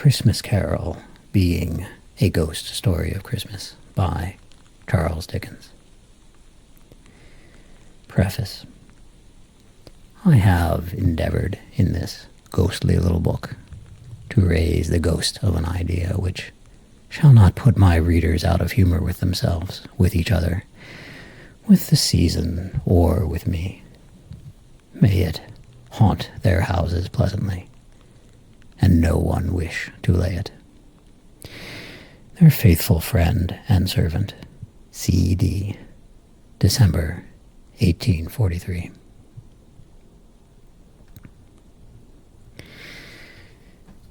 Christmas Carol being a ghost story of Christmas by Charles Dickens. Preface. I have endeavored in this ghostly little book to raise the ghost of an idea which shall not put my readers out of humor with themselves, with each other, with the season, or with me. May it haunt their houses pleasantly, and no one wish to lay it. Their faithful friend and servant, C.D., December 1843.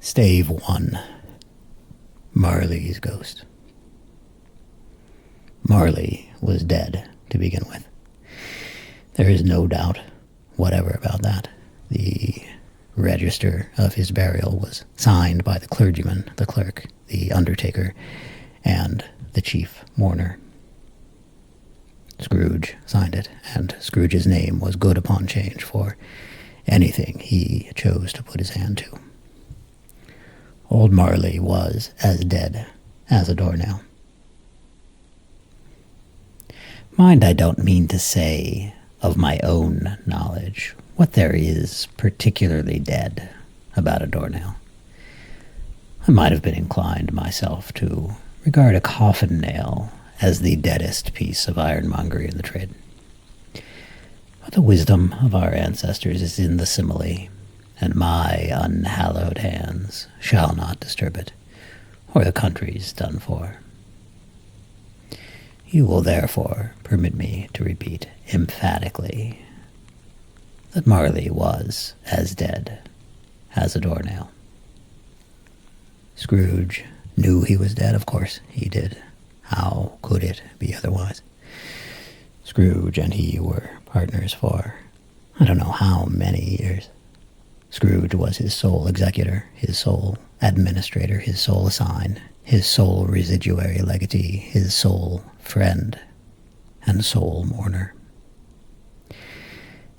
Stave 1. Marley's Ghost. Marley was dead to begin with. There is no doubt whatever about that. The register of his burial was signed by the clergyman, the clerk, the undertaker, and the chief mourner. Scrooge signed it, and Scrooge's name was good upon change for anything he chose to put his hand to. Old Marley was as dead as a doornail. Mind, I don't mean to say of my own knowledge what there is particularly dead about a doornail. I might have been inclined myself to regard a coffin nail as the deadest piece of ironmongery in the trade. But the wisdom of our ancestors is in the simile, and my unhallowed hands shall not disturb it, or the country's done for. You will therefore permit me to repeat emphatically that Marley was as dead as a doornail. Scrooge knew he was dead, of course he did. How could it be otherwise? Scrooge and he were partners for I don't know how many years. Scrooge was his sole executor, his sole administrator, his sole assign, his sole residuary legatee, his sole friend, and sole mourner.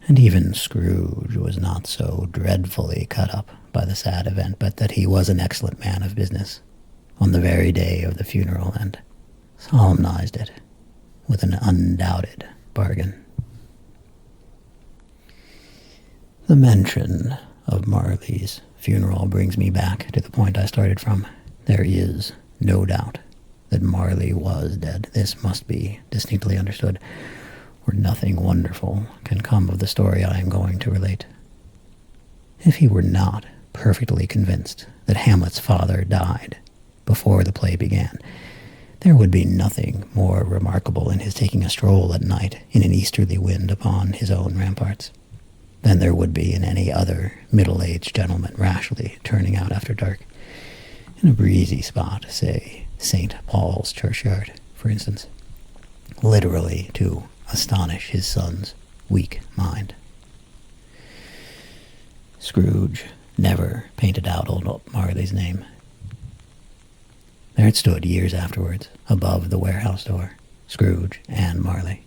And even Scrooge was not so dreadfully cut up by the sad event, but that he was an excellent man of business on the very day of the funeral, and solemnized it with an undoubted bargain. The mention of Marley's funeral brings me back to the point I started from. There is no doubt that Marley was dead. This must be distinctly understood, or nothing wonderful can come of the story I am going to relate. If he were not perfectly convinced that Hamlet's father died before the play began, there would be nothing more remarkable in his taking a stroll at night in an easterly wind upon his own ramparts than there would be in any other middle-aged gentleman rashly turning out after dark in a breezy spot, say St. Paul's churchyard, for instance, literally to astonish his son's weak mind. Scrooge never painted out old Marley's name. There it stood years afterwards, above the warehouse door, Scrooge and Marley.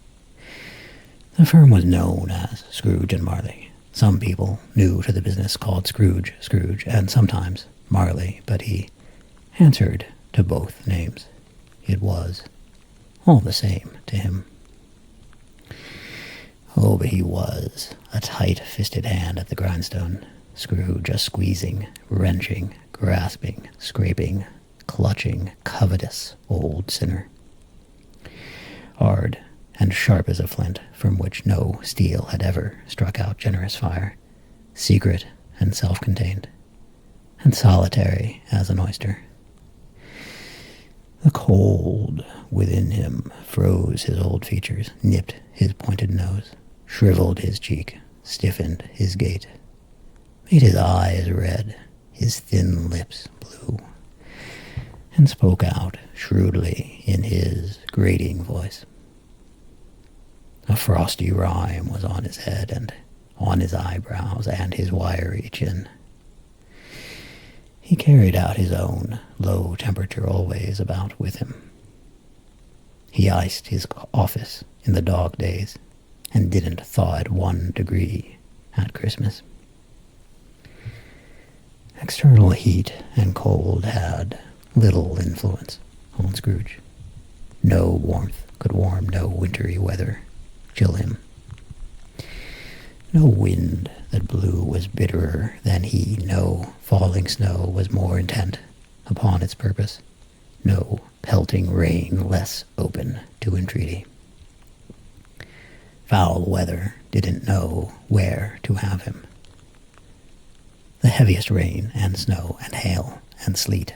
The firm was known as Scrooge and Marley. Some people new to the business called Scrooge, and sometimes Marley, but he answered to both names. It was all the same to him. Oh, but he was a tight-fisted hand at the grindstone, Scrooge, a squeezing, wrenching, grasping, scraping, clutching, covetous old sinner. Hard and sharp as a flint, from which no steel had ever struck out generous fire, secret and self-contained, and solitary as an oyster. The cold within him froze his old features, nipped his pointed nose, shriveled his cheek, stiffened his gait, made his eyes red, his thin lips blue, and spoke out shrewdly in his grating voice. A frosty rime was on his head and on his eyebrows and his wiry chin. He carried out his own low temperature always about with him. He iced his office in the dog days and didn't thaw it 1 degree at Christmas. External heat and cold had little influence on Scrooge. No warmth could warm, no wintry weather chill him. No wind that blew was bitterer than he, no falling snow was more intent upon its purpose, no pelting rain less open to entreaty. Foul weather didn't know where to have him. The heaviest rain and snow and hail and sleet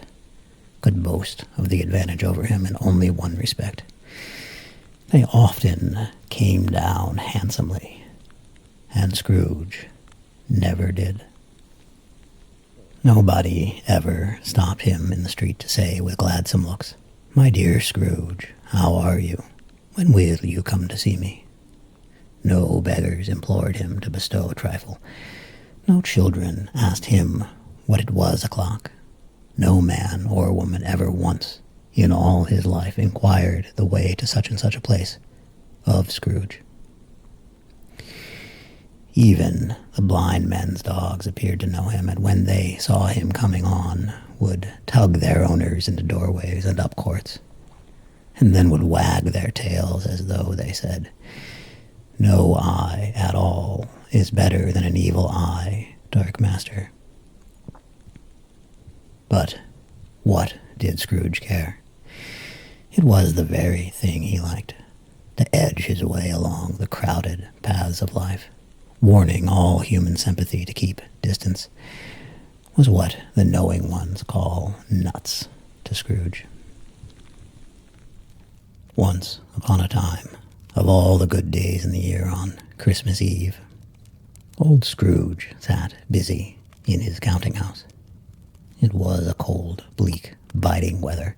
could boast of the advantage over him in only one respect. They often came down handsomely, and Scrooge never did. Nobody ever stopped him in the street to say with gladsome looks, "My dear Scrooge, how are you? When will you come to see me?" No beggars implored him to bestow a trifle. No children asked him what it was o'clock. No man or woman ever once in all his life inquired the way to such and such a place of Scrooge. Even the blind men's dogs appeared to know him, and when they saw him coming on, would tug their owners into doorways and up courts, and then would wag their tails as though they said, "No eye at all is better than an evil eye, Dark Master." But what did Scrooge care? It was the very thing he liked, to edge his way along the crowded paths of life, warning all human sympathy to keep distance, was what the knowing ones call nuts to Scrooge. Once upon a time, of all the good days in the year, on Christmas Eve, old Scrooge sat busy in his counting-house. It was a cold, bleak, biting weather,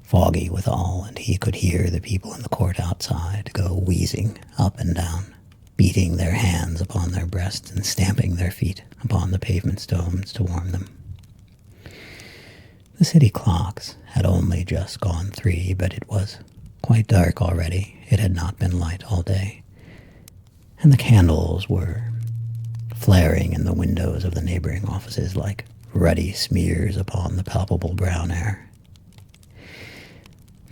foggy withal, and he could hear the people in the court outside go wheezing up and down, beating their hands upon their breasts and stamping their feet upon the pavement stones to warm them. The city clocks had only just gone 3, but it was quite dark already. It had not been light all day, and the candles were flaring in the windows of the neighboring offices like ruddy smears upon the palpable brown air.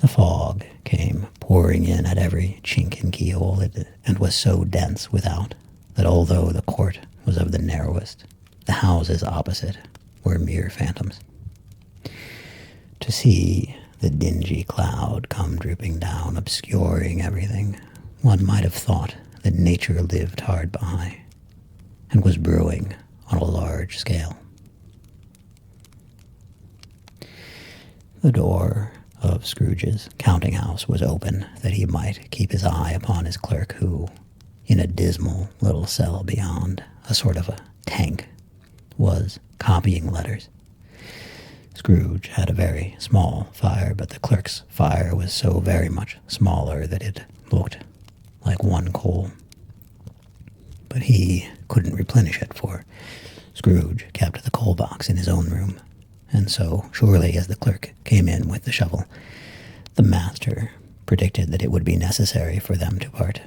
The fog came pouring in at every chink and keyhole, and was so dense without that although the court was of the narrowest, the houses opposite were mere phantoms. To see the dingy cloud come drooping down, obscuring everything, one might have thought that nature lived hard by, and was brewing on a large scale. The door of Scrooge's counting-house was open, that he might keep his eye upon his clerk, who, in a dismal little cell beyond, a sort of a tank, was copying letters. Scrooge had a very small fire, but the clerk's fire was so very much smaller that it looked like one coal. But he couldn't replenish it, for Scrooge kept the coal box in his own room, and so surely as the clerk came in with the shovel, the master predicted that it would be necessary for them to part.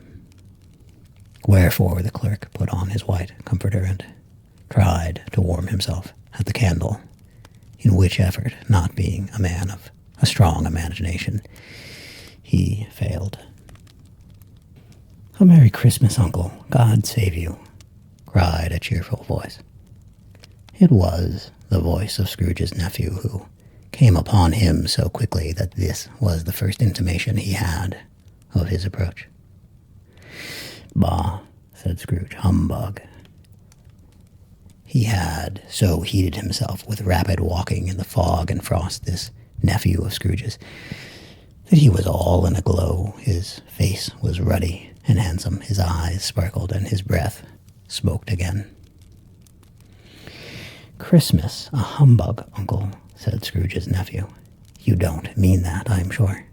Wherefore the clerk put on his white comforter and tried to warm himself at the candle, in which effort, not being a man of a strong imagination, he failed. "A Merry Christmas, Uncle. God save you," cried a cheerful voice. It was the voice of Scrooge's nephew, who came upon him so quickly that this was the first intimation he had of his approach. "Bah," said Scrooge, "humbug." He had so heated himself with rapid walking in the fog and frost, this nephew of Scrooge's, that he was all in a glow. His face was ruddy and handsome, his eyes sparkled, and his breath smoked again. "Christmas a humbug, Uncle," said Scrooge's nephew. "You don't mean that, I'm sure."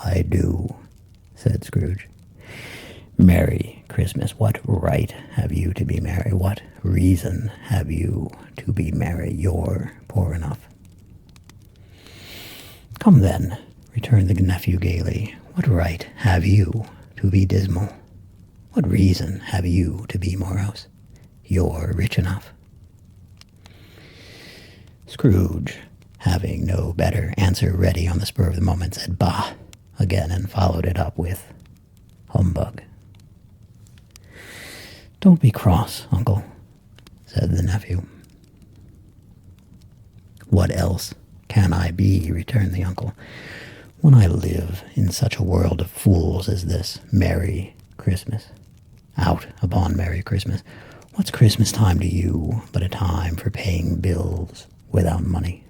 "I do," said Scrooge. "Merry Christmas. What right have you to be merry? What reason have you to be merry? You're poor enough." "Come then," returned the nephew gaily. "What right have you to be dismal? What reason have you to be morose? You're rich enough." Scrooge, having no better answer ready on the spur of the moment, said, "Bah," again, and followed it up with, "Humbug." "Don't be cross, uncle," said the nephew. "What else can I be?" returned the uncle. "When I live in such a world of fools as this Merry Christmas, out upon Merry Christmas, what's Christmas time to you but a time for paying bills without money?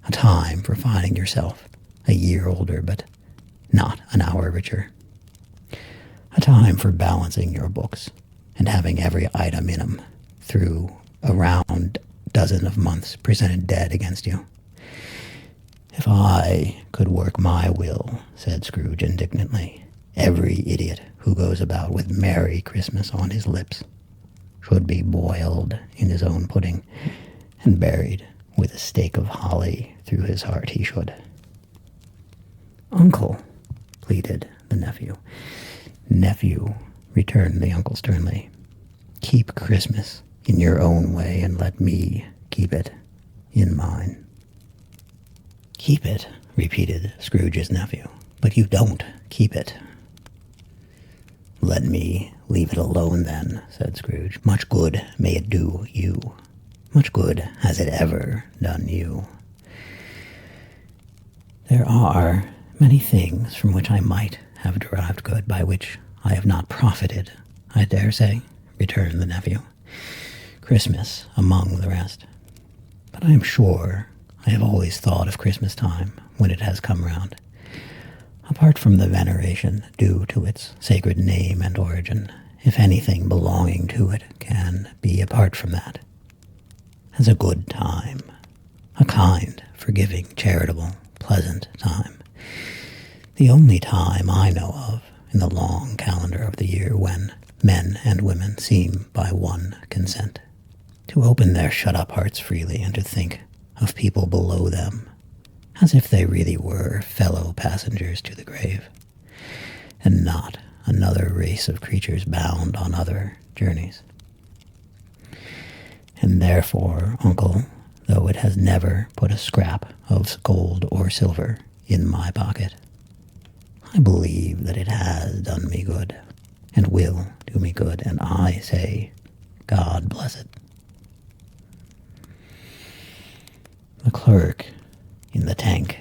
A time for finding yourself a year older but not an hour richer? A time for balancing your books and having every item in 'em through a round dozen of months presented dead against you? If I could work my will," said Scrooge indignantly, "every idiot who goes about with Merry Christmas on his lips should be boiled in his own pudding and buried with a stake of holly through his heart, he should." "Uncle," pleaded the nephew. "Nephew," returned the uncle sternly, "keep Christmas in your own way and let me keep it in mine." "Keep it," repeated Scrooge's nephew, "but you don't keep it." "Let me leave it alone then," said Scrooge. "Much good may it do you. Much good has it ever done you. There are many things from which I might have derived good, by which I have not profited, I dare say," returned the nephew. "Christmas among the rest. But I am sure I have always thought of Christmas time when it has come round, apart from the veneration due to its sacred name and origin, if anything belonging to it can be apart from that, as a good time, a kind, forgiving, charitable, pleasant time, the only time I know of in the long calendar of the year when men and women seem by one consent to open their shut-up hearts freely and to think of people below them as if they really were fellow passengers to the grave, and not another race of creatures bound on other journeys. And therefore, uncle, though it has never put a scrap of gold or silver in my pocket, I believe that it has done me good, and will do me good, and I say, God bless it." The clerk in the tank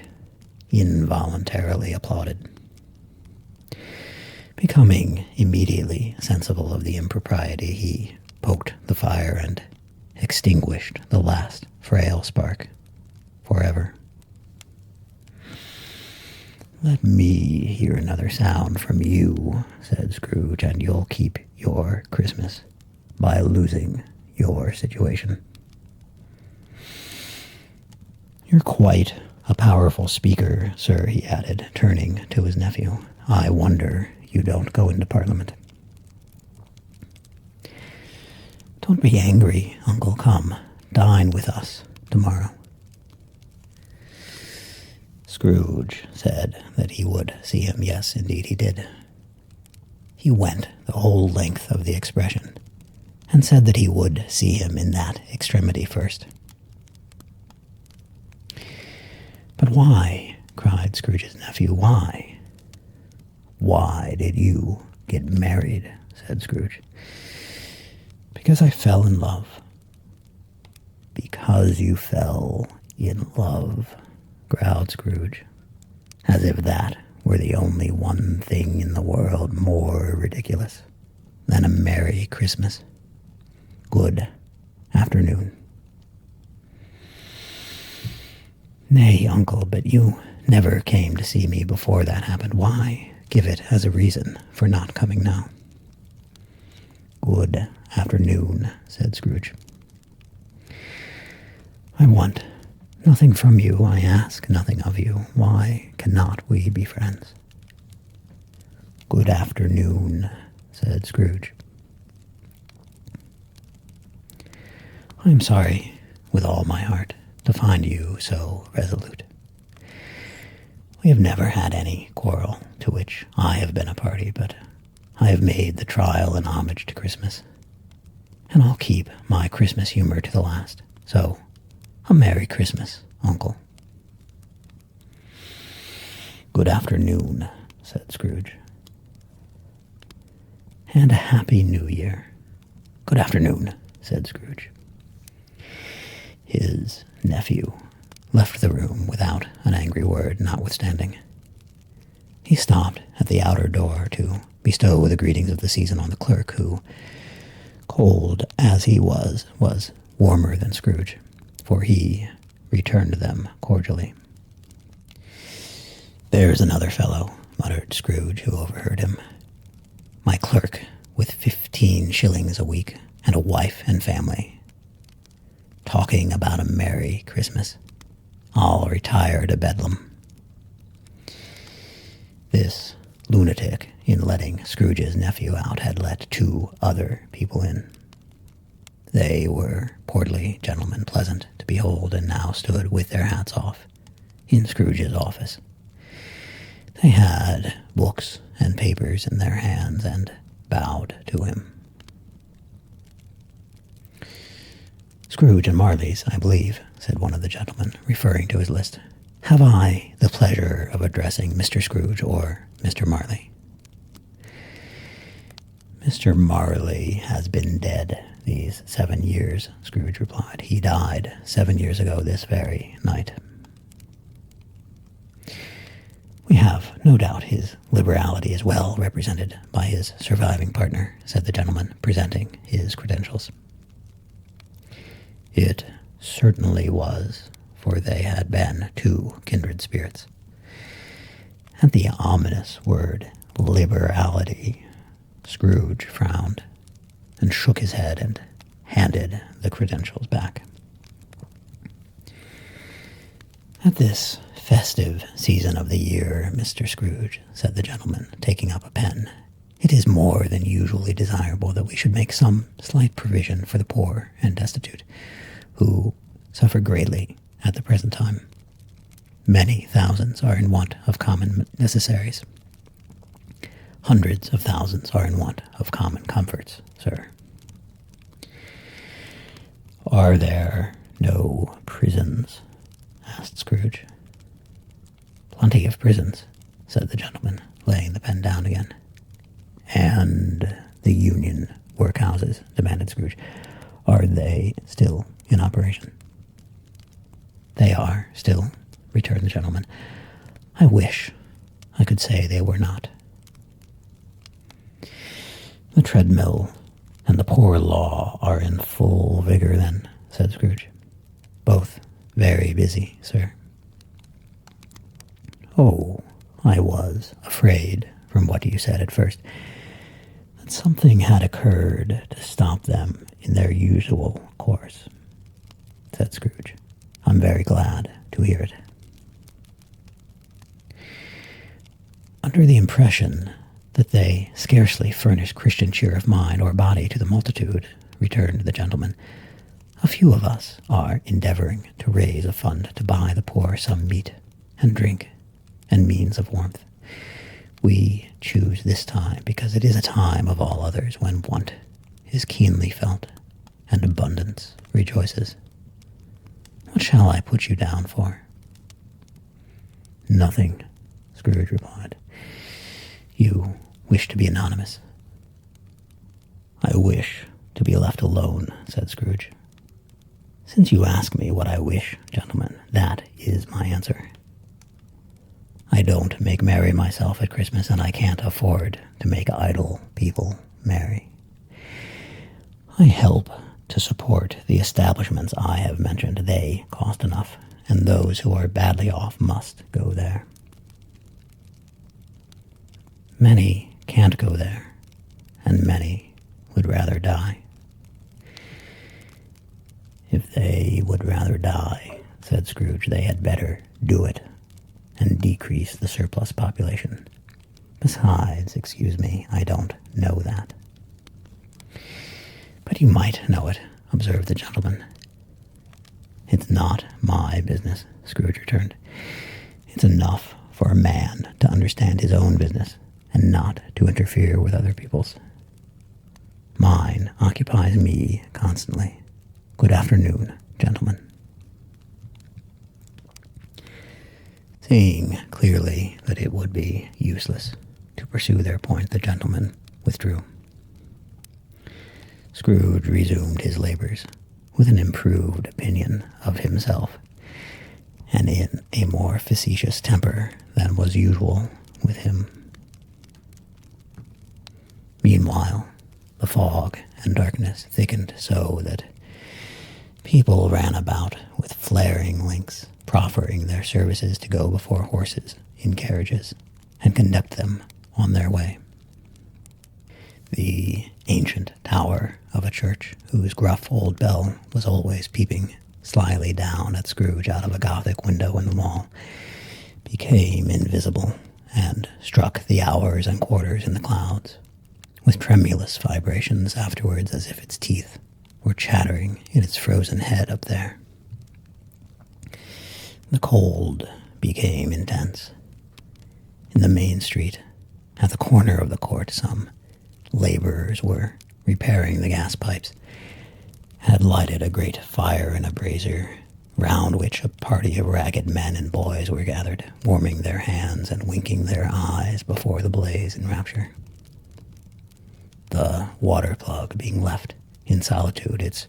involuntarily applauded. Becoming immediately sensible of the impropriety, he poked the fire and extinguished the last frail spark forever. "Let me hear another sound from you," said Scrooge, "and you'll keep your Christmas by losing your situation. You're quite a powerful speaker, sir," he added, turning to his nephew. "I wonder you don't go into Parliament." "Don't be angry, uncle. Come, dine with us tomorrow." Scrooge said that he would see him. Yes, indeed he did. He went the whole length of the expression, and said that he would see him in that extremity first. "But why?" cried Scrooge's nephew. "Why?" "Why did you get married?" said Scrooge. "Because I fell in love." "Because you fell in love," growled Scrooge, as if that were the only one thing in the world more ridiculous than a Merry Christmas. "Good afternoon." "Nay, uncle, but you never came to see me before that happened. Why give it as a reason for not coming now?" "Good afternoon," said Scrooge. "I want nothing from you. I ask nothing of you. Why cannot we be friends?" "Good afternoon," said Scrooge. "I am sorry with all my heart to find you so resolute. We have never had any quarrel to which I have been a party, but I have made the trial an homage to Christmas, and I'll keep my Christmas humor to the last. So, A Merry Christmas, Uncle. Good afternoon, said Scrooge. And a Happy New Year. Good afternoon, said Scrooge. His nephew left the room without an angry word, notwithstanding. He stopped at the outer door to bestow the greetings of the season on the clerk, who, cold as he was warmer than Scrooge, for he returned them cordially. There's another fellow, muttered Scrooge, who overheard him. My clerk, with 15 shillings a week, and a wife and family, talking about a Merry Christmas. I'll retire to Bedlam. This lunatic, in letting Scrooge's nephew out, had let 2 other people in. They were portly gentlemen, pleasant to behold, and now stood with their hats off in Scrooge's office. They had books and papers in their hands and bowed to him. Scrooge and Marley's, I believe, said one of the gentlemen, referring to his list. Have I the pleasure of addressing Mr. Scrooge or Mr. Marley? Mr. Marley has been dead these 7 years, Scrooge replied. He died 7 years ago this very night. We have no doubt his liberality is well represented by his surviving partner, said the gentleman, presenting his credentials. It certainly was, for they had been 2 kindred spirits. At the ominous word liberality, Scrooge frowned and shook his head and handed the credentials back. At this festive season of the year, Mr. Scrooge, said the gentleman, taking up a pen, it is more than usually desirable that we should make some slight provision for the poor and destitute, who suffer greatly at the present time. Many thousands are in want of common necessaries. Hundreds of thousands are in want of common comforts, sir. Are there no prisons? Asked Scrooge. Plenty of prisons, said the gentleman, laying the pen down again. And the union workhouses, demanded Scrooge. Are they still in operation? They are still, returned the gentleman. I wish I could say they were not. The treadmill and the poor law are in full vigor then, said Scrooge. Both very busy, sir. Oh, I was afraid, from what you said at first, that something had occurred to stop them in their usual course, said Scrooge. I'm very glad to hear it. Under the impression that they scarcely furnish Christian cheer of mind or body to the multitude, returned the gentleman, a few of us are endeavoring to raise a fund to buy the poor some meat and drink and means of warmth. We choose this time because it is a time of all others when want is keenly felt and abundance rejoices. What shall I put you down for? Nothing, Scrooge replied. You wish to be anonymous. I wish to be left alone, said Scrooge. Since you ask me what I wish, gentlemen, that is my answer. I don't make merry myself at Christmas, and I can't afford to make idle people merry. I help to support the establishments I have mentioned. They cost enough, and those who are badly off must go there. Many can't go there, and many would rather die. If they would rather die, said Scrooge, they had better do it and decrease the surplus population. Besides, excuse me, I don't know that. But you might know it, observed the gentleman. It's not my business, Scrooge returned. It's enough for a man to understand his own business and not to interfere with other people's. Mine occupies me constantly. Good afternoon, gentlemen. Seeing clearly that it would be useless to pursue their point, the gentleman withdrew. Scrooge resumed his labors with an improved opinion of himself, and in a more facetious temper than was usual with him. Meanwhile, the fog and darkness thickened so that people ran about with flaring links, proffering their services to go before horses in carriages and conduct them on their way. The ancient tower of a church, whose gruff old bell was always peeping slyly down at Scrooge out of a Gothic window in the wall, became invisible and struck the hours and quarters in the clouds, with tremulous vibrations afterwards, as if its teeth were chattering in its frozen head up there. The cold became intense. In the main street, at the corner of the court, some laborers were repairing the gas pipes, had lighted a great fire in a brazier, round which a party of ragged men and boys were gathered, warming their hands and winking their eyes before the blaze in rapture. The water plug being left in solitude, its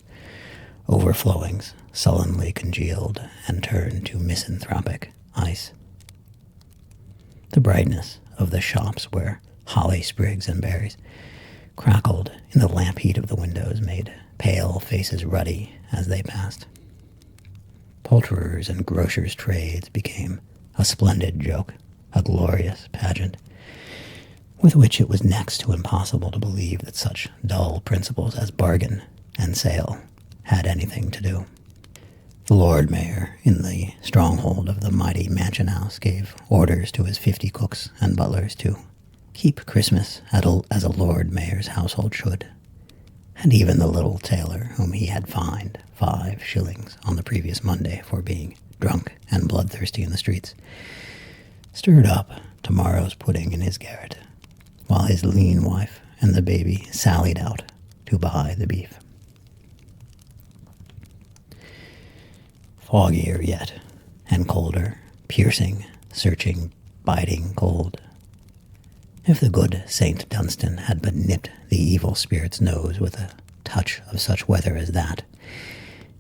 overflowings sullenly congealed and turned to misanthropic ice. The brightness of the shops where holly sprigs and berries crackled in the lamp heat of the windows made pale faces ruddy as they passed. Poulterers' and grocers' trades became a splendid joke, a glorious pageant, with which it was next to impossible to believe that such dull principles as bargain and sale had anything to do. The Lord Mayor, in the stronghold of the mighty mansion house, gave orders to his 50 cooks and butlers to keep Christmas as a Lord Mayor's household should, and even the little tailor whom he had fined 5 shillings on the previous Monday for being drunk and bloodthirsty in the streets, stirred up tomorrow's pudding in his garret, while his lean wife and the baby sallied out to buy the beef. Foggier yet, and colder, piercing, searching, biting cold. If the good Saint Dunstan had but nipped the evil spirit's nose with a touch of such weather as that,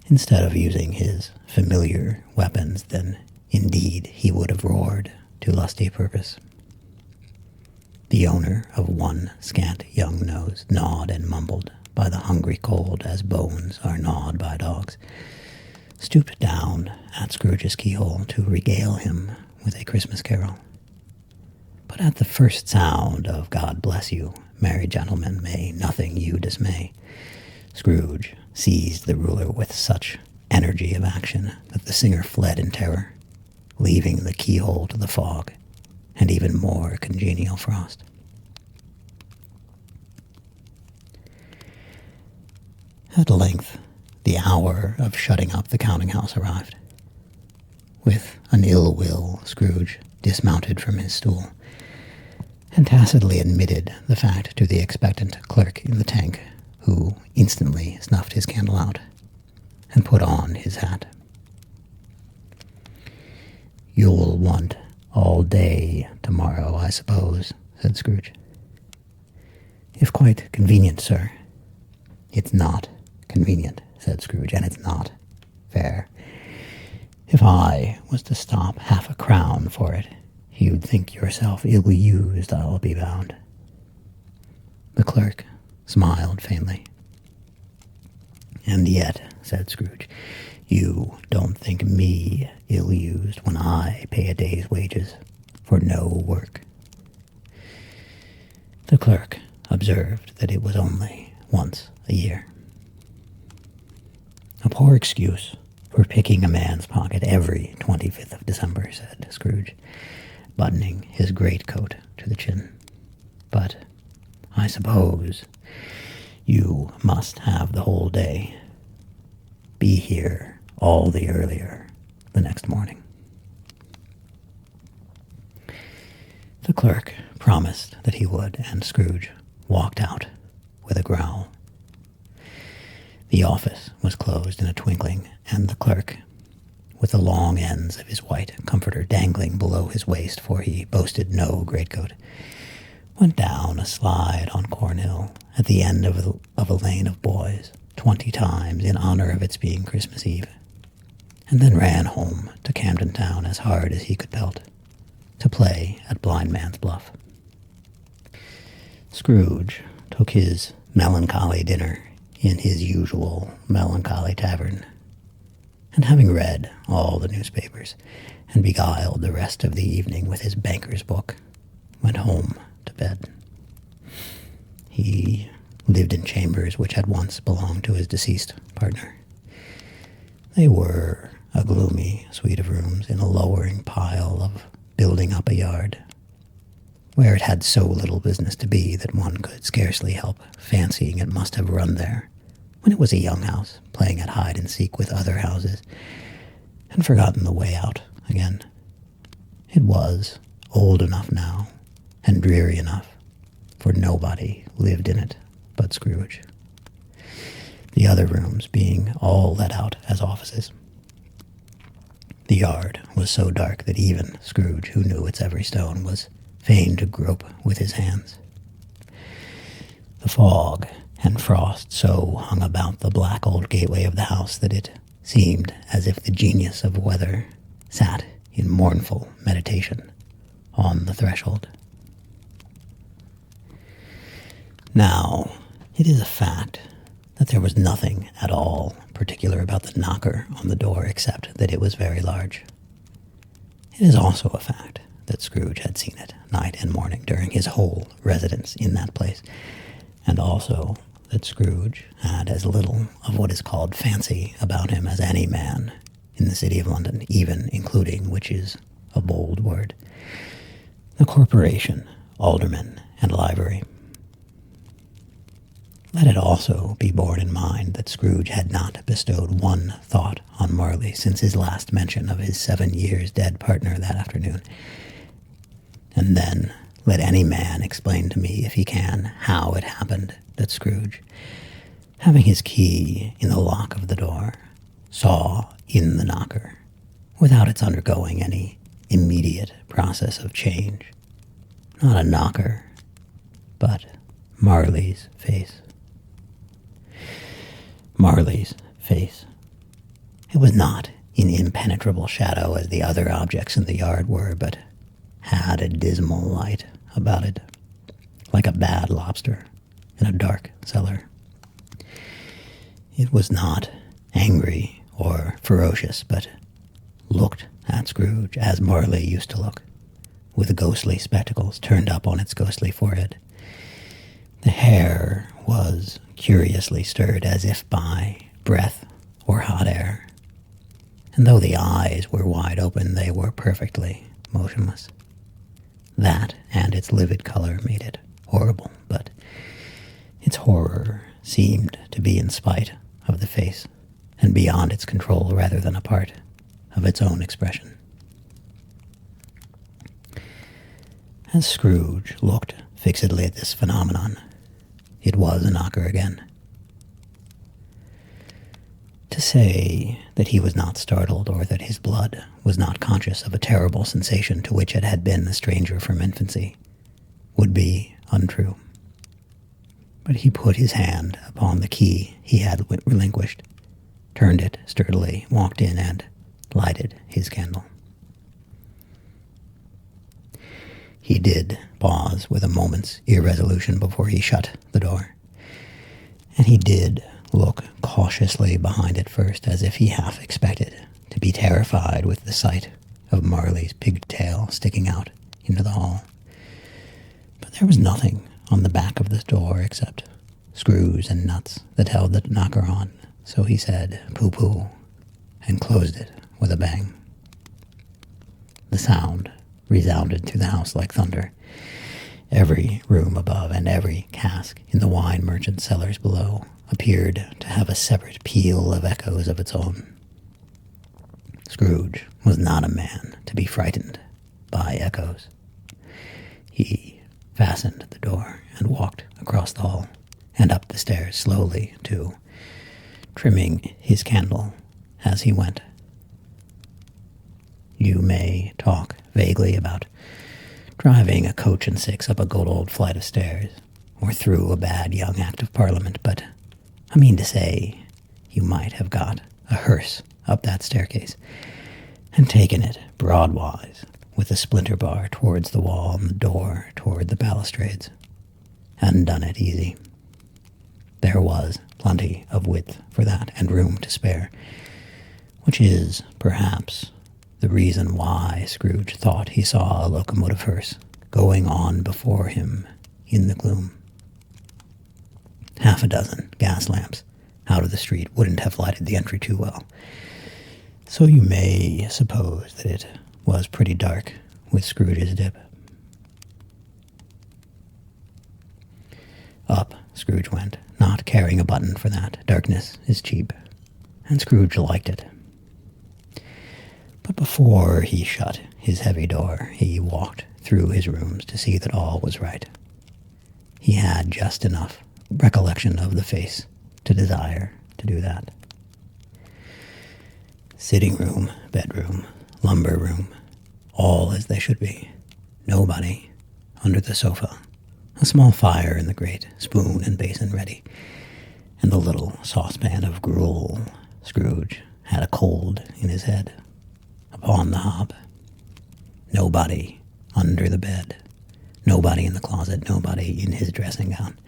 instead of using his familiar weapons, then indeed he would have roared to lusty purpose. The owner of one scant young nose gnawed and mumbled by the hungry cold as bones are gnawed by dogs, stooped down at Scrooge's keyhole to regale him with a Christmas carol. But at the first sound of God bless you, merry gentlemen, may nothing you dismay, Scrooge seized the ruler with such energy of action that the singer fled in terror, leaving the keyhole to the fog and even more congenial frost. At length, the hour of shutting up the counting-house arrived. With an ill will, Scrooge dismounted from his stool and tacitly admitted the fact to the expectant clerk in the tank, who instantly snuffed his candle out and put on his hat. "You'll want all day tomorrow, I suppose," said Scrooge. "If quite convenient, sir." "It's not convenient," said Scrooge, "and it's not fair. If I was to stop half a crown for it, you'd think yourself ill-used, I'll be bound." The clerk smiled faintly. "And yet," said Scrooge, "you don't think me ill-used when I pay a day's wages for no work." The clerk observed that it was only once a year. "A poor excuse for picking a man's pocket every 25th of December," said Scrooge, buttoning his greatcoat to the chin. "But I suppose you must have the whole day. Be here all the earlier the next morning." The clerk promised that he would, and Scrooge walked out with a growl. The office was closed in a twinkling, and the clerk, with the long ends of his white comforter dangling below his waist, for he boasted no greatcoat, went down a slide on Cornhill at the end of a lane of boys 20 times in honor of its being Christmas Eve, and then ran home to Camden Town as hard as he could pelt, to play at Blind Man's Bluff. Scrooge took his melancholy dinner in his usual melancholy tavern, and having read all the newspapers and beguiled the rest of the evening with his banker's book, went home to bed. He lived in chambers which had once belonged to his deceased partner. They were a gloomy suite of rooms in a lowering pile of building up a yard, where it had so little business to be that one could scarcely help fancying it must have run there when it was a young house, playing at hide-and-seek with other houses, and forgotten the way out again. It was old enough now, and dreary enough, for nobody lived in it but Scrooge, the other rooms being all let out as offices. The yard was so dark that even Scrooge, who knew its every stone, was fain to grope with his hands. The fog and frost so hung about the black old gateway of the house that it seemed as if the genius of weather sat in mournful meditation on the threshold. Now, it is a fact that there was nothing at all particular about the knocker on the door except that it was very large. It is also a fact that Scrooge had seen it night and morning during his whole residence in that place, and also that Scrooge had as little of what is called fancy about him as any man in the city of London, even including, which is a bold word, the corporation, aldermen, and livery. Let it also be borne in mind that Scrooge had not bestowed one thought on Marley since his last mention of his 7 years dead partner that afternoon. And then let any man explain to me, if he can, how it happened that Scrooge, having his key in the lock of the door, saw in the knocker, without its undergoing any immediate process of change, not a knocker, but Marley's face. Marley's face. It was not in impenetrable shadow as the other objects in the yard were, but had a dismal light about it, like a bad lobster in a dark cellar. It was not angry or ferocious, but looked at Scrooge as Marley used to look, with ghostly spectacles turned up on its ghostly forehead. The hair was curiously stirred as if by breath or hot air, and though the eyes were wide open, they were perfectly motionless. That and its livid color made it horrible, but its horror seemed to be in spite of the face, and beyond its control rather than a part of its own expression. As Scrooge looked fixedly at this phenomenon, it was a knocker again. To say that he was not startled or that his blood was not conscious of a terrible sensation to which it had been a stranger from infancy would be untrue. But he put his hand upon the key he had relinquished, turned it sturdily, walked in, and lighted his candle. He did pause with a moment's irresolution before he shut the door, and he did look cautiously behind it first, as if he half expected to be terrified with the sight of Marley's pigtail sticking out into the hall. But there was nothing on the back of the door except screws and nuts that held the knocker on, so he said, "Pooh-pooh," and closed it with a bang. The sound resounded through the house like thunder. Every room above and every cask in the wine merchant's cellars below appeared to have a separate peal of echoes of its own. Scrooge was not a man to be frightened by echoes. He fastened the door and walked across the hall and up the stairs slowly, too, trimming his candle as he went. may talk vaguely about driving a coach and six up a good old flight of stairs, or through a bad young Act of Parliament, but I mean to say, you might have got a hearse up that staircase, and taken it broadwise, with the splinter bar towards the wall and the door toward the balustrades, and done it easy. There was plenty of width for that, and room to spare, which is, perhaps, the reason why Scrooge thought he saw a locomotive hearse going on before him in the gloom. Half a dozen gas lamps out of the street wouldn't have lighted the entry too well, so you may suppose that it was pretty dark with Scrooge's dip. Up Scrooge went, not caring a button for that. Darkness is cheap, and Scrooge liked it. But before he shut his heavy door, he walked through his rooms to see that all was right. He had just enough recollection of the face to desire to do that. Sitting room, bedroom, lumber room, all as they should be. Nobody under the sofa. A small fire in the grate, spoon and basin ready, and the little saucepan of gruel. Scrooge had a cold in his head. Upon the hob. Nobody under the bed. Nobody in the closet. Nobody in his dressing gown,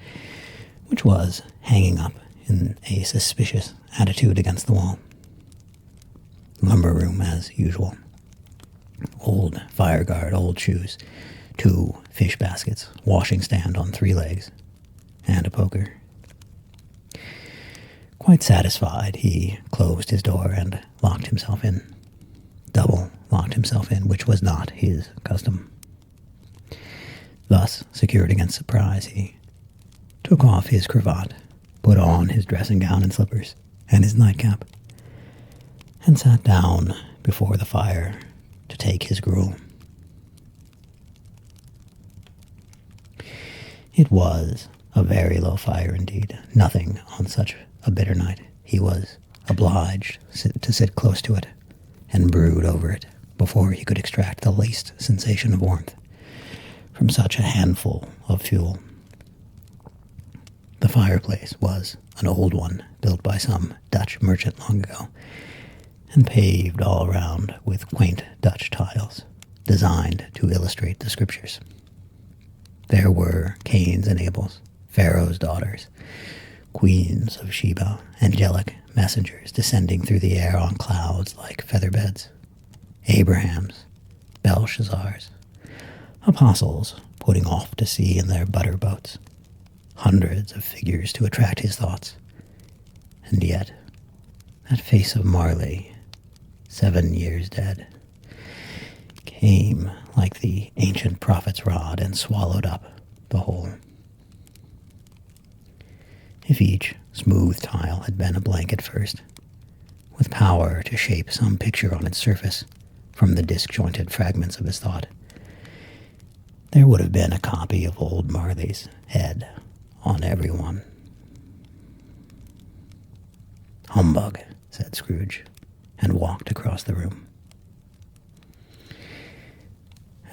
which was hanging up in a suspicious attitude against the wall. Lumber room as usual. Old fire guard, old shoes, 2 fish baskets, washing stand on 3 legs, and a poker. Quite satisfied, he closed his door and locked himself in. Double locked himself in, which was not his custom. Thus, secured against surprise, he took off his cravat, put on his dressing gown and slippers, and his nightcap, and sat down before the fire to take his gruel. It was a very low fire indeed, nothing on such a bitter night. He was obliged to sit close to it and brood over it before he could extract the least sensation of warmth from such a handful of fuel. The fireplace was an old one built by some Dutch merchant long ago, and paved all around with quaint Dutch tiles, designed to illustrate the scriptures. There were Cains and Abels, Pharaoh's daughters, queens of Sheba, angelic messengers descending through the air on clouds like feather beds, Abrahams, Belshazzars, apostles putting off to sea in their butter boats, hundreds of figures to attract his thoughts. And yet, that face of Marley, 7 years dead, came like the ancient prophet's rod and swallowed up the whole. If each smooth tile had been a blank at first, with power to shape some picture on its surface from the disjointed fragments of his thought, there would have been a copy of old Marley's head on every one. "Humbug," said Scrooge, and walked across the room.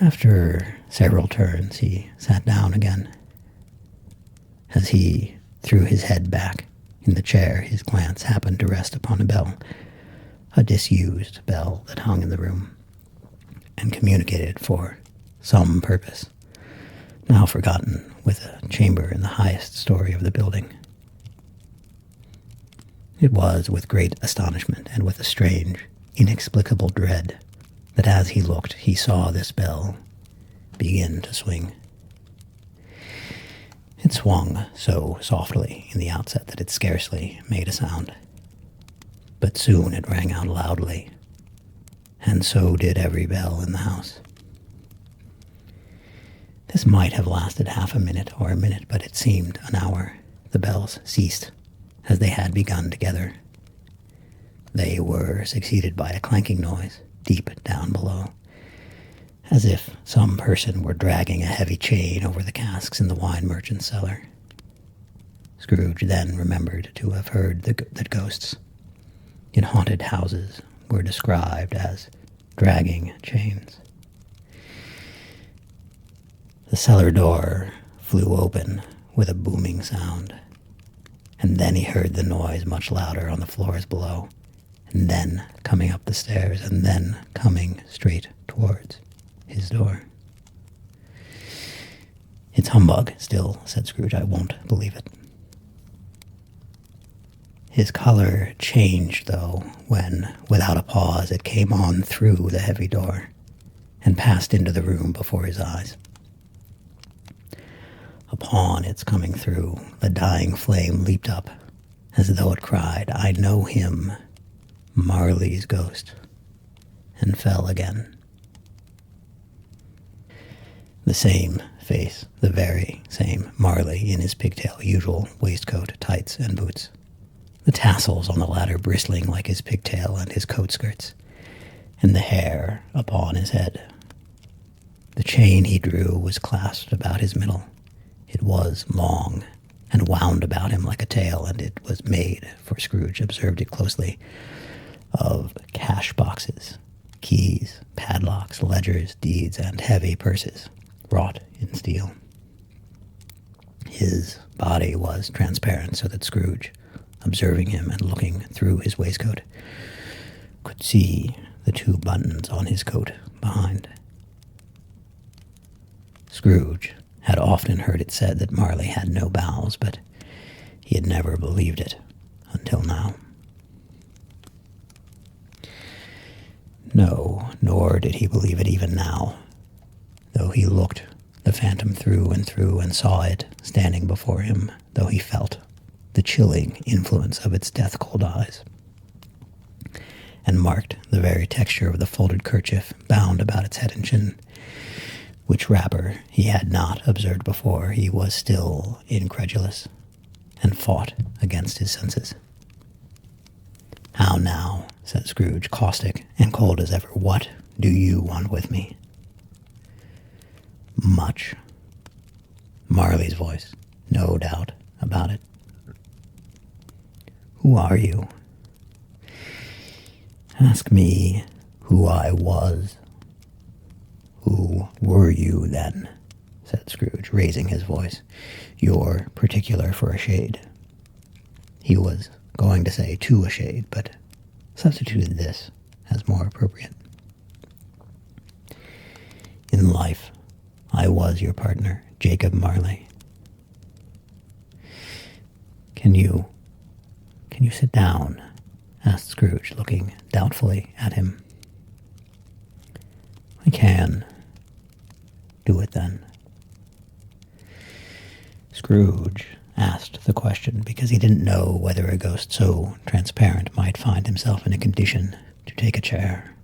After several turns, he sat down again. As he threw his head back in the chair, his glance happened to rest upon a bell, a disused bell that hung in the room, and communicated for some purpose, now forgotten, with a chamber in the highest story of the building. It was with great astonishment and with a strange, inexplicable dread that as he looked, he saw this bell begin to swing. It swung so softly in the outset that it scarcely made a sound, but soon it rang out loudly, and so did every bell in the house. This might have lasted half a minute or a minute, but it seemed an hour. The bells ceased as they had begun together. They were succeeded by a clanking noise deep down below, as if some person were dragging a heavy chain over the casks in the wine merchant's cellar. Scrooge then remembered to have heard that ghosts in haunted houses were described as dragging chains. The cellar door flew open with a booming sound, and then he heard the noise much louder on the floors below, and then coming up the stairs, and then coming straight towards his door. "It's humbug still," said Scrooge. "I won't believe it." His color changed, though, when, without a pause, it came on through the heavy door and passed into the room before his eyes. Upon its coming through, the dying flame leaped up, as though it cried, "I know him, Marley's ghost," and fell again. The same face, the very same Marley in his pigtail usual waistcoat, tights, and boots, the tassels on the latter bristling like his pigtail and his coat skirts, and the hair upon his head. The chain he drew was clasped about his middle. It was long, and wound about him like a tail, and it was made, for Scrooge observed it closely, of cash boxes, keys, padlocks, ledgers, deeds, and heavy purses, wrought in steel. His body was transparent, so that Scrooge, observing him and looking through his waistcoat, could see the 2 buttons on his coat behind. Scrooge had often heard it said that Marley had no bowels, but he had never believed it until now. No, nor did he believe it even now, though he looked the phantom through and saw it standing before him, though he felt the chilling influence of its death-cold eyes, and marked the very texture of the folded kerchief bound about its head and chin, which wrapper he had not observed before. He was still incredulous, and fought against his senses. "How now?" said Scrooge, caustic and cold as ever. "What do you want with me?" "Much." Marley's voice, no doubt about it. "Who are you?" "Ask me who I was." "Who were you, then?" said Scrooge, raising his voice. "You're particular for a shade." He was going to say "to a shade," but substituted this as more appropriate. "In life, I was your partner, Jacob Marley." Can you sit down?" asked Scrooge, looking doubtfully at him. "I can." "Do it, then." Scrooge asked the question because he didn't know whether a ghost so transparent might find himself in a condition to take a chair,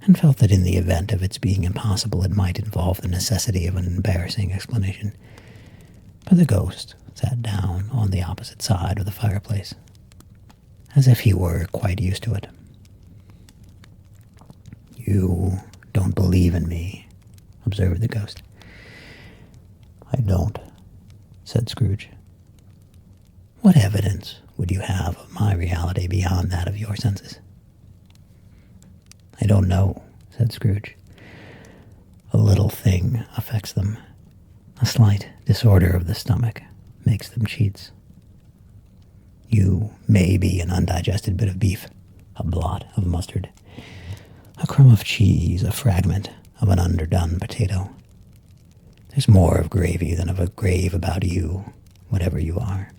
and felt that in the event of its being impossible it might involve the necessity of an embarrassing explanation. But the ghost sat down on the opposite side of the fireplace, as if he were quite used to it. "You don't believe in me," observed the ghost. "I don't," said Scrooge. "What evidence would you have of my reality beyond that of your senses?" "I don't know," said Scrooge. "A little thing affects them. A slight disorder of the stomach makes them cheats. You may be an undigested bit of beef, a blot of mustard, a crumb of cheese, a fragment of an underdone potato. There's more of gravy than of a grave about you, whatever you are."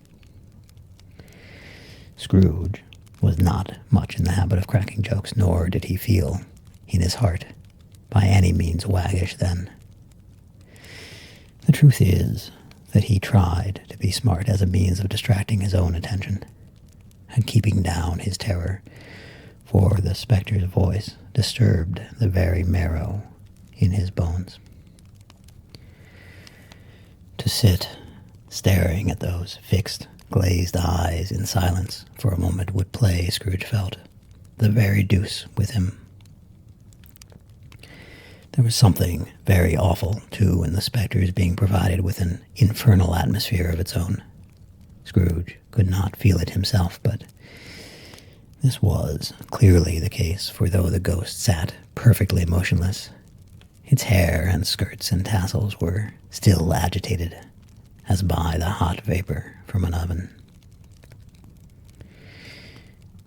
Scrooge was not much in the habit of cracking jokes, nor did he feel, in his heart, by any means waggish then. The truth is that he tried to be smart as a means of distracting his own attention, and keeping down his terror, for the spectre's voice disturbed the very marrow in his bones. To sit staring at those fixed, glazed eyes in silence for a moment would play, Scrooge felt, the very deuce with him. There was something very awful, too, in the spectre's being provided with an infernal atmosphere of its own. Scrooge could not feel it himself, but This was clearly the case, for though the ghost sat perfectly motionless, its hair and skirts and tassels were still agitated, as by the hot vapor from an oven.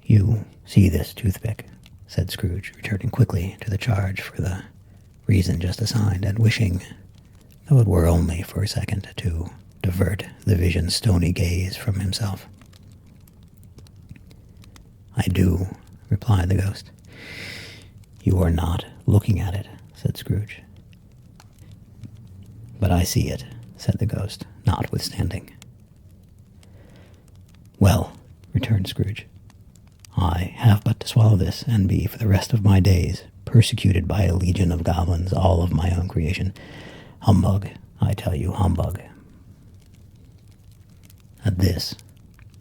"You see this toothpick," said Scrooge, returning quickly to the charge for the reason just assigned, and wishing, though it were only for a second, to divert the vision's stony gaze from himself. "I do," replied the ghost. "You are not looking at it," said Scrooge. "But I see it," said the ghost, notwithstanding. "Well," returned Scrooge, "I have but to swallow this, and be for the rest of my days persecuted by a legion of goblins, all of my own creation. Humbug, I tell you, humbug." At this,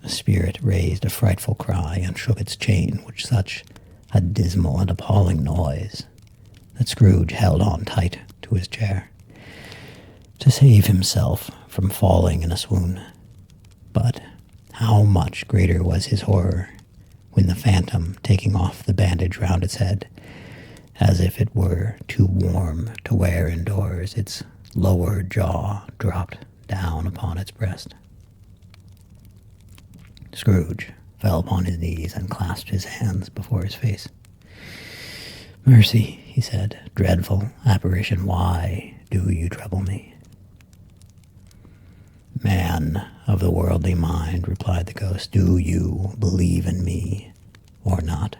the spirit raised a frightful cry and shook its chain with such a dismal and appalling noise that Scrooge held on tight to his chair to save himself from falling in a swoon. But how much greater was his horror when the phantom, taking off the bandage round its head, as if it were too warm to wear indoors, its lower jaw dropped down upon its breast. Scrooge fell upon his knees and clasped his hands before his face. "Mercy," he said, "dreadful apparition, why do you trouble me?" "Man of the worldly mind," replied the ghost, "do you believe in me or not?"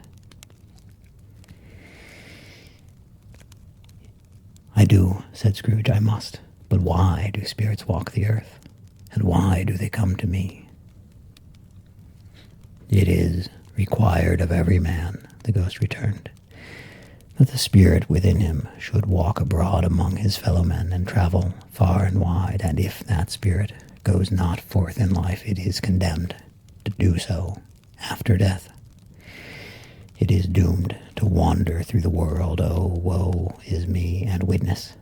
"I do," said Scrooge, "I must. But why do spirits walk the earth? And why do they come to me?" "It is required of every man," the ghost returned, "that the spirit within him should walk abroad among his fellow men and travel far and wide, and if that spirit goes not forth in life, it is condemned to do so after death. It is doomed to wander through the world, oh, woe is me, and witness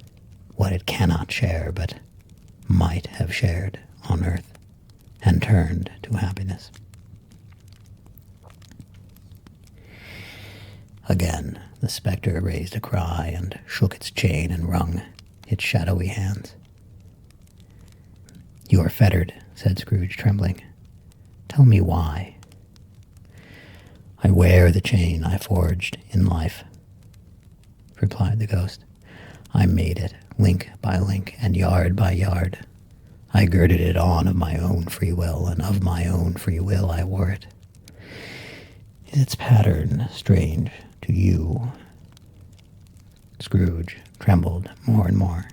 what it cannot share, but might have shared on earth, and turned to happiness." Again the spectre raised a cry and shook its chain and wrung its shadowy hands. "You are fettered," said Scrooge, trembling. "Tell me why." "I wear the chain I forged in life," replied the ghost. "I made it link by link and yard by yard. I girded it on of my own free will, and of my own free will I wore it. Is its pattern strange to you?" Scrooge trembled more and more.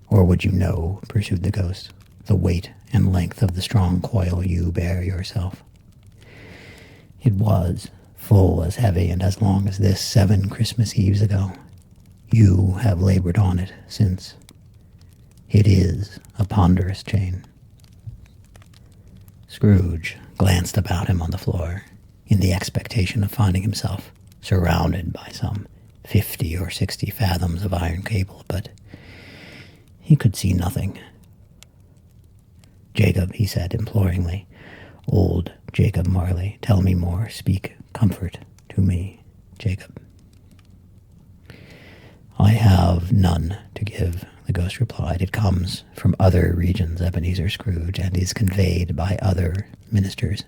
"Or would you know," pursued the ghost, "the weight and length of the strong coil you bear yourself? It was full as heavy and as long as this 7 Christmas Eves ago. You have labored on it since. It is a ponderous chain." Scrooge glanced about him on the floor, in the expectation of finding himself surrounded by some 50 or 60 fathoms of iron cable, but he could see nothing. "Jacob," he said imploringly, "old Jacob Marley, tell me more, speak comfort to me, Jacob." "I have none to give," the ghost replied. "It comes from other regions, Ebenezer Scrooge, and is conveyed by other ministers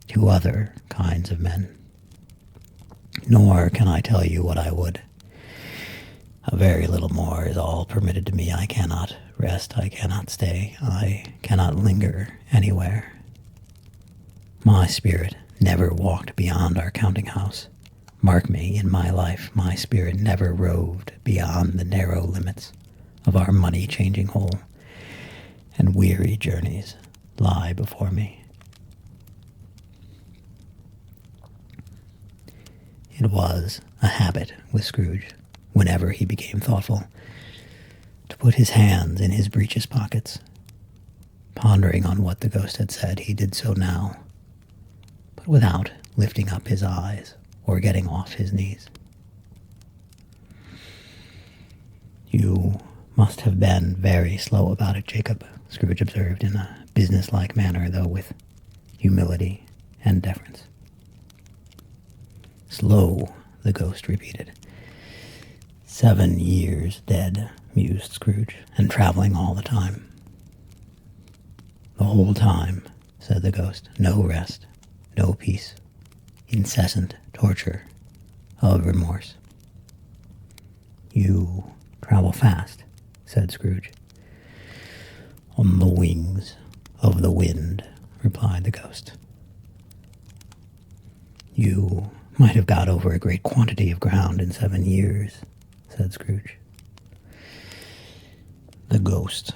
to other kinds of men. Nor can I tell you what I would. A very little more is all permitted to me. I cannot rest, I cannot stay, I cannot linger anywhere. My spirit never walked beyond our counting house. Mark me, in my life, my spirit never roved beyond the narrow limits of our money-changing hole, and weary journeys lie before me." It was a habit with Scrooge, whenever he became thoughtful, to put his hands in his breeches pockets. Pondering on what the ghost had said, he did so now, but without lifting up his eyes or getting off his knees. "You must have been very slow about it, Jacob," Scrooge observed in a businesslike manner, though with humility and deference. Slow, the ghost repeated. 7 years dead, mused Scrooge, and traveling all the time. The whole time, said the ghost, no rest, no peace, incessant torture of remorse. You travel fast, said Scrooge. On the wings of the wind, replied the ghost. You might have got over a great quantity of ground in 7 years, said Scrooge. The ghost,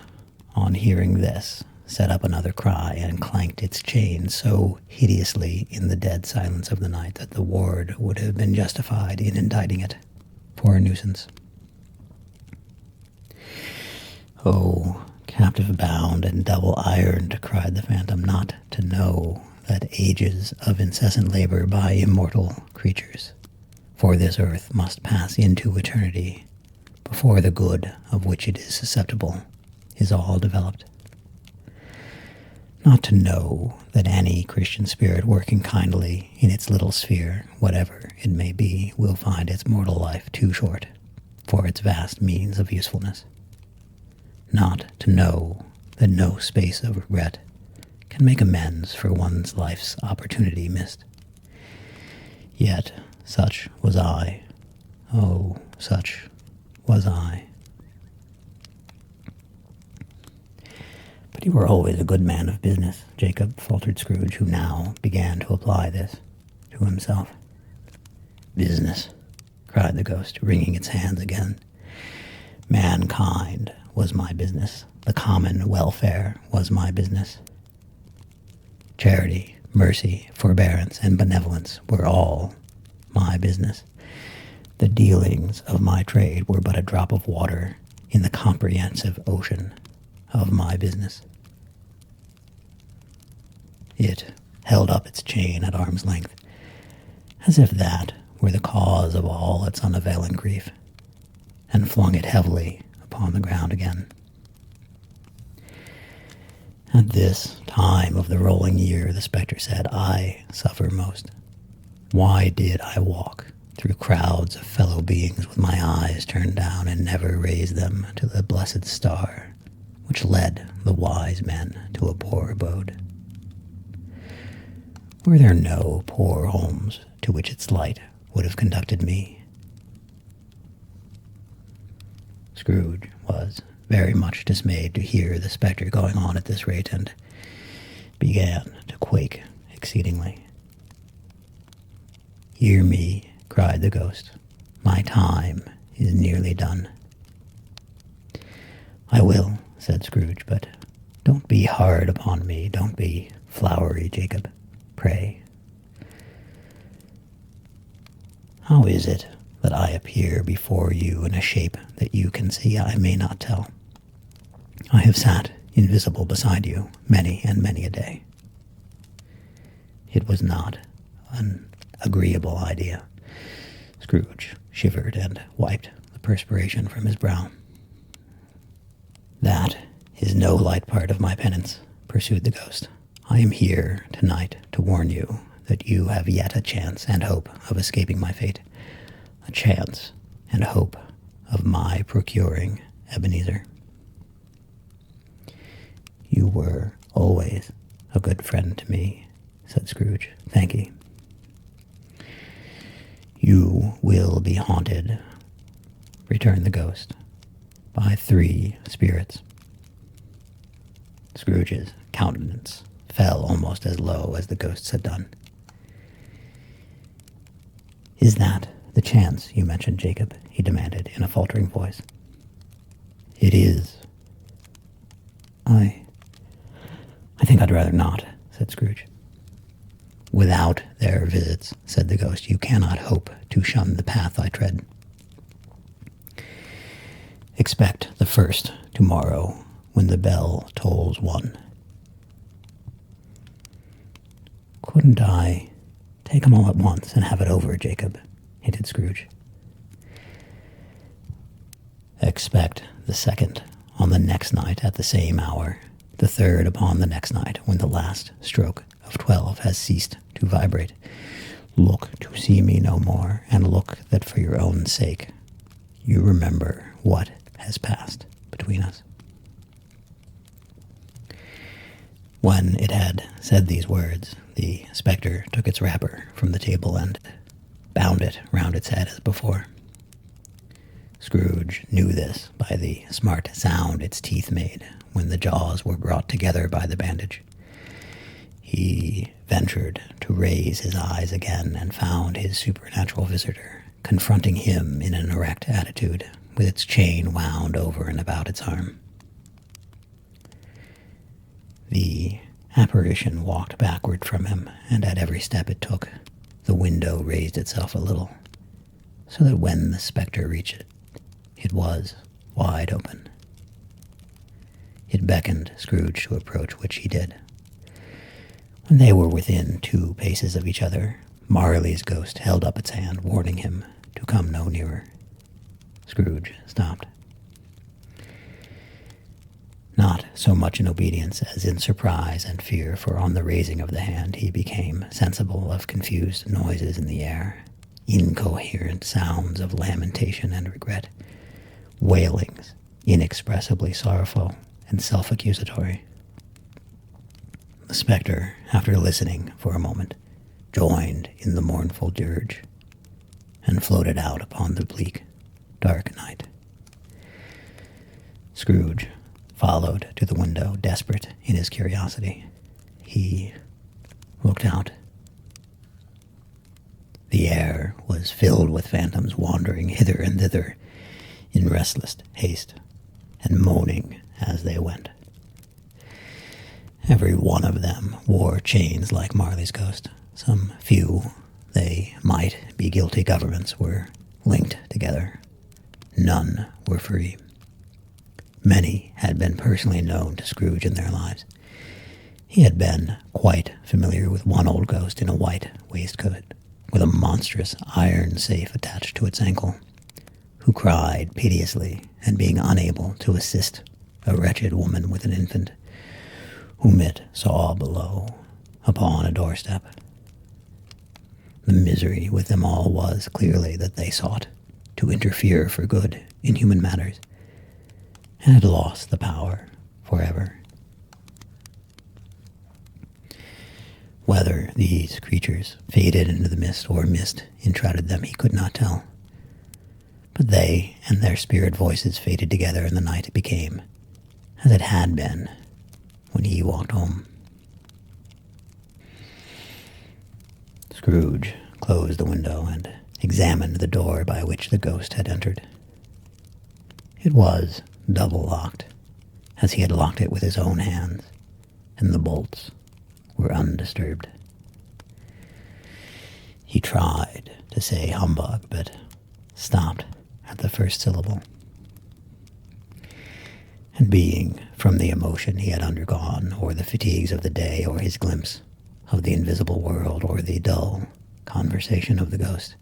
on hearing this, set up another cry and clanked its chain so hideously in the dead silence of the night that the ward would have been justified in indicting it for a nuisance. Oh, captive bound and double-ironed, cried the phantom, not to know that ages of incessant labor by immortal creatures for this earth must pass into eternity before the good of which it is susceptible is all developed. Not to know that any Christian spirit working kindly in its little sphere, whatever it may be, will find its mortal life too short for its vast means of usefulness. Not to know that no space of regret can make amends for one's life's opportunity missed. Yet such was I. Oh, such was I. But you were always a good man of business, Jacob, faltered Scrooge, who now began to apply this to himself. Business, cried the ghost, wringing its hands again. Mankind was my business. The common welfare was my business. Charity, mercy, forbearance, and benevolence were all my business. The dealings of my trade were but a drop of water in the comprehensive ocean of my business. It held up its chain at arm's length, as if that were the cause of all its unavailing grief, and flung it heavily upon the ground again. At this time of the rolling year, the spectre said, I suffer most. Why did I walk through crowds of fellow beings with my eyes turned down and never raise them to the blessed star which led the wise men to a poor abode? Were there no poor homes to which its light would have conducted me? Scrooge was very much dismayed to hear the spectre going on at this rate, and began to quake exceedingly. Hear me, cried the ghost. My time is nearly done. I will, said Scrooge, but don't be hard upon me. Don't be flowery, Jacob. Pray. How is it that I appear before you in a shape that you can see I may not tell? I have sat invisible beside you many and many a day. It was not an agreeable idea. Scrooge shivered and wiped the perspiration from his brow. That is no light part of my penance, pursued the ghost. I am here tonight to warn you that you have yet a chance and hope of escaping my fate, a chance and hope of my procuring Ebenezer. You were always a good friend to me, said Scrooge. Thank ye. You will be haunted, returned the ghost, by 3 spirits. Scrooge's countenance fell almost as low as the ghosts had done. Is that the chance you mentioned, Jacob? He demanded in a faltering voice. It is. I think I'd rather not, said Scrooge. Without their visits, said the ghost, you cannot hope to shun the path I tread. Expect the first tomorrow when the bell tolls 1. Couldn't I take 'em all at once and have it over, Jacob? Hinted Scrooge. Expect the second on the next night at the same hour, the third upon the next night when the last stroke of 12 has ceased to vibrate. Look to see me no more, and look that for your own sake you remember what has passed between us." When it had said these words, the spectre took its wrapper from the table and bound it round its head as before. Scrooge knew this by the smart sound its teeth made when the jaws were brought together by the bandage. He ventured to raise his eyes again and found his supernatural visitor confronting him in an erect attitude, with its chain wound over and about its arm. The apparition walked backward from him, and at every step it took, the window raised itself a little, so that when the spectre reached it, it was wide open. It beckoned Scrooge to approach, which he did. When they were within 2 paces of each other, Marley's ghost held up its hand, warning him to come no nearer. Scrooge stopped. Not so much in obedience as in surprise and fear, for on the raising of the hand he became sensible of confused noises in the air, incoherent sounds of lamentation and regret, wailings inexpressibly sorrowful and self-accusatory. The spectre, after listening for a moment, joined in the mournful dirge, and floated out upon the bleak, dark night. Scrooge followed to the window, desperate in his curiosity. He looked out. The air was filled with phantoms wandering hither and thither in restless haste, and moaning as they went. Every one of them wore chains like Marley's ghost. Some few, they might be guilty governments, were linked together. None were free. Many had been personally known to Scrooge in their lives. He had been quite familiar with one old ghost in a white waistcoat, with a monstrous iron safe attached to its ankle, who cried piteously, and being unable to assist a wretched woman with an infant, whom it saw below upon a doorstep. The misery with them all was clearly that they sought to interfere for good in human matters, and had lost the power forever. Whether these creatures faded into the mist or mist enshrouded them, he could not tell. But they and their spirit voices faded together, and the night became as it had been when he walked home. Scrooge closed the window and examined the door by which the ghost had entered. It was double-locked, as he had locked it with his own hands, and the bolts were undisturbed. He tried to say humbug, but stopped at the first syllable. And being, from the emotion he had undergone, or the fatigues of the day, or his glimpse of the invisible world, or the dull conversation of the ghost,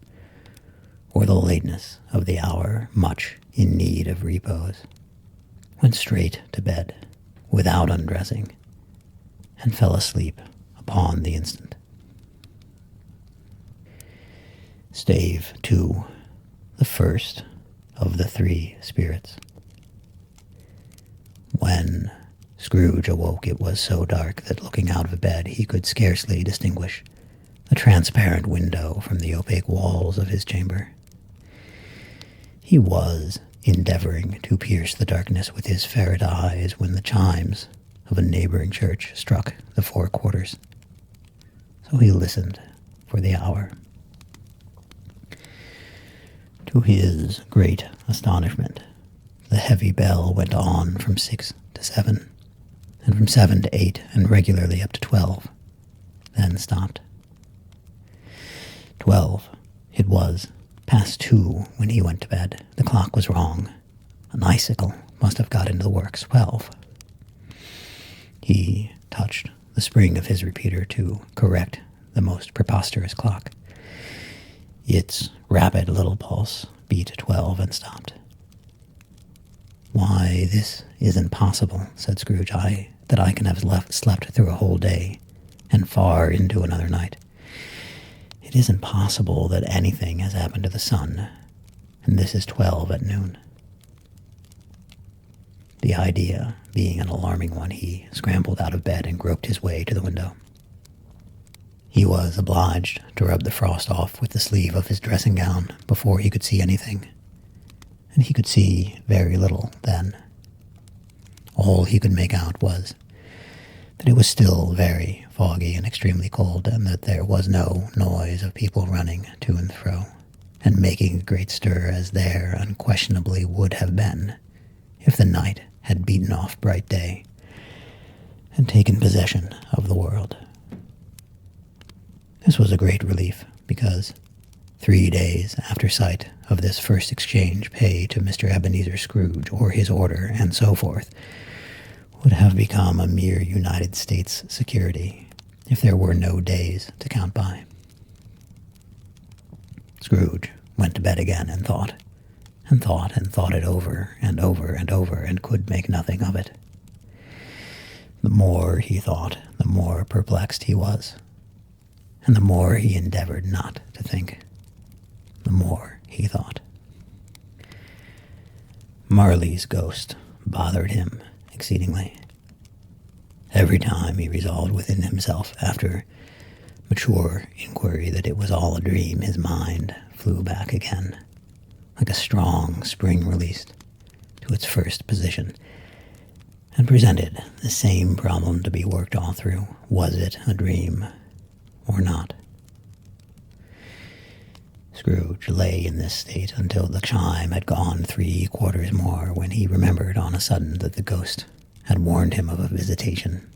or the lateness of the hour, much in need of repose, went straight to bed without undressing, and fell asleep upon the instant. Stave 2, the first of the 3 spirits. When Scrooge awoke, it was so dark that looking out of bed he could scarcely distinguish the transparent window from the opaque walls of his chamber. He was endeavoring to pierce the darkness with his ferret eyes when the chimes of a neighboring church struck the 4 quarters. So he listened for the hour. To his great astonishment, the heavy bell went on from 6 to 7, and from 7 to 8, and regularly up to 12, then stopped. 12. It was past 2 when he went to bed. The clock was wrong. An icicle must have got into the works. 12. He touched the spring of his repeater to correct the most preposterous clock. Its rapid little pulse beat 12 and stopped. "Why, this isn't possible," said Scrooge. That I can have slept through a whole day, and far into another night. It isn't possible that anything has happened to the sun, and this is 12 at noon. The idea being an alarming one, he scrambled out of bed and groped his way to the window. He was obliged to rub the frost off with the sleeve of his dressing gown before he could see anything, and he could see very little then. All he could make out was that it was still very foggy and extremely cold, and that there was no noise of people running to and fro, and making a great stir as there unquestionably would have been if the night had beaten off bright day and taken possession of the world. This was a great relief, because 3 days after sight of this first exchange pay to Mr. Ebenezer Scrooge, or his order, and so forth, would have become a mere United States security if there were no days to count by. Scrooge went to bed again and thought it over and over and over, and could make nothing of it. The more he thought, the more perplexed he was, and the more he endeavored not to think, the more he thought. Marley's ghost bothered him exceedingly. Every time he resolved within himself, after mature inquiry, that it was all a dream, his mind flew back again, like a strong spring released, to its first position, and presented the same problem to be worked all through. Was it a dream or not? Scrooge lay in this state until the chime had gone 3 quarters more, when he remembered on a sudden that the ghost had warned him of a visitation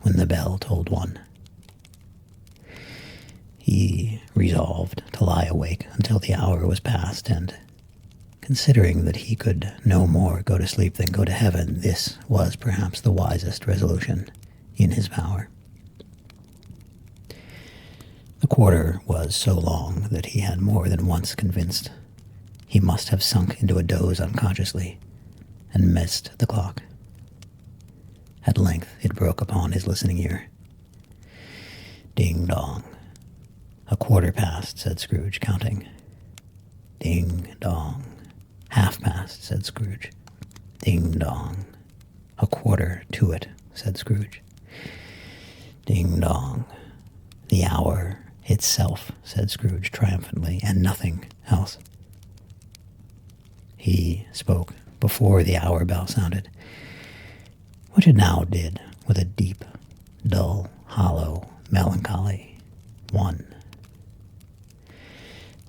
when the bell tolled 1. He resolved to lie awake until the hour was past, and considering that he could no more go to sleep than go to heaven, this was perhaps the wisest resolution in his power. The quarter was so long that he had more than once convinced he must have sunk into a doze unconsciously and missed the clock. At length it broke upon his listening ear. Ding-dong. 1/4 past, said Scrooge, counting. Ding-dong. 1/2 past, said Scrooge. Ding-dong. 1/4 to it, said Scrooge. Ding-dong. The hour itself, said Scrooge triumphantly, and nothing else. He spoke before the hour bell sounded, which it now did, with a deep, dull, hollow, melancholy 1.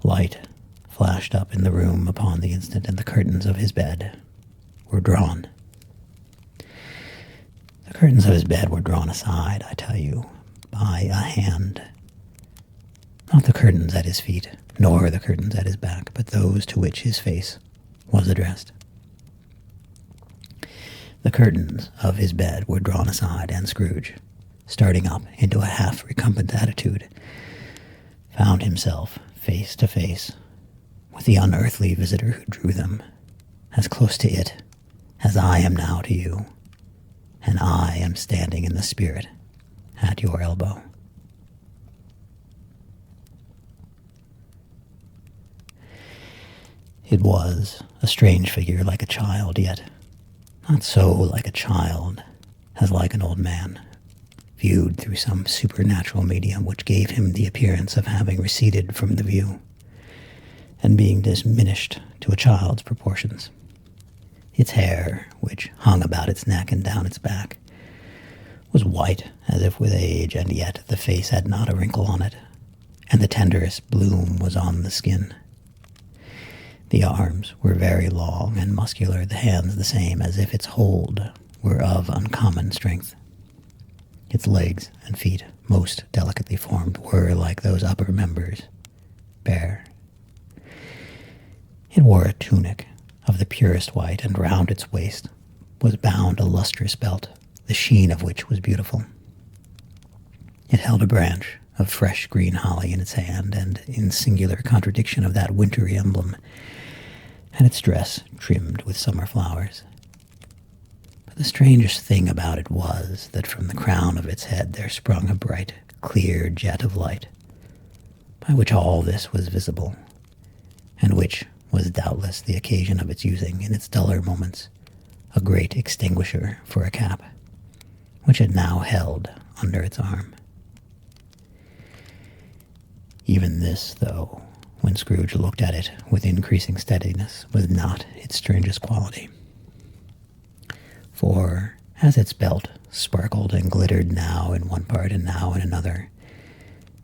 Light flashed up in the room upon the instant, and the curtains of his bed were drawn. The curtains of his bed were drawn aside, I tell you, by a hand. Not the curtains at his feet, nor the curtains at his back, but those to which his face was addressed. The curtains of his bed were drawn aside, and Scrooge, starting up into a half-recumbent attitude, found himself face to face with the unearthly visitor who drew them, as close to it as I am now to you, and I am standing in the spirit at your elbow. It was a strange figure, like a child, yet not so like a child as like an old man, viewed through some supernatural medium which gave him the appearance of having receded from the view, and being diminished to a child's proportions. Its hair, which hung about its neck and down its back, was white as if with age, and yet the face had not a wrinkle on it, and the tenderest bloom was on the skin. The arms were very long and muscular, the hands the same, as if its hold were of uncommon strength. Its legs and feet, most delicately formed, were, like those upper members, bare. It wore a tunic of the purest white, and round its waist was bound a lustrous belt, the sheen of which was beautiful. It held a branch of fresh green holly in its hand, and in singular contradiction of that wintry emblem, had its dress trimmed with summer flowers. But the strangest thing about it was that from the crown of its head there sprung a bright, clear jet of light, by which all this was visible, and which was doubtless the occasion of its using in its duller moments a great extinguisher for a cap, which it now held under its arm. Even this, though, when Scrooge looked at it with increasing steadiness, was not its strangest quality. For, as its belt sparkled and glittered now in one part and now in another,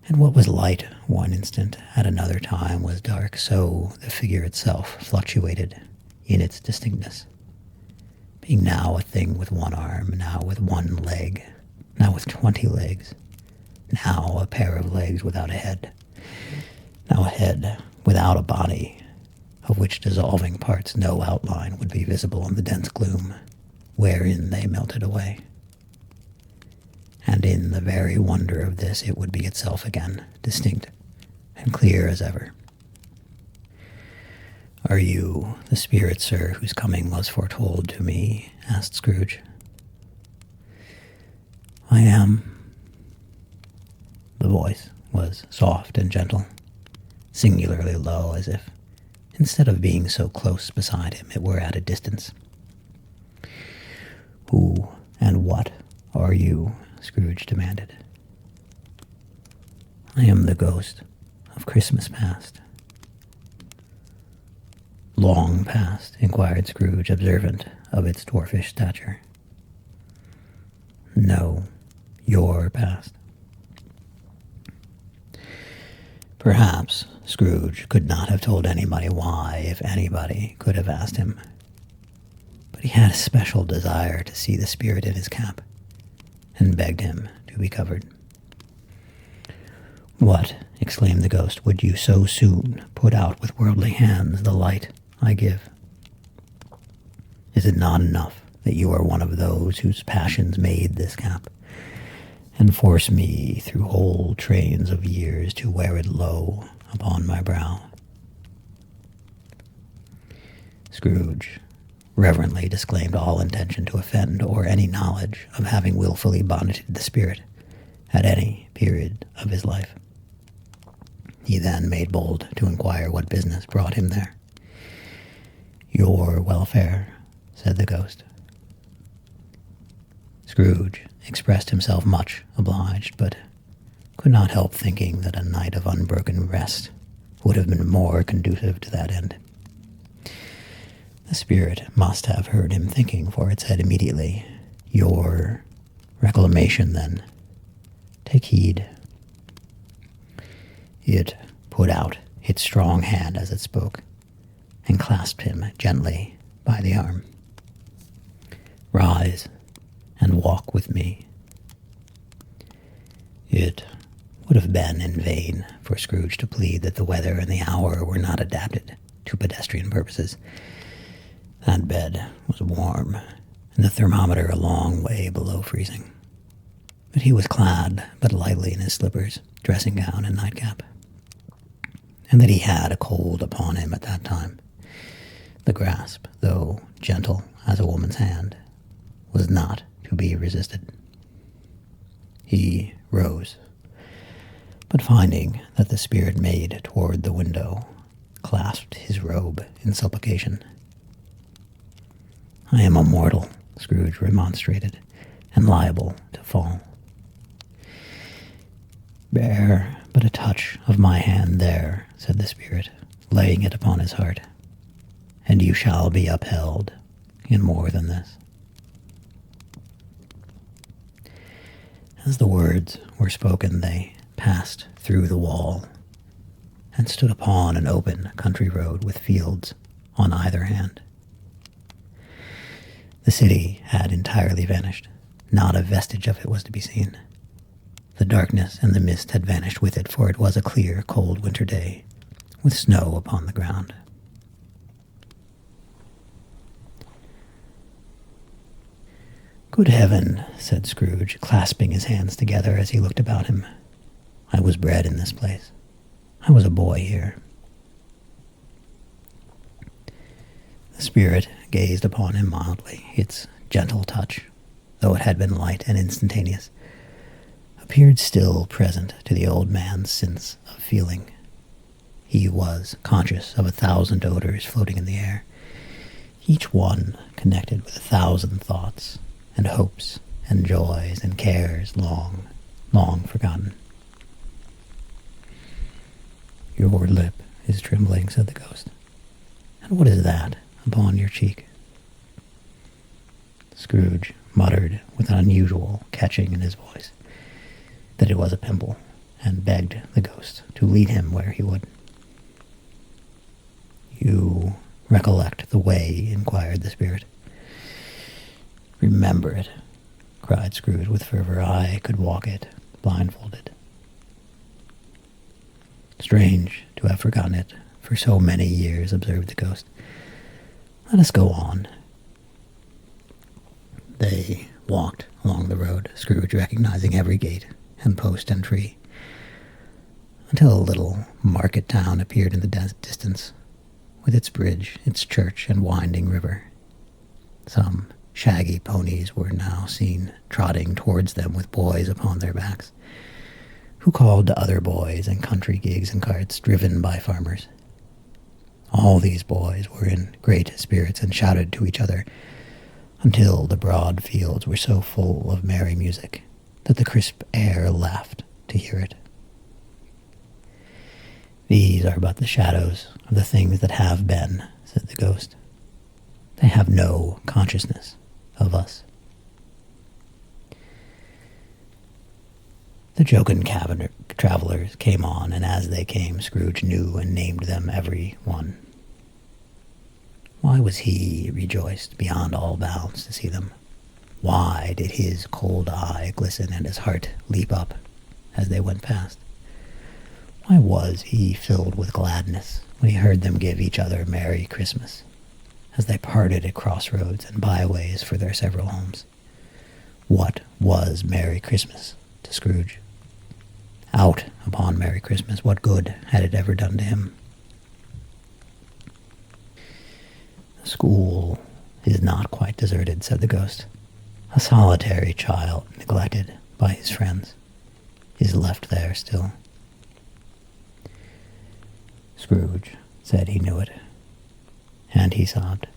and what was light one instant at another time was dark, so the figure itself fluctuated in its distinctness, being now a thing with one arm, now with one leg, now with 20 legs, now a pair of legs without a head, now a head without a body, of which dissolving parts no outline would be visible in the dense gloom, wherein they melted away. And in the very wonder of this it would be itself again, distinct and clear as ever. "Are you the spirit, sir, whose coming was foretold to me?" asked Scrooge. "I am." The voice was soft and gentle, singularly low, as if, instead of being so close beside him, it were at a distance. "Who and what are you?" Scrooge demanded. "I am the ghost of Christmas past." "Long past?" inquired Scrooge, observant of its dwarfish stature. "No, your past." Perhaps Scrooge could not have told anybody why, if anybody could have asked him. But he had a special desire to see the spirit in his cap, and begged him to be covered. "What," exclaimed the ghost, "would you so soon put out with worldly hands the light I give? Is it not enough that you are one of those whose passions made this cap, and force me through whole trains of years to wear it low upon my brow?" Scrooge reverently disclaimed all intention to offend or any knowledge of having willfully bonneted the spirit at any period of his life. He then made bold to inquire what business brought him there. "Your welfare," said the ghost. Scrooge expressed himself much obliged, but could not help thinking that a night of unbroken rest would have been more conducive to that end. The spirit must have heard him thinking, for it said immediately, "Your reclamation, then. Take heed." It put out its strong hand as it spoke, and clasped him gently by the arm. "Rise and walk with me." It would have been in vain for Scrooge to plead that the weather and the hour were not adapted to pedestrian purposes. That bed was warm, and the thermometer a long way below freezing. But he was clad but lightly in his slippers, dressing gown, and nightcap, and that he had a cold upon him at that time. The grasp, though gentle as a woman's hand, was not to be resisted. He rose, but finding that the spirit made toward the window, clasped his robe in supplication. "I am a mortal," Scrooge remonstrated, "and liable to fall." "Bear but a touch of my hand there," said the spirit, laying it upon his heart, "and you shall be upheld in more than this." As the words were spoken, they passed through the wall and stood upon an open country road with fields on either hand. The city had entirely vanished. Not a vestige of it was to be seen. The darkness and the mist had vanished with it, for it was a clear, cold winter day, with snow upon the ground. "Good heaven," said Scrooge, clasping his hands together as he looked about him. "I was bred in this place. I was a boy here." The spirit gazed upon him mildly, its gentle touch, though it had been light and instantaneous, appeared still present to the old man's sense of feeling. He was conscious of 1,000 odors floating in the air, each one connected with 1,000 thoughts and hopes and joys and cares long, long forgotten. "Your lip is trembling," said the ghost. "And what is that upon your cheek?" Scrooge muttered with an unusual catching in his voice that it was a pimple, and begged the ghost to lead him where he would. "You recollect the way?" inquired the spirit. "Remember it," cried Scrooge with fervor. "I could walk it blindfolded." "Strange to have forgotten it for so many years," observed the ghost. "Let us go on." They walked along the road, Scrooge recognizing every gate and post and tree, until a little market town appeared in the distance, with its bridge, its church, and winding river. Some shaggy ponies were now seen trotting towards them with boys upon their backs, who called to other boys, and country gigs and carts driven by farmers. All these boys were in great spirits and shouted to each other until the broad fields were so full of merry music that the crisp air laughed to hear it. "These are but the shadows of the things that have been," said the ghost. "They have no consciousness of us." The jocund travelers came on, and as they came, Scrooge knew and named them every one. Why was he rejoiced beyond all bounds to see them? Why did his cold eye glisten and his heart leap up as they went past? Why was he filled with gladness when he heard them give each other Merry Christmas, as they parted at crossroads and byways for their several homes? What was Merry Christmas to Scrooge? Out upon Merry Christmas, what good had it ever done to him? "The school is not quite deserted," said the ghost. "A solitary child, neglected by his friends, is left there still." Scrooge said he knew it, and he sobbed.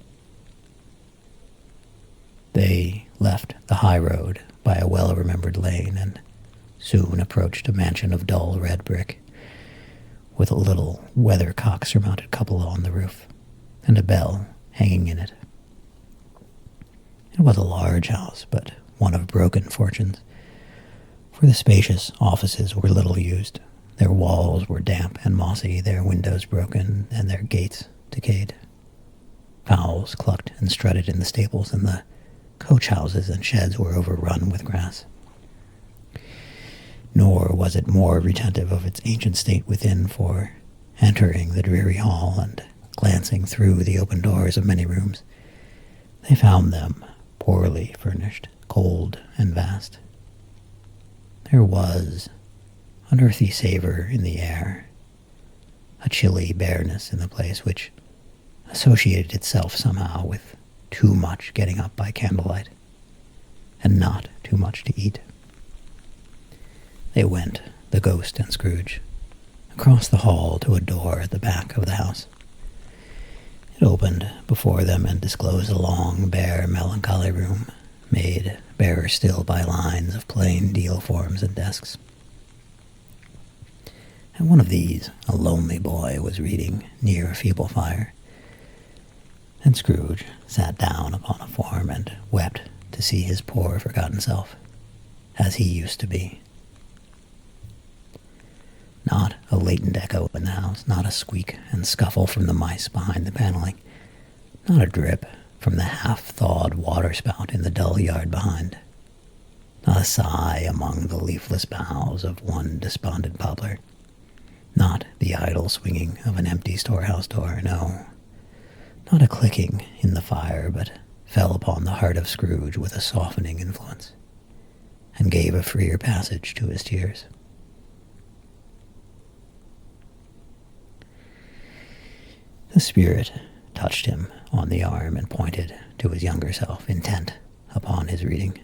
They left the high road by a well-remembered lane, and soon approached a mansion of dull red brick, with a little weathercock-surmounted cupola on the roof, and a bell hanging in it. It was a large house, but one of broken fortunes, for the spacious offices were little used. Their walls were damp and mossy, their windows broken, and their gates decayed. Fowls clucked and strutted in the stables, and the coach-houses and sheds were overrun with grass. Nor was it more retentive of its ancient state within, for, entering the dreary hall and glancing through the open doors of many rooms, they found them poorly furnished, cold, and vast. There was an earthy savor in the air, a chilly bareness in the place which associated itself somehow with too much getting up by candlelight, and not too much to eat. They went, the ghost and Scrooge, across the hall to a door at the back of the house. It opened before them and disclosed a long, bare, melancholy room, made barer still by lines of plain deal forms and desks. At one of these, a lonely boy was reading near a feeble fire, and Scrooge sat down upon a form and wept to see his poor forgotten self, as he used to be. Not a latent echo in the house, not a squeak and scuffle from the mice behind the paneling, not a drip from the half-thawed waterspout in the dull yard behind, not a sigh among the leafless boughs of one despondent poplar, not the idle swinging of an empty storehouse door, no, not a clicking in the fire, but fell upon the heart of Scrooge with a softening influence, and gave a freer passage to his tears. The spirit touched him on the arm and pointed to his younger self, intent upon his reading.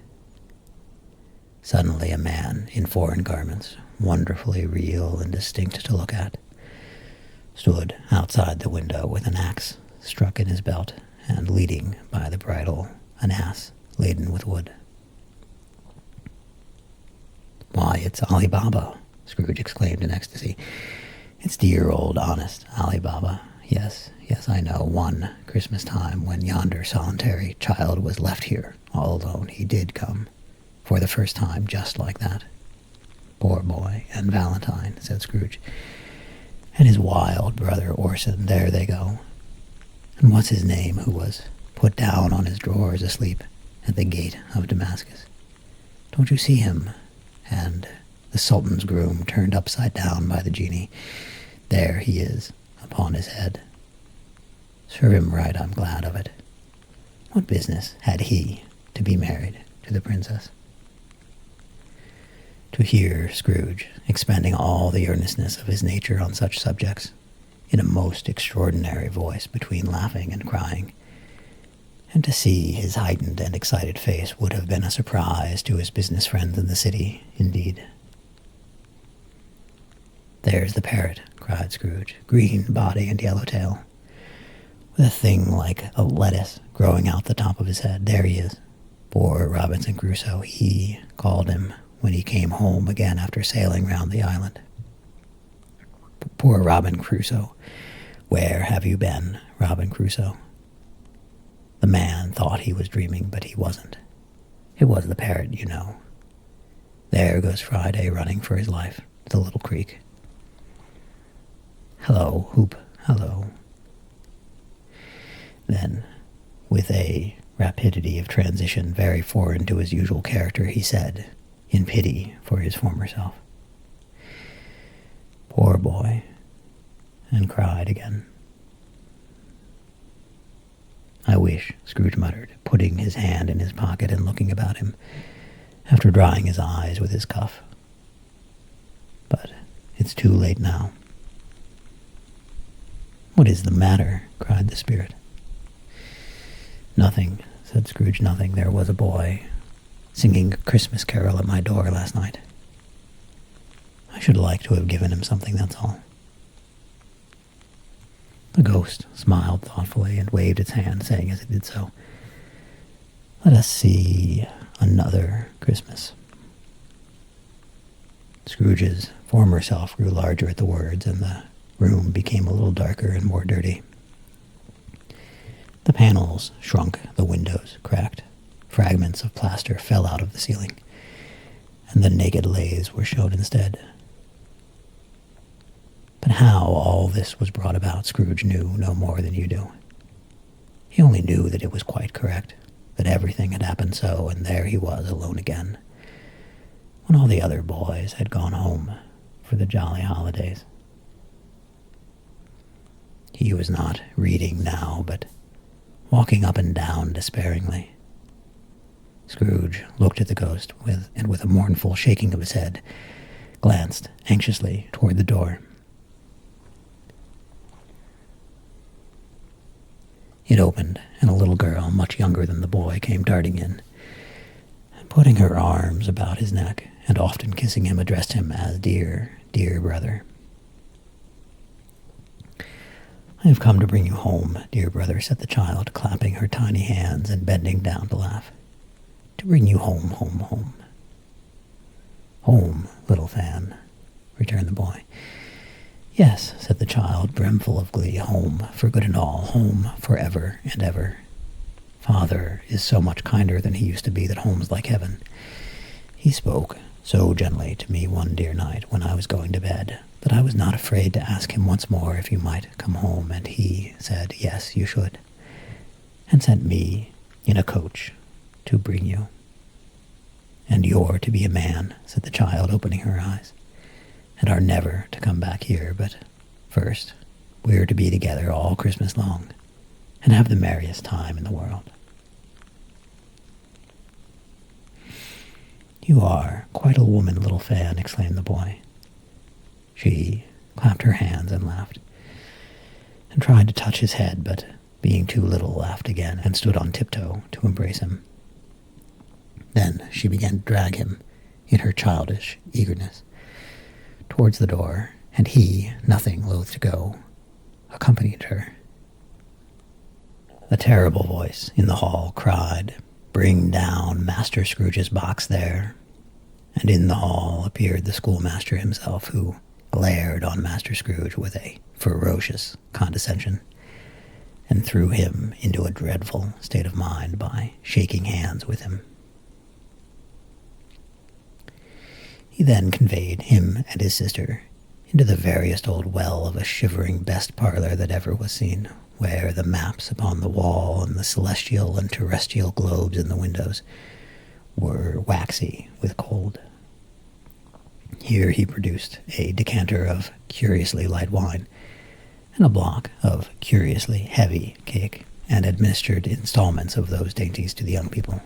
Suddenly a man in foreign garments, wonderfully real and distinct to look at, stood outside the window with an axe struck in his belt and leading by the bridle an ass laden with wood. "Why, it's Ali Baba!" Scrooge exclaimed in ecstasy. "It's dear old honest Ali Baba. Yes, I know. One Christmas time, when yonder solitary child was left here all alone, he did come, for the first time, just like that. Poor boy, and Valentine," said Scrooge, "and his wild brother Orson, there they go. And what's his name, who was put down on his drawers asleep at the gate of Damascus? Don't you see him? And the Sultan's groom turned upside down by the genie. There he is, upon his head. Serve him right, I'm glad of it. What business had he to be married to the princess?" To hear Scrooge expending all the earnestness of his nature on such subjects, in a most extraordinary voice between laughing and crying, and to see his heightened and excited face would have been a surprise to his business friends in the city, indeed. "There's the parrot," cried Scrooge, "green body and yellow tail, with a thing like a lettuce growing out the top of his head. There he is. Poor Robinson Crusoe, he called him when he came home again after sailing round the island. Poor Robin Crusoe. Where have you been, Robin Crusoe?" The man thought he was dreaming, but he wasn't. It was the parrot, you know. There goes Friday running for his life to the little creek. "Hello, Hoop, hello." Then, with a rapidity of transition very foreign to his usual character, he said, in pity for his former self, "Poor boy," and cried again. "I wish," Scrooge muttered, putting his hand in his pocket and looking about him, after drying his eyes with his cuff. "But it's too late now." "What is the matter?" cried the spirit. "Nothing," said Scrooge, "nothing. There was a boy singing a Christmas carol at my door last night. I should like to have given him something, that's all." The ghost smiled thoughtfully and waved its hand, saying as it did so, "Let us see another Christmas." Scrooge's former self grew larger at the words, and the room became a little darker and more dirty. The panels shrunk, the windows cracked, fragments of plaster fell out of the ceiling, and the naked laths were shown instead. But how all this was brought about, Scrooge knew no more than you do. He only knew that it was quite correct, that everything had happened so, and there he was alone again, when all the other boys had gone home for the jolly holidays. He was not reading now, but walking up and down despairingly. Scrooge looked at the ghost and with a mournful shaking of his head, glanced anxiously toward the door. It opened, and a little girl, much younger than the boy, came darting in, and putting her arms about his neck, and often kissing him, addressed him as dear, dear brother. "I have come to bring you home, dear brother," said the child, clapping her tiny hands and bending down to laugh. "To bring you home, home, home." "Home, little Fan," returned the boy. "Yes," said the child, brimful of glee, "home, for good and all, home for ever and ever. Father is so much kinder than he used to be that home's like heaven. He spoke so gently to me one dear night when I was going to bed that I was not afraid to ask him once more if you might come home, and he said, yes, you should, and sent me in a coach to bring you. And you're to be a man," said the child, opening her eyes, "and are never to come back here, but first we're to be together all Christmas long, and have the merriest time in the world." "You are quite a woman, little Fan," exclaimed the boy. She clapped her hands and laughed, and tried to touch his head, but being too little, laughed again, and stood on tiptoe to embrace him. Then she began to drag him in her childish eagerness, towards the door, and he, nothing loath to go, accompanied her. A terrible voice in the hall cried, "Bring down Master Scrooge's box there." And in the hall appeared the schoolmaster himself, who glared on Master Scrooge with a ferocious condescension, and threw him into a dreadful state of mind by shaking hands with him. He then conveyed him and his sister into the veriest old well of a shivering best parlor that ever was seen, where the maps upon the wall and the celestial and terrestrial globes in the windows were waxy with cold. Here he produced a decanter of curiously light wine and a block of curiously heavy cake, and administered installments of those dainties to the young people,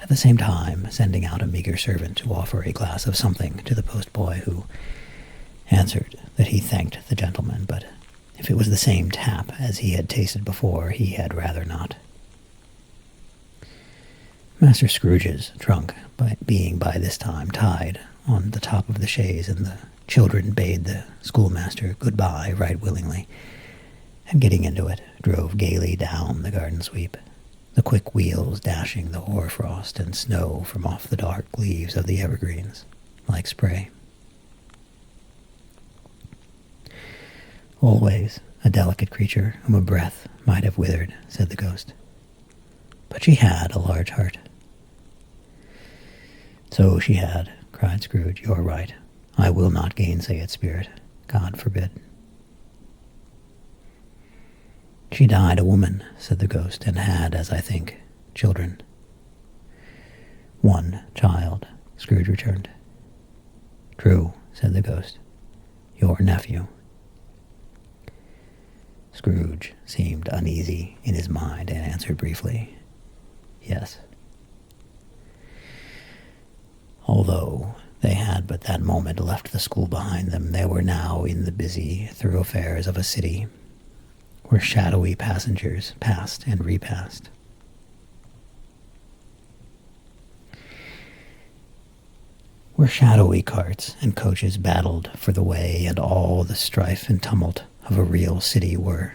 at the same time sending out a meager servant to offer a glass of something to the postboy, who answered that he thanked the gentleman, but if it was the same tap as he had tasted before, he had rather not. Master Scrooge's trunk being by this time tied on the top of the chaise, and the children bade the schoolmaster good-bye right willingly, and getting into it, drove gaily down the garden sweep, the quick wheels dashing the hoar-frost and snow from off the dark leaves of the evergreens like spray. "Always a delicate creature whom a breath might have withered," said the ghost. "But she had a large heart." "So she had," cried Scrooge. "You're right. I will not gainsay it, spirit. God forbid." "She died a woman," said the ghost, "and had, as I think, children." "One child," Scrooge returned. "True," said the ghost. "Your nephew." Scrooge seemed uneasy in his mind and answered briefly, "Yes." Although they had but that moment left the school behind them, they were now in the busy thoroughfares of a city, where shadowy passengers passed and repassed. Where shadowy carts and coaches battled for the way, and all the strife and tumult of a real city were.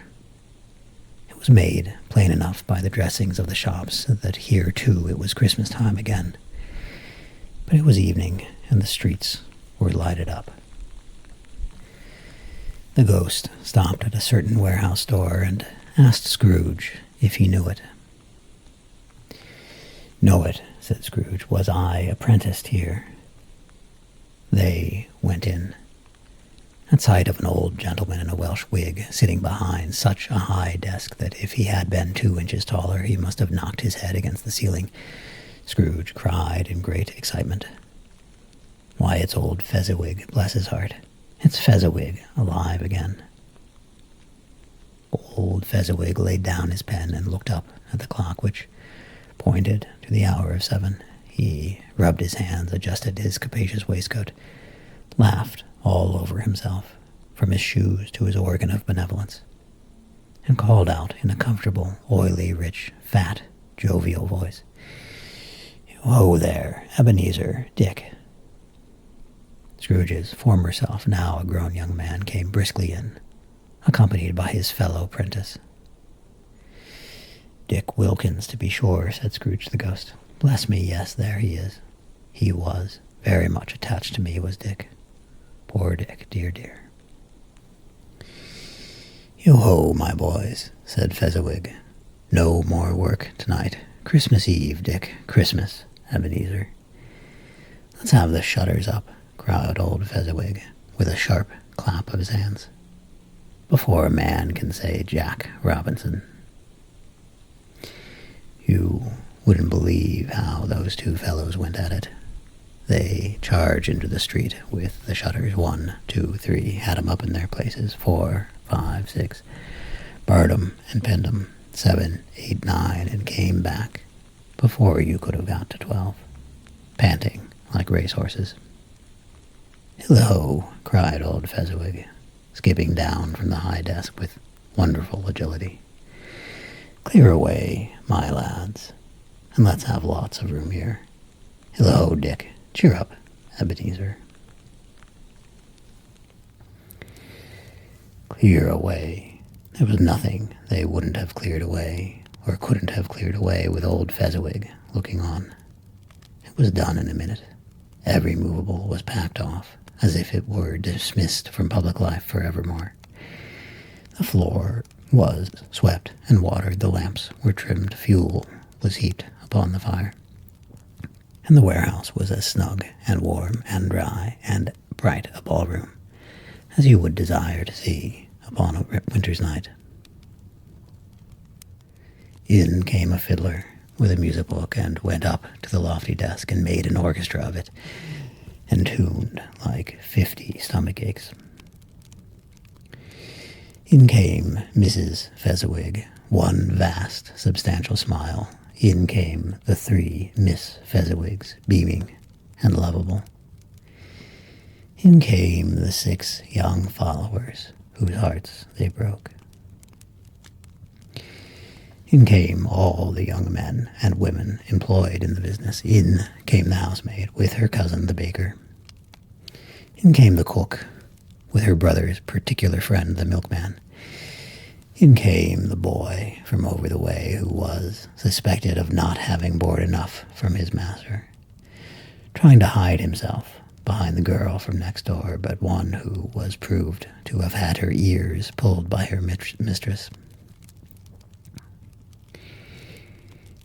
It was made plain enough by the dressings of the shops that here too it was Christmas time again. But it was evening, and the streets were lighted up. The ghost stopped at a certain warehouse door and asked Scrooge if he knew it. "Know it," said Scrooge. "Was I apprenticed here?" They went in, at sight of an old gentleman in a Welsh wig sitting behind such a high desk that if he had been 2 inches taller he must have knocked his head against the ceiling. Scrooge cried in great excitement, "Why, it's old Fezziwig, bless his heart. It's Fezziwig, alive again." Old Fezziwig laid down his pen and looked up at the clock, which pointed to the hour of 7. He rubbed his hands, adjusted his capacious waistcoat, laughed all over himself, from his shoes to his organ of benevolence, and called out in a comfortable, oily, rich, fat, jovial voice, "Ho there, Ebenezer, Dick." Scrooge's former self, now a grown young man, came briskly in, accompanied by his fellow prentice. "Dick Wilkins, to be sure," said Scrooge the ghost. "Bless me, yes, there he is. He was very much attached to me, was Dick. Poor Dick, dear, dear." "Yo-ho, my boys," said Fezziwig. "No more work tonight. Christmas Eve, Dick. Christmas, Ebenezer." "Let's have the shutters up," cried old Fezziwig, with a sharp clap of his hands, "before a man can say Jack Robinson." You wouldn't believe how those two fellows went at it. They charged into the street with the shutters, 1, 2, 3, had 'em up in their places, 4, 5, 6, barred 'em and pinned 'em, 7, 8, 9, and came back before you could have got to 12, panting like racehorses. "Hillo!" cried old Fezziwig, skipping down from the high desk with wonderful agility. "Clear away, my lads, and let's have lots of room here. Hillo, Dick, Cheer up, Ebenezer. Clear away. There was nothing they wouldn't have cleared away, or couldn't have cleared away with old Fezziwig looking on. It was done in a minute. Every movable was packed off, as if it were dismissed from public life forevermore. The floor was swept and watered, the lamps were trimmed, fuel was heaped upon the fire, and the warehouse was as snug and warm and dry and bright a ballroom as you would desire to see upon a winter's night. In came a fiddler with a music book and went up to the lofty desk and made an orchestra of it, and tuned like 50 stomach aches. In came Mrs. Fezziwig, one vast, substantial smile. In came the 3 Miss Fezziwigs, beaming and lovable. In came the 6 young followers, whose hearts they broke. In came all the young men and women employed in the business. In came the housemaid with her cousin the baker. In came the cook with her brother's particular friend the milkman. In came the boy from over the way who was suspected of not having board enough from his master, trying to hide himself behind the girl from next door, but one who was proved to have had her ears pulled by her mistress.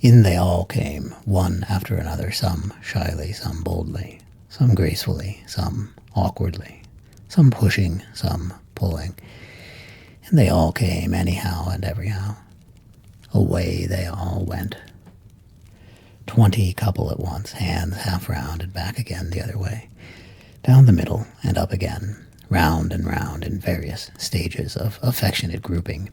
In they all came, one after another, some shyly, some boldly, some gracefully, some awkwardly, some pushing, some pulling, and they all came anyhow and everyhow. Away they all went. 20 couple at once, hands half round and back again the other way, down the middle and up again, round and round in various stages of affectionate grouping.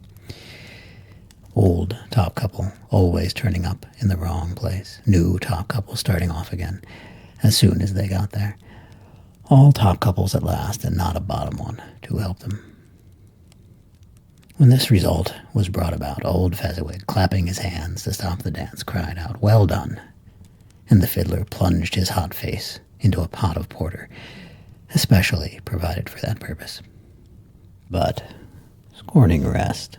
Old top couple always turning up in the wrong place, new top couple starting off again as soon as they got there. All top couples at last, and not a bottom one to help them. When this result was brought about, old Fezziwig, clapping his hands to stop the dance, cried out, "Well done!" And the fiddler plunged his hot face into a pot of porter, especially provided for that purpose. But, scorning rest,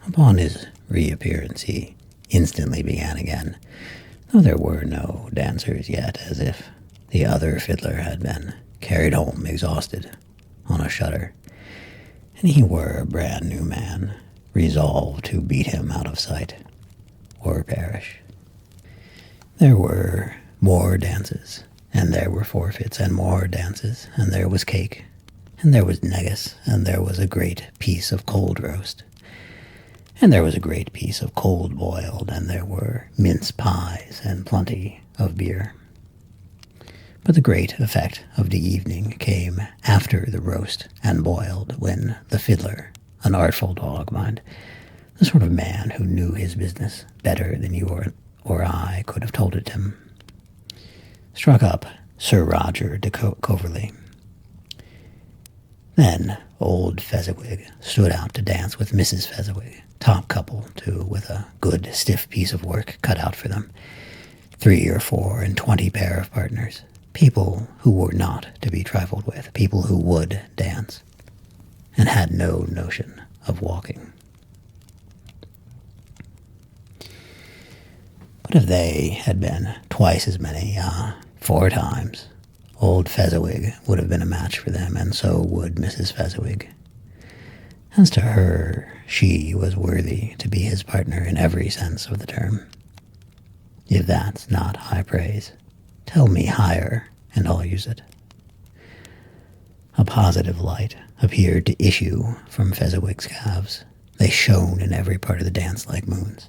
upon his reappearance he instantly began again, though there were no dancers yet, as if the other fiddler had been carried home exhausted on a shutter, and he were a brand new man, resolved to beat him out of sight, or perish. There were more dances, and there were forfeits, and more dances, and there was cake, and there was negus, and there was a great piece of cold roast, and there was a great piece of cold boiled, and there were mince pies, and plenty of beer. But the great effect of the evening came after the roast and boiled, when the fiddler, an artful dog, mind, the sort of man who knew his business better than you or I could have told it him, struck up Sir Roger de Coverley. Then old Fezziwig stood out to dance with Mrs. Fezziwig, top couple, too, with a good stiff piece of work cut out for them, 3 or 4 and 20 pair of partners, people who were not to be trifled with, people who would dance, and had no notion of walking. But if they had been twice as many, 4 times, old Fezziwig would have been a match for them, and so would Mrs. Fezziwig. As to her, she was worthy to be his partner in every sense of the term. If that's not high praise, tell me higher, and I'll use it. A positive light appeared to issue from Fezziwig's calves. They shone in every part of the dance like moons.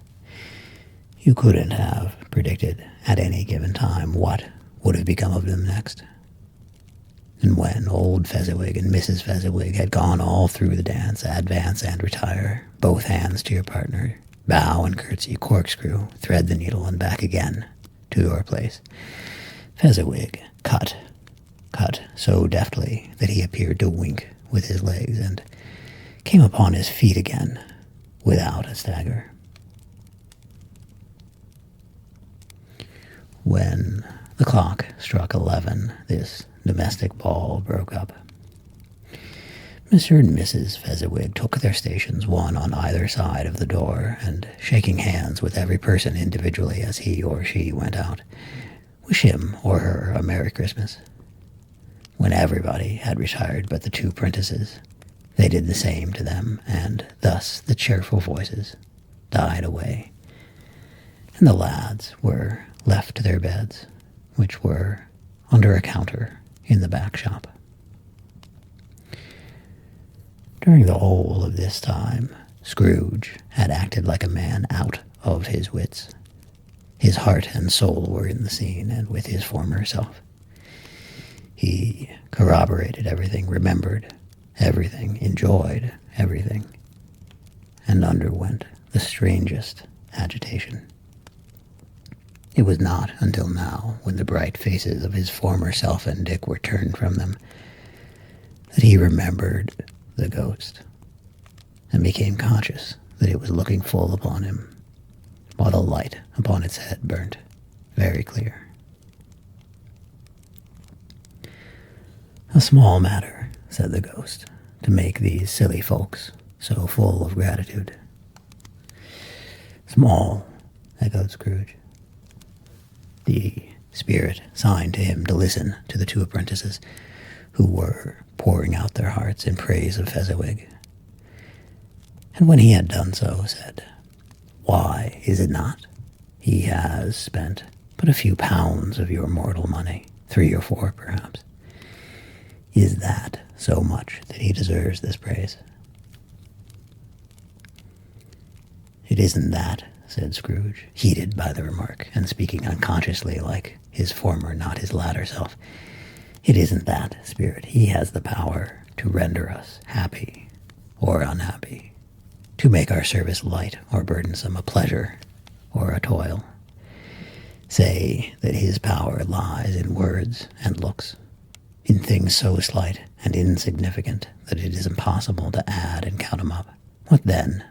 You couldn't have predicted at any given time what would have become of them next. And when old Fezziwig and Mrs. Fezziwig had gone all through the dance, advance and retire, both hands to your partner, bow and curtsy, corkscrew, thread the needle, and back again to your place, Fezziwig cut so deftly that he appeared to wink with his legs, and came upon his feet again without a stagger. When the clock struck 11, this domestic ball broke up. Mr. and Mrs. Fezziwig took their stations, one on either side of the door, and, shaking hands with every person individually as he or she went out, wish him or her a Merry Christmas. When everybody had retired but the two prentices, they did the same to them, and thus the cheerful voices died away, and the lads were left to their beds, which were under a counter in the back shop. During the whole of this time, Scrooge had acted like a man out of his wits. His heart and soul were in the scene, and with his former self. He corroborated everything, remembered everything, enjoyed everything, and underwent the strangest agitation. It was not until now, when the bright faces of his former self and Dick were turned from them, that he remembered the ghost, and became conscious that it was looking full upon him, while the light upon its head burnt very clear. "A small matter," said the ghost, "to make these silly folks so full of gratitude." "Small," echoed Scrooge. The spirit signed to him to listen to the two apprentices, who were pouring out their hearts in praise of Fezziwig. And when he had done so, said, "Why is it not? He has spent but a few pounds of your mortal money, 3 or 4 perhaps. Is that so much that he deserves this praise?" "It isn't that," said Scrooge, heated by the remark, and speaking unconsciously like his former, not his latter self. "It isn't that, spirit. He has the power to render us happy or unhappy, to make our service light or burdensome, a pleasure or a toil. Say that his power lies in words and looks, in things so slight and insignificant that it is impossible to add and count them up. What then?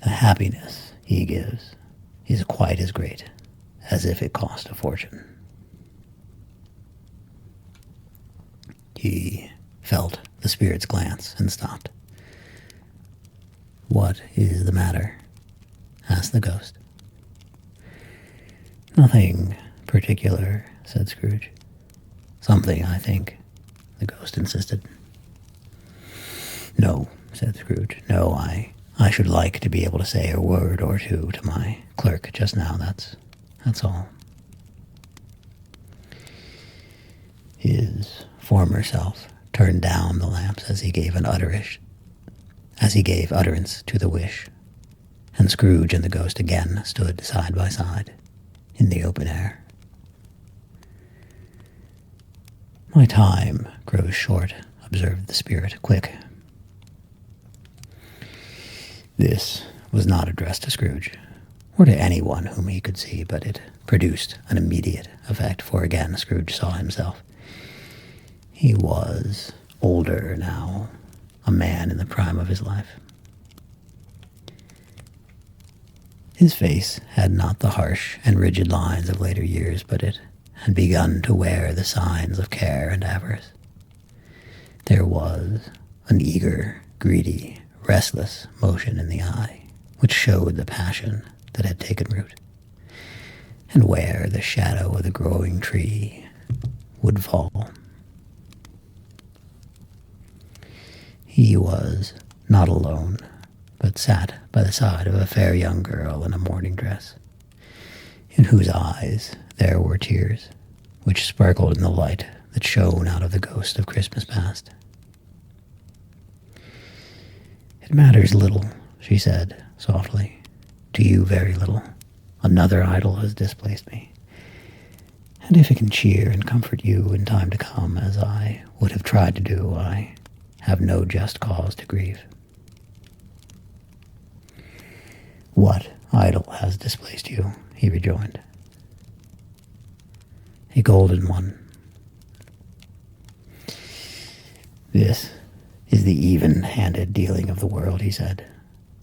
The happiness he gives is quite as great as if it cost a fortune." He felt the spirit's glance and stopped. "What is the matter?" asked the ghost. "Nothing particular," said Scrooge. "Something, I think," the ghost insisted. "No," said Scrooge. "No, I should like to be able to say a word or two to my clerk just now, that's all." His former self turned down the lamps as he gave utterance to the wish, and Scrooge and the ghost again stood side by side in the open air. "My time grows short," observed the spirit. "Quick." This was not addressed to Scrooge, or to anyone whom he could see, but it produced an immediate effect, for again Scrooge saw himself. He was older now, a man in the prime of his life. His face had not the harsh and rigid lines of later years, but it had begun to wear the signs of care and avarice. There was an eager, greedy, restless motion in the eye, which showed the passion that had taken root, and where the shadow of the growing tree would fall. He was not alone, but sat by the side of a fair young girl in a morning dress, in whose eyes there were tears, which sparkled in the light that shone out of the ghost of Christmas past. "It matters little," she said softly. "To you very little. Another idol has displaced me. And if it can cheer and comfort you in time to come, as I would have tried to do, I have no just cause to grieve." "What idol has displaced you?" he rejoined. "A golden one." "This is the even-handed dealing of the world," he said.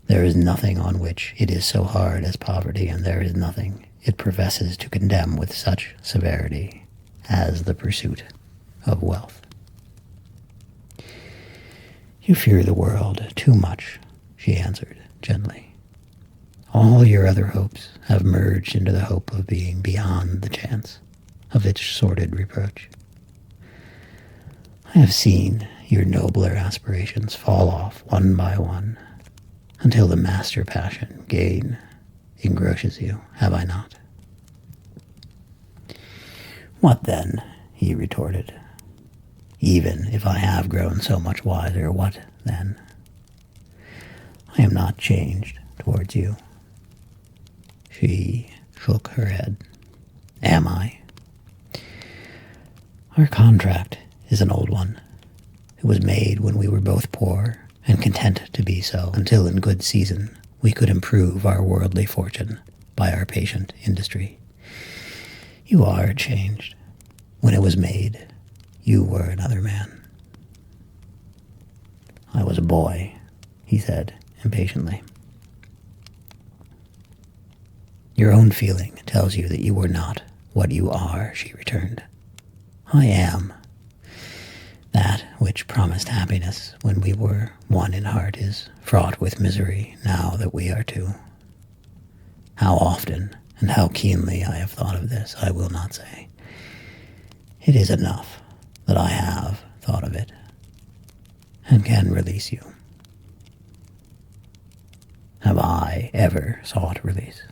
"There is nothing on which it is so hard as poverty, and there is nothing it professes to condemn with such severity as the pursuit of wealth. You fear the world too much, she answered gently. All your other hopes have merged into the hope of being beyond the chance of its sordid reproach. I have seen your nobler aspirations fall off one by one until the master passion, gain, engrosses you, have I not? What then? He retorted. Even if I have grown so much wiser, what then? I am not changed towards you. She shook her head. Am I? Our contract is an old one. It was made when we were both poor and content to be so, until in good season we could improve our worldly fortune by our patient industry. You are changed. When it was made, you were another man. I was a boy, he said impatiently. Your own feeling tells you that you were not what you are, she returned. I am. That which promised happiness when we were one in heart is fraught with misery now that we are two. How often and how keenly I have thought of this, I will not say. It is enough that I have thought of it and can release you. Have I ever sought release?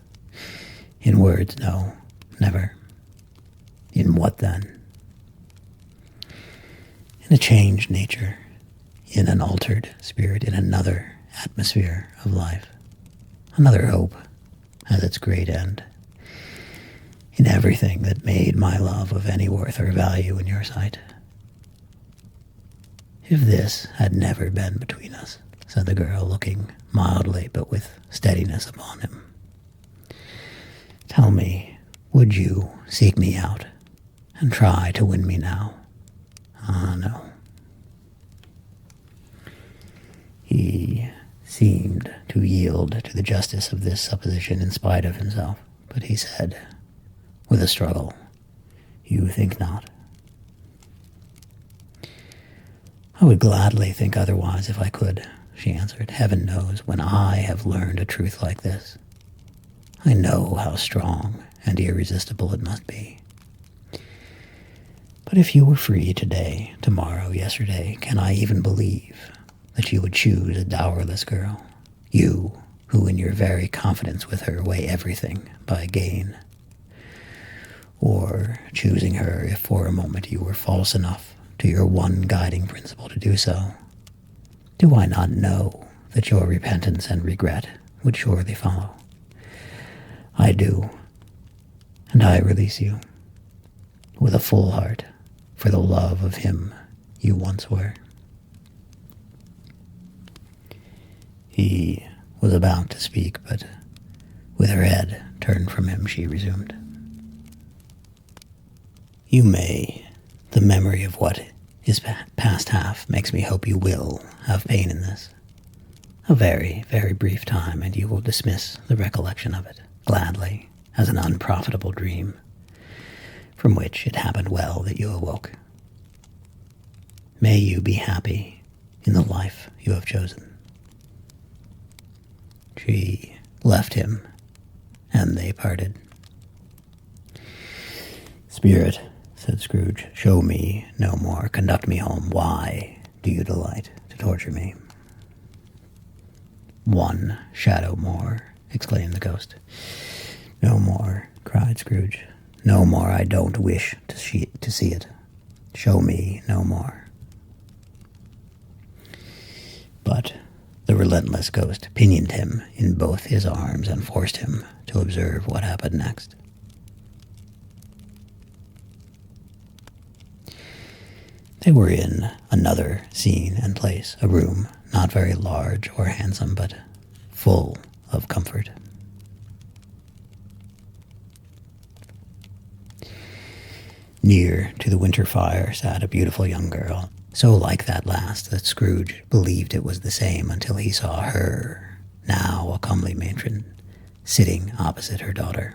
In words, no, never. In what then? In a changed nature, in an altered spirit, in another atmosphere of life. Another hope as its great end. In everything that made my love of any worth or value in your sight. If this had never been between us, said the girl, looking mildly but with steadiness upon him. Tell me, would you seek me out and try to win me now? Ah, no. He seemed to yield to the justice of this supposition in spite of himself, but he said, with a struggle, you think not? I would gladly think otherwise if I could, she answered. Heaven knows when I have learned a truth like this. I know how strong and irresistible it must be. But if you were free today, tomorrow, yesterday, can I even believe that you would choose a dowerless girl? You, who in your very confidence with her weigh everything by gain. Or choosing her if for a moment you were false enough to your one guiding principle to do so. Do I not know that your repentance and regret would surely follow? I do, and I release you, with a full heart, for the love of him you once were. He was about to speak, but with her head turned from him, she resumed. You may. The memory of what is past half makes me hope you will have pain in this. A very, very brief time, and you will dismiss the recollection of it, gladly, as an unprofitable dream, from which it happened well that you awoke. May you be happy in the life you have chosen. She left him, and they parted. Spirit, said Scrooge, show me no more, conduct me home. Why do you delight to torture me? One shadow more, exclaimed the ghost. No more, cried Scrooge. No more, I don't wish to see it. Show me no more. But the relentless ghost pinioned him in both his arms and forced him to observe what happened next. They were in another scene and place, a room not very large or handsome, but full of comfort. Near to the winter fire sat a beautiful young girl, so like that last that Scrooge believed it was the same until he saw her, now a comely matron, sitting opposite her daughter.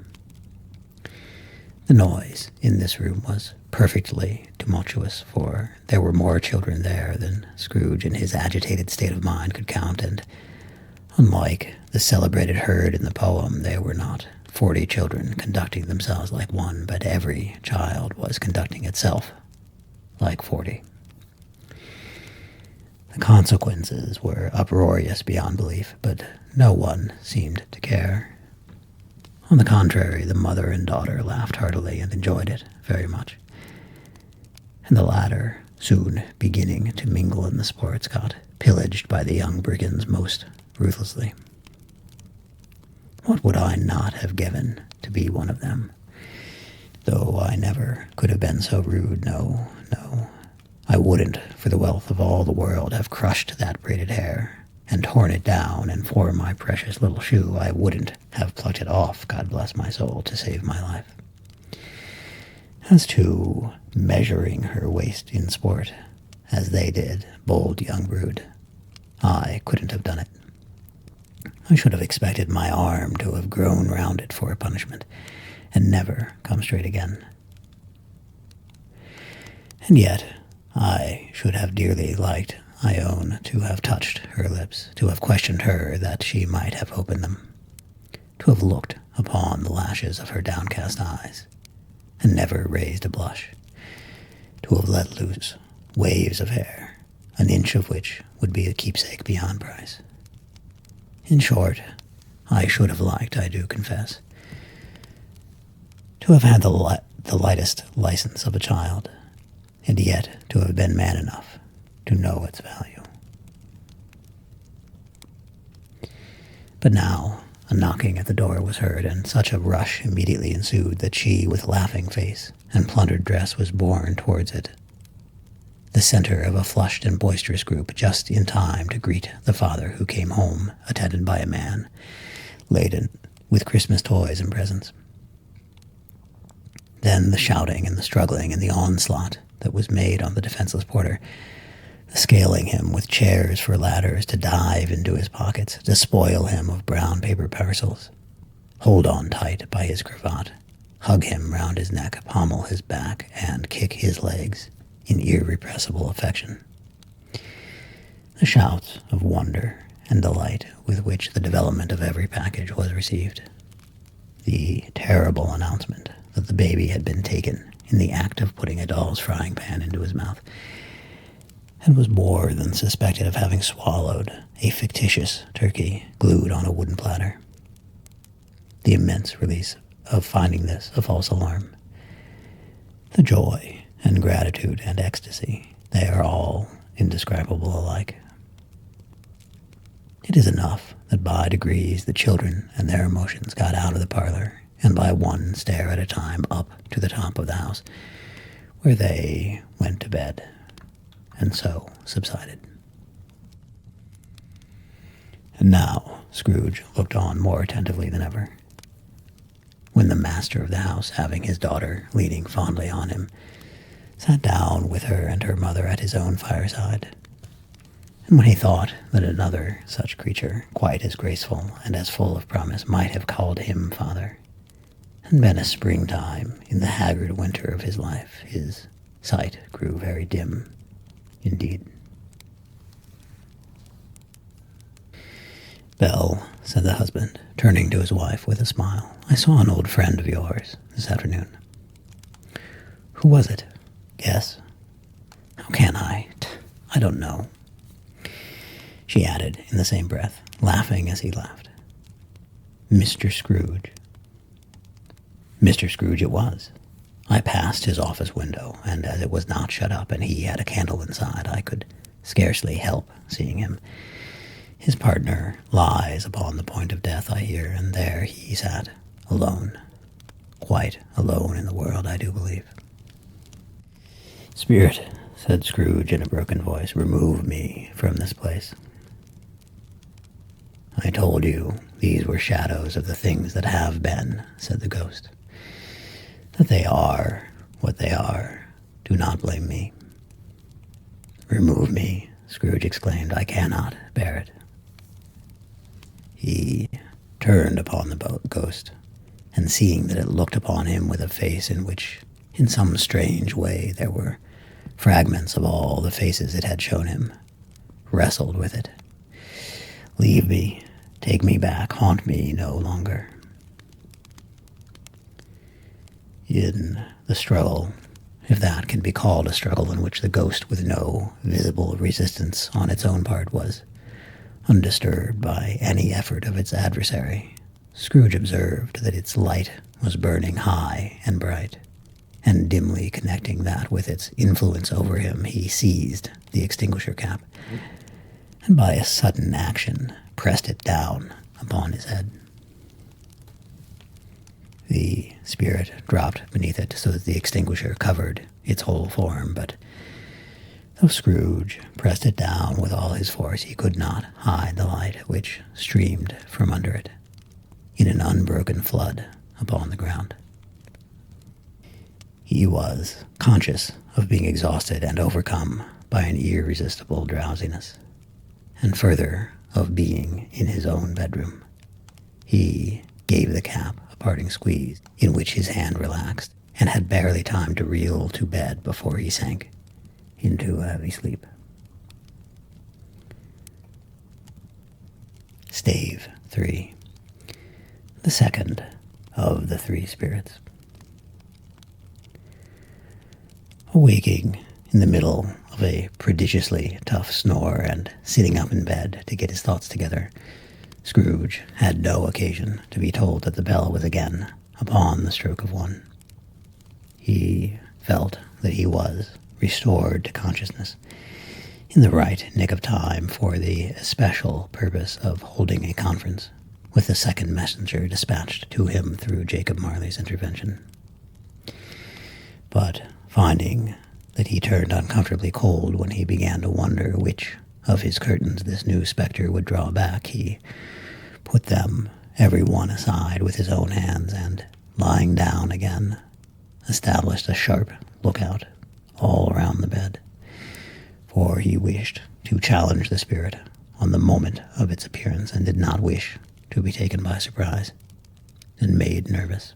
The noise in this room was perfectly tumultuous, for there were more children there than Scrooge in his agitated state of mind could count, and unlike the celebrated herd in the poem, there were not 40 children conducting themselves like one, but every child was conducting itself like 40. The consequences were uproarious beyond belief, but no one seemed to care. On the contrary, the mother and daughter laughed heartily and enjoyed it very much. And the latter, soon beginning to mingle in the sports, got pillaged by the young brigands most ruthlessly. What would I not have given to be one of them? Though I never could have been so rude, no. I wouldn't, for the wealth of all the world, have crushed that braided hair and torn it down, and for my precious little shoe I wouldn't have plucked it off, God bless my soul, to save my life. As to measuring her waist in sport, as they did, bold young brood, I couldn't have done it. I should have expected my arm to have grown round it for a punishment, and never come straight again. And yet I should have dearly liked, I own, to have touched her lips, to have questioned her that she might have opened them, to have looked upon the lashes of her downcast eyes, and never raised a blush, to have let loose waves of hair, an inch of which would be a keepsake beyond price. In short, I should have liked, I do confess, to have had the lightest license of a child, and yet to have been man enough to know its value. But now a knocking at the door was heard, and such a rush immediately ensued that she, with laughing face and plundered dress, was borne towards it, the center of a flushed and boisterous group, just in time to greet the father, who came home attended by a man laden with Christmas toys and presents. Then the shouting and the struggling and the onslaught that was made on the defenseless porter, the scaling him with chairs for ladders to dive into his pockets, to spoil him of brown paper parcels, hold on tight by his cravat, hug him round his neck, pommel his back, and kick his legs in irrepressible affection. The shouts of wonder and delight with which the development of every package was received, the terrible announcement that the baby had been taken in the act of putting a doll's frying pan into his mouth, and was more than suspected of having swallowed a fictitious turkey glued on a wooden platter. The immense release of finding this a false alarm. The joy and gratitude and ecstasy, they are all indescribable alike. It is enough that by degrees the children and their emotions got out of the parlor, and by one stair at a time up to the top of the house, where they went to bed, and so subsided. And now Scrooge looked on more attentively than ever, when the master of the house, having his daughter leaning fondly on him, sat down with her and her mother at his own fireside. And when he thought that another such creature, quite as graceful and as full of promise, might have called him father, and been a springtime in the haggard winter of his life, his sight grew very dim indeed. "Belle," said the husband, turning to his wife with a smile, "I saw an old friend of yours this afternoon." "Who was it?" "Guess." "How can I? I don't know," she added in the same breath, laughing as he laughed. "Mr. Scrooge." Mr. Scrooge it was. I passed his office window, and as it was not shut up and he had a candle inside, I could scarcely help seeing him. His partner lies upon the point of death, I hear, and there he sat, alone, quite alone in the world, I do believe. "Spirit," said Scrooge in a broken voice, "remove me from this place." "I told you these were shadows of the things that have been," said the ghost. "That they are what they are. Do not blame me." "Remove me," Scrooge exclaimed. "I cannot bear it." He turned upon the ghost and seeing that it looked upon him with a face in which, in some strange way, there were fragments of all the faces it had shown him, wrestled with it. Leave me, take me back, haunt me no longer. In the struggle, if that can be called a struggle in which the ghost with no visible resistance on its own part was undisturbed by any effort of its adversary, Scrooge observed that its light was burning high and bright, and dimly connecting that with its influence over him, he seized the extinguisher cap, and by a sudden action pressed it down upon his head. The spirit dropped beneath it so that the extinguisher covered its whole form, but though Scrooge pressed it down with all his force, he could not hide the light which streamed from under it in an unbroken flood upon the ground. He was conscious of being exhausted and overcome by an irresistible drowsiness, and further, of being in his own bedroom. He gave the cap a parting squeeze, in which his hand relaxed, and had barely time to reel to bed before he sank into a heavy sleep. Stave 3. The second of the three spirits. Awaking in the middle of a prodigiously tough snore and sitting up in bed to get his thoughts together, Scrooge had no occasion to be told that the bell was again upon the stroke of 1. He felt that he was restored to consciousness in the right nick of time for the especial purpose of holding a conference with the second messenger dispatched to him through Jacob Marley's intervention. But finding that he turned uncomfortably cold when he began to wonder which of his curtains this new spectre would draw back, he put them every one aside with his own hands, and, lying down again, established a sharp lookout all around the bed, for he wished to challenge the spirit on the moment of its appearance, and did not wish to be taken by surprise and made nervous.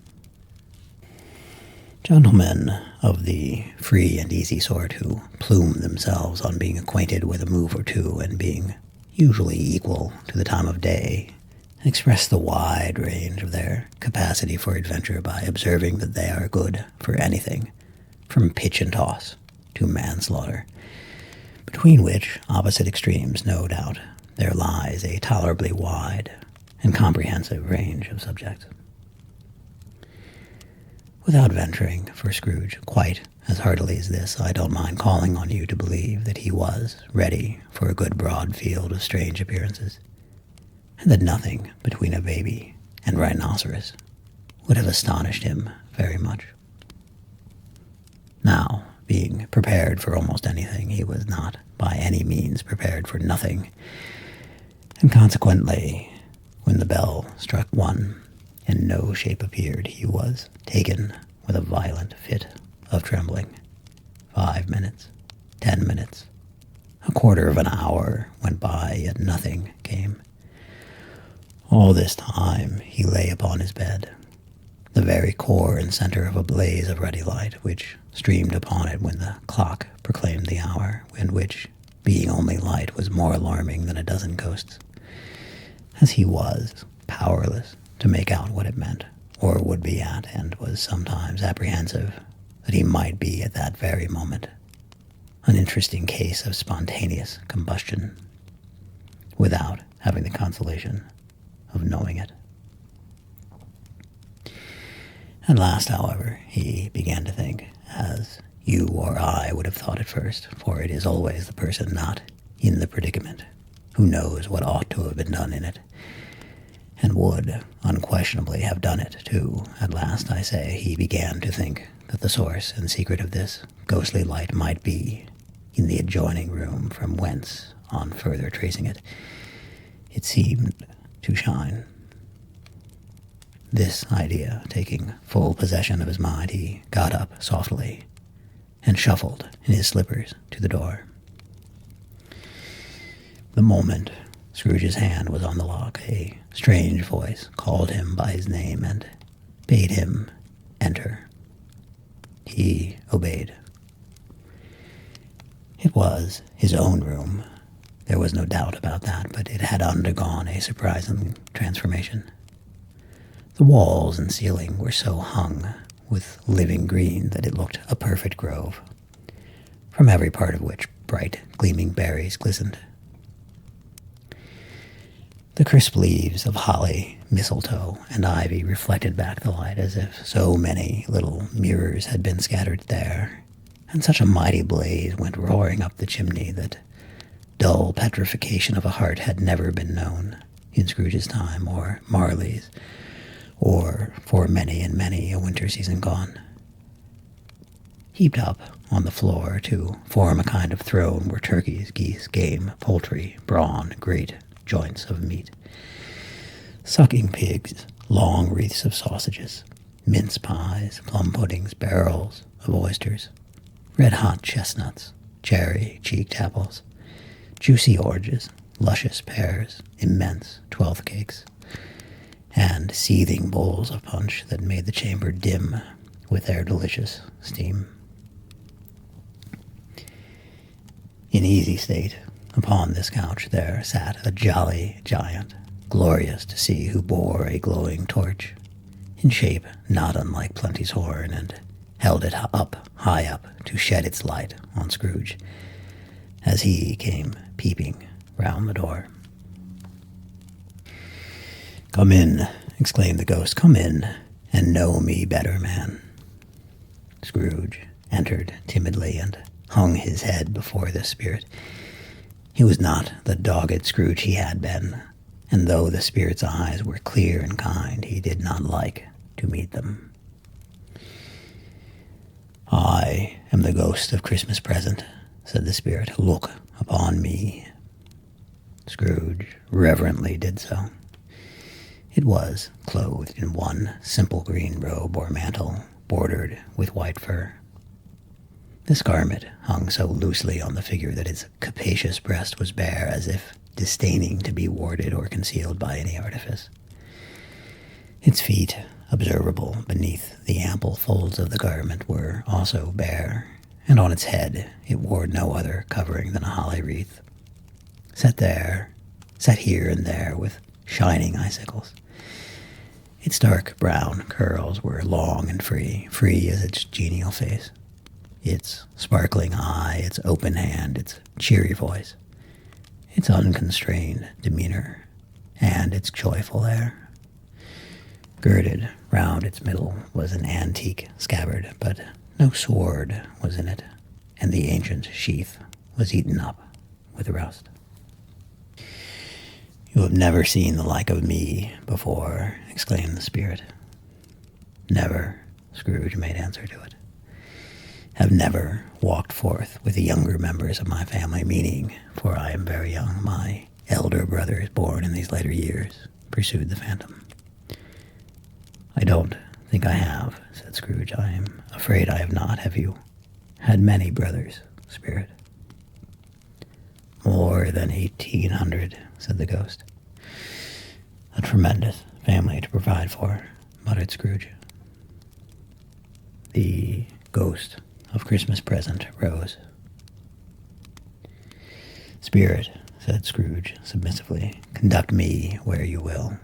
Gentlemen of the free and easy sort, who plume themselves on being acquainted with a move or two and being usually equal to the time of day, express the wide range of their capacity for adventure by observing that they are good for anything from pitch and toss to manslaughter, between which opposite extremes, no doubt, there lies a tolerably wide and comprehensive range of subjects. Without venturing for Scrooge quite as heartily as this, I don't mind calling on you to believe that he was ready for a good broad field of strange appearances, and that nothing between a baby and rhinoceros would have astonished him very much. Now, being prepared for almost anything, he was not by any means prepared for nothing, and consequently, when the bell struck 1, and no shape appeared, he was taken with a violent fit of trembling. 5 minutes, 10 minutes, a quarter of an hour went by, yet nothing came. All this time he lay upon his bed, the very core and center of a blaze of ruddy light, which streamed upon it when the clock proclaimed the hour, and which, being only light, was more alarming than a dozen ghosts, as he was powerless to make out what it meant, or would be at, and was sometimes apprehensive that he might be at that very moment an interesting case of spontaneous combustion, without having the consolation of knowing it. At last, however, he began to think, as you or I would have thought at first, for it is always the person not in the predicament who knows what ought to have been done in it, and would unquestionably have done it, too. At last, I say, he began to think that the source and secret of this ghostly light might be in the adjoining room, from whence, on further tracing it, it seemed to shine. This idea taking full possession of his mind, he got up softly and shuffled in his slippers to the door. The moment Scrooge's hand was on the lock, a strange voice called him by his name, and bade him enter. He obeyed. It was his own room. There was no doubt about that, but it had undergone a surprising transformation. The walls and ceiling were so hung with living green that it looked a perfect grove, from every part of which bright, gleaming berries glistened. The crisp leaves of holly, mistletoe, and ivy reflected back the light as if so many little mirrors had been scattered there, and such a mighty blaze went roaring up the chimney that dull petrification of a heart had never been known in Scrooge's time, or Marley's, or for many and many a winter season gone. Heaped up on the floor to form a kind of throne were turkeys, geese, game, poultry, brawn, great joints of meat, sucking pigs, long wreaths of sausages, mince pies, plum puddings, barrels of oysters, red-hot chestnuts, cherry-cheeked apples, juicy oranges, luscious pears, immense 12th cakes, and seething bowls of punch that made the chamber dim with their delicious steam. In easy state, upon this couch there sat a jolly giant, glorious to see, who bore a glowing torch, in shape not unlike Plenty's horn, and held it high up, to shed its light on Scrooge, as he came peeping round the door. "Come in," exclaimed the ghost. "Come in, and know me better, man." Scrooge entered timidly, and hung his head before the spirit. He was not the dogged Scrooge he had been, and though the spirit's eyes were clear and kind, he did not like to meet them. "I am the ghost of Christmas Present," said the spirit. "Look upon me." Scrooge reverently did so. It was clothed in one simple green robe or mantle, bordered with white fur. This garment hung so loosely on the figure that its capacious breast was bare, as if disdaining to be warded or concealed by any artifice. Its feet, observable beneath the ample folds of the garment, were also bare, and on its head it wore no other covering than a holly wreath, set here and there with shining icicles. Its dark brown curls were long and free as its genial face, its sparkling eye, its open hand, its cheery voice, its unconstrained demeanor, and its joyful air. Girded round its middle was an antique scabbard, but no sword was in it, and the ancient sheath was eaten up with rust. "You have never seen the like of me before," exclaimed the spirit. "Never," Scrooge made answer to it. "Have never walked forth with the younger members of my family, meaning, for I am very young, my elder brother is born in these later years," pursued the phantom. "I don't think I have," said Scrooge. "I am afraid I have not. Have you had many brothers, spirit?" "More than 1,800, said the ghost. "A tremendous family to provide for," muttered Scrooge. The ghost of Christmas Present rose. "Spirit," said Scrooge submissively, "conduct me where you will.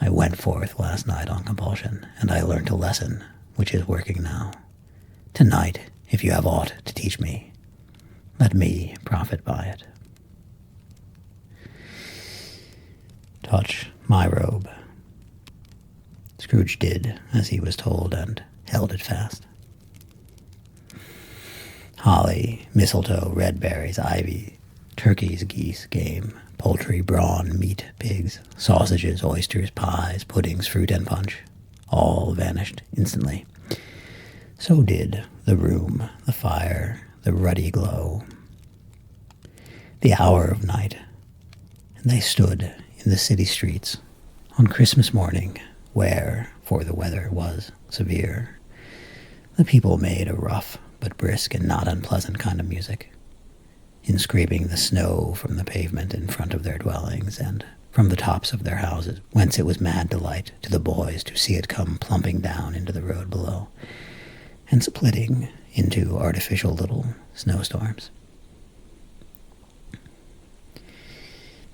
I went forth last night on compulsion, and I learnt a lesson which is working now. Tonight, if you have aught to teach me, let me profit by it." "Touch my robe." Scrooge did as he was told, and held it fast. Holly, mistletoe, red berries, ivy, turkeys, geese, game, poultry, brawn, meat, pigs, sausages, oysters, pies, puddings, fruit, and punch, all vanished instantly. So did the room, the fire, the ruddy glow, the hour of night, and they stood in the city streets on Christmas morning, where, for the weather was severe, the people made a rough but brisk and not unpleasant kind of music, in scraping the snow from the pavement in front of their dwellings, and from the tops of their houses, whence it was mad delight to the boys to see it come plumping down into the road below, and splitting into artificial little snowstorms.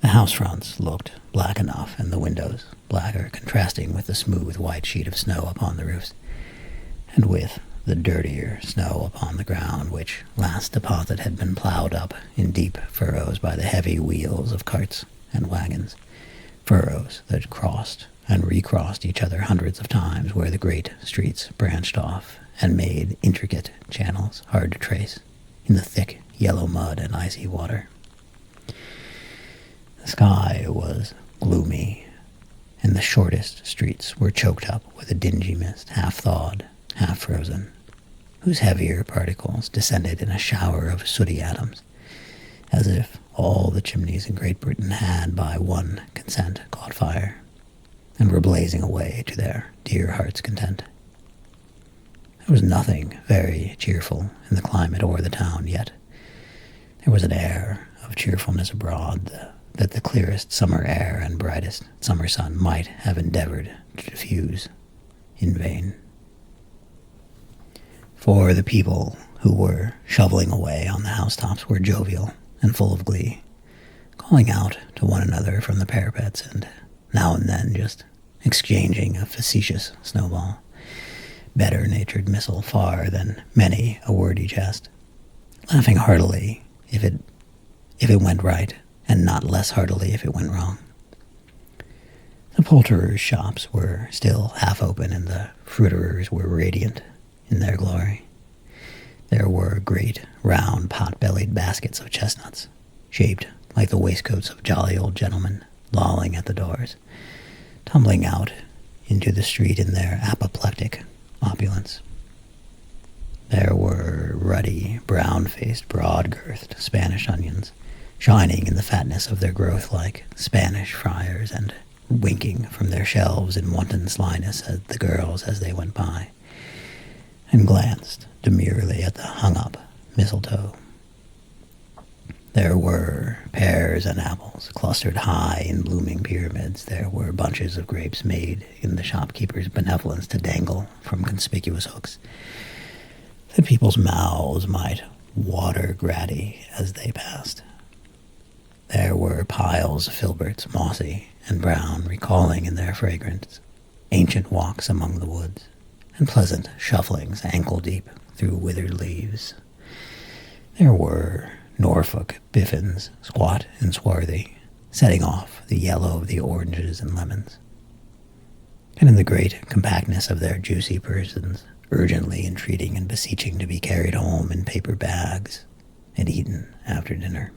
The house fronts looked black enough, and the windows blacker, contrasting with the smooth white sheet of snow upon the roofs, and with the dirtier snow upon the ground, which last deposit had been plowed up in deep furrows by the heavy wheels of carts and wagons, furrows that crossed and recrossed each other hundreds of times where the great streets branched off and made intricate channels hard to trace in the thick yellow mud and icy water. The sky was gloomy, and the shortest streets were choked up with a dingy mist, half-thawed, half-frozen, whose heavier particles descended in a shower of sooty atoms, as if all the chimneys in Great Britain had, by one consent, caught fire, and were blazing away to their dear heart's content. There was nothing very cheerful in the climate or the town, yet there was an air of cheerfulness abroad that the clearest summer air and brightest summer sun might have endeavored to diffuse in vain. For the people who were shoveling away on the housetops were jovial and full of glee, calling out to one another from the parapets and now and then just exchanging a facetious snowball, better-natured missile far than many a wordy jest, laughing heartily if it went right, and not less heartily if it went wrong. The poulterers' shops were still half open, and the fruiterers were radiant in their glory. There were great, round, pot-bellied baskets of chestnuts, shaped like the waistcoats of jolly old gentlemen, lolling at the doors, tumbling out into the street in their apoplectic opulence. There were ruddy, brown-faced, broad-girthed Spanish onions, shining in the fatness of their growth like Spanish friars, and winking from their shelves in wanton slyness at the girls as they went by, and glanced demurely at the hung-up mistletoe. There were pears and apples clustered high in blooming pyramids. There were bunches of grapes made in the shopkeeper's benevolence to dangle from conspicuous hooks, that people's mouths might water grady as they passed. There were piles of filberts, mossy and brown, recalling in their fragrance ancient walks among the woods, and pleasant shufflings ankle-deep through withered leaves. There were Norfolk biffins, squat and swarthy, setting off the yellow of the oranges and lemons, and in the great compactness of their juicy persons, urgently entreating and beseeching to be carried home in paper bags and eaten after dinner.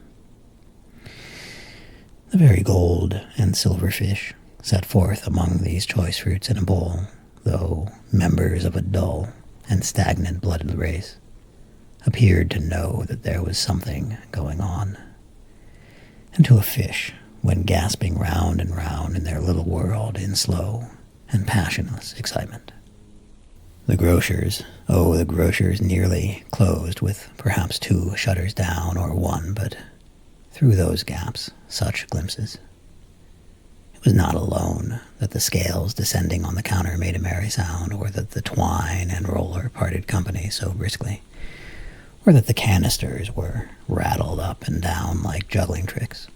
The very gold and silver fish set forth among these choice fruits in a bowl, though members of a dull and stagnant-blooded race, appeared to know that there was something going on, and to a fish, when gasping round and round in their little world in slow and passionless excitement. The grocers nearly closed, with perhaps 2 shutters down or 1, but through those gaps, such glimpses. It was not alone that the scales descending on the counter made a merry sound, or that the twine and roller parted company so briskly, or that the canisters were rattled up and down like juggling tricks,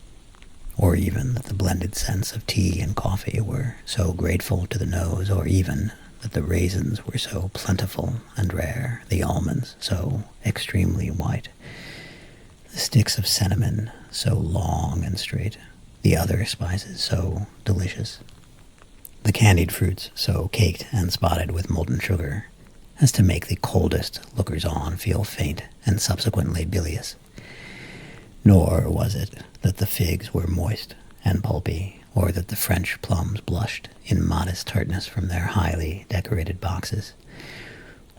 or even that the blended scents of tea and coffee were so grateful to the nose, or even that the raisins were so plentiful and rare, the almonds so extremely white, the sticks of cinnamon so long and straight, the other spices so delicious, the candied fruits so caked and spotted with molten sugar as to make the coldest lookers-on feel faint and subsequently bilious. Nor was it that the figs were moist and pulpy, or that the French plums blushed in modest tartness from their highly decorated boxes,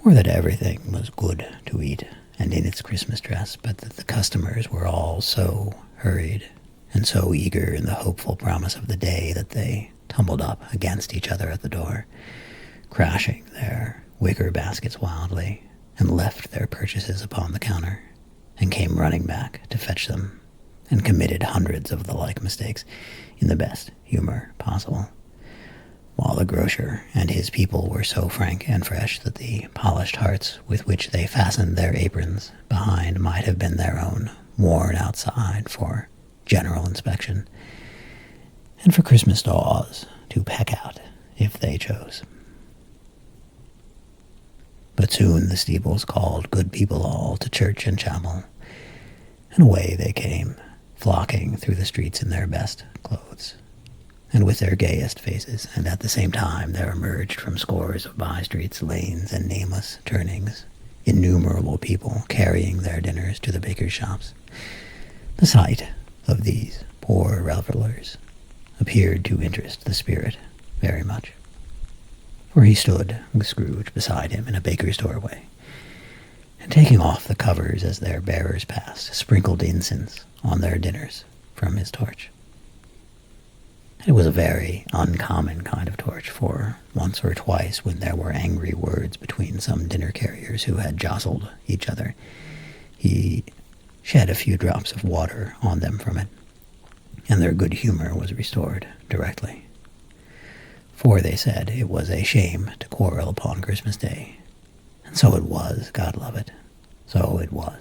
or that everything was good to eat and in its Christmas dress, but that the customers were all so hurried and so eager in the hopeful promise of the day that they tumbled up against each other at the door, crashing their wicker baskets wildly, and left their purchases upon the counter, and came running back to fetch them and committed hundreds of the like mistakes in the best humor possible, while the grocer and his people were so frank and fresh that the polished hearts with which they fastened their aprons behind might have been their own, worn outside for general inspection, and for Christmas daws to peck out if they chose. But soon the steeples called good people all to church and chapel, and away they came, flocking through the streets in their best clothes, and with their gayest faces, and at the same time there emerged from scores of by-streets, lanes, and nameless turnings innumerable people carrying their dinners to the bakers' shops. The sight of these poor revelers appeared to interest the spirit very much, for he stood with Scrooge beside him in a baker's doorway, and taking off the covers as their bearers passed, sprinkled incense on their dinners from his torch. It was a very uncommon kind of torch, for once or twice when there were angry words between some dinner carriers who had jostled each other, he shed a few drops of water on them from it, and their good humor was restored directly. For they said it was a shame to quarrel upon Christmas Day, and so it was, God love it, so it was.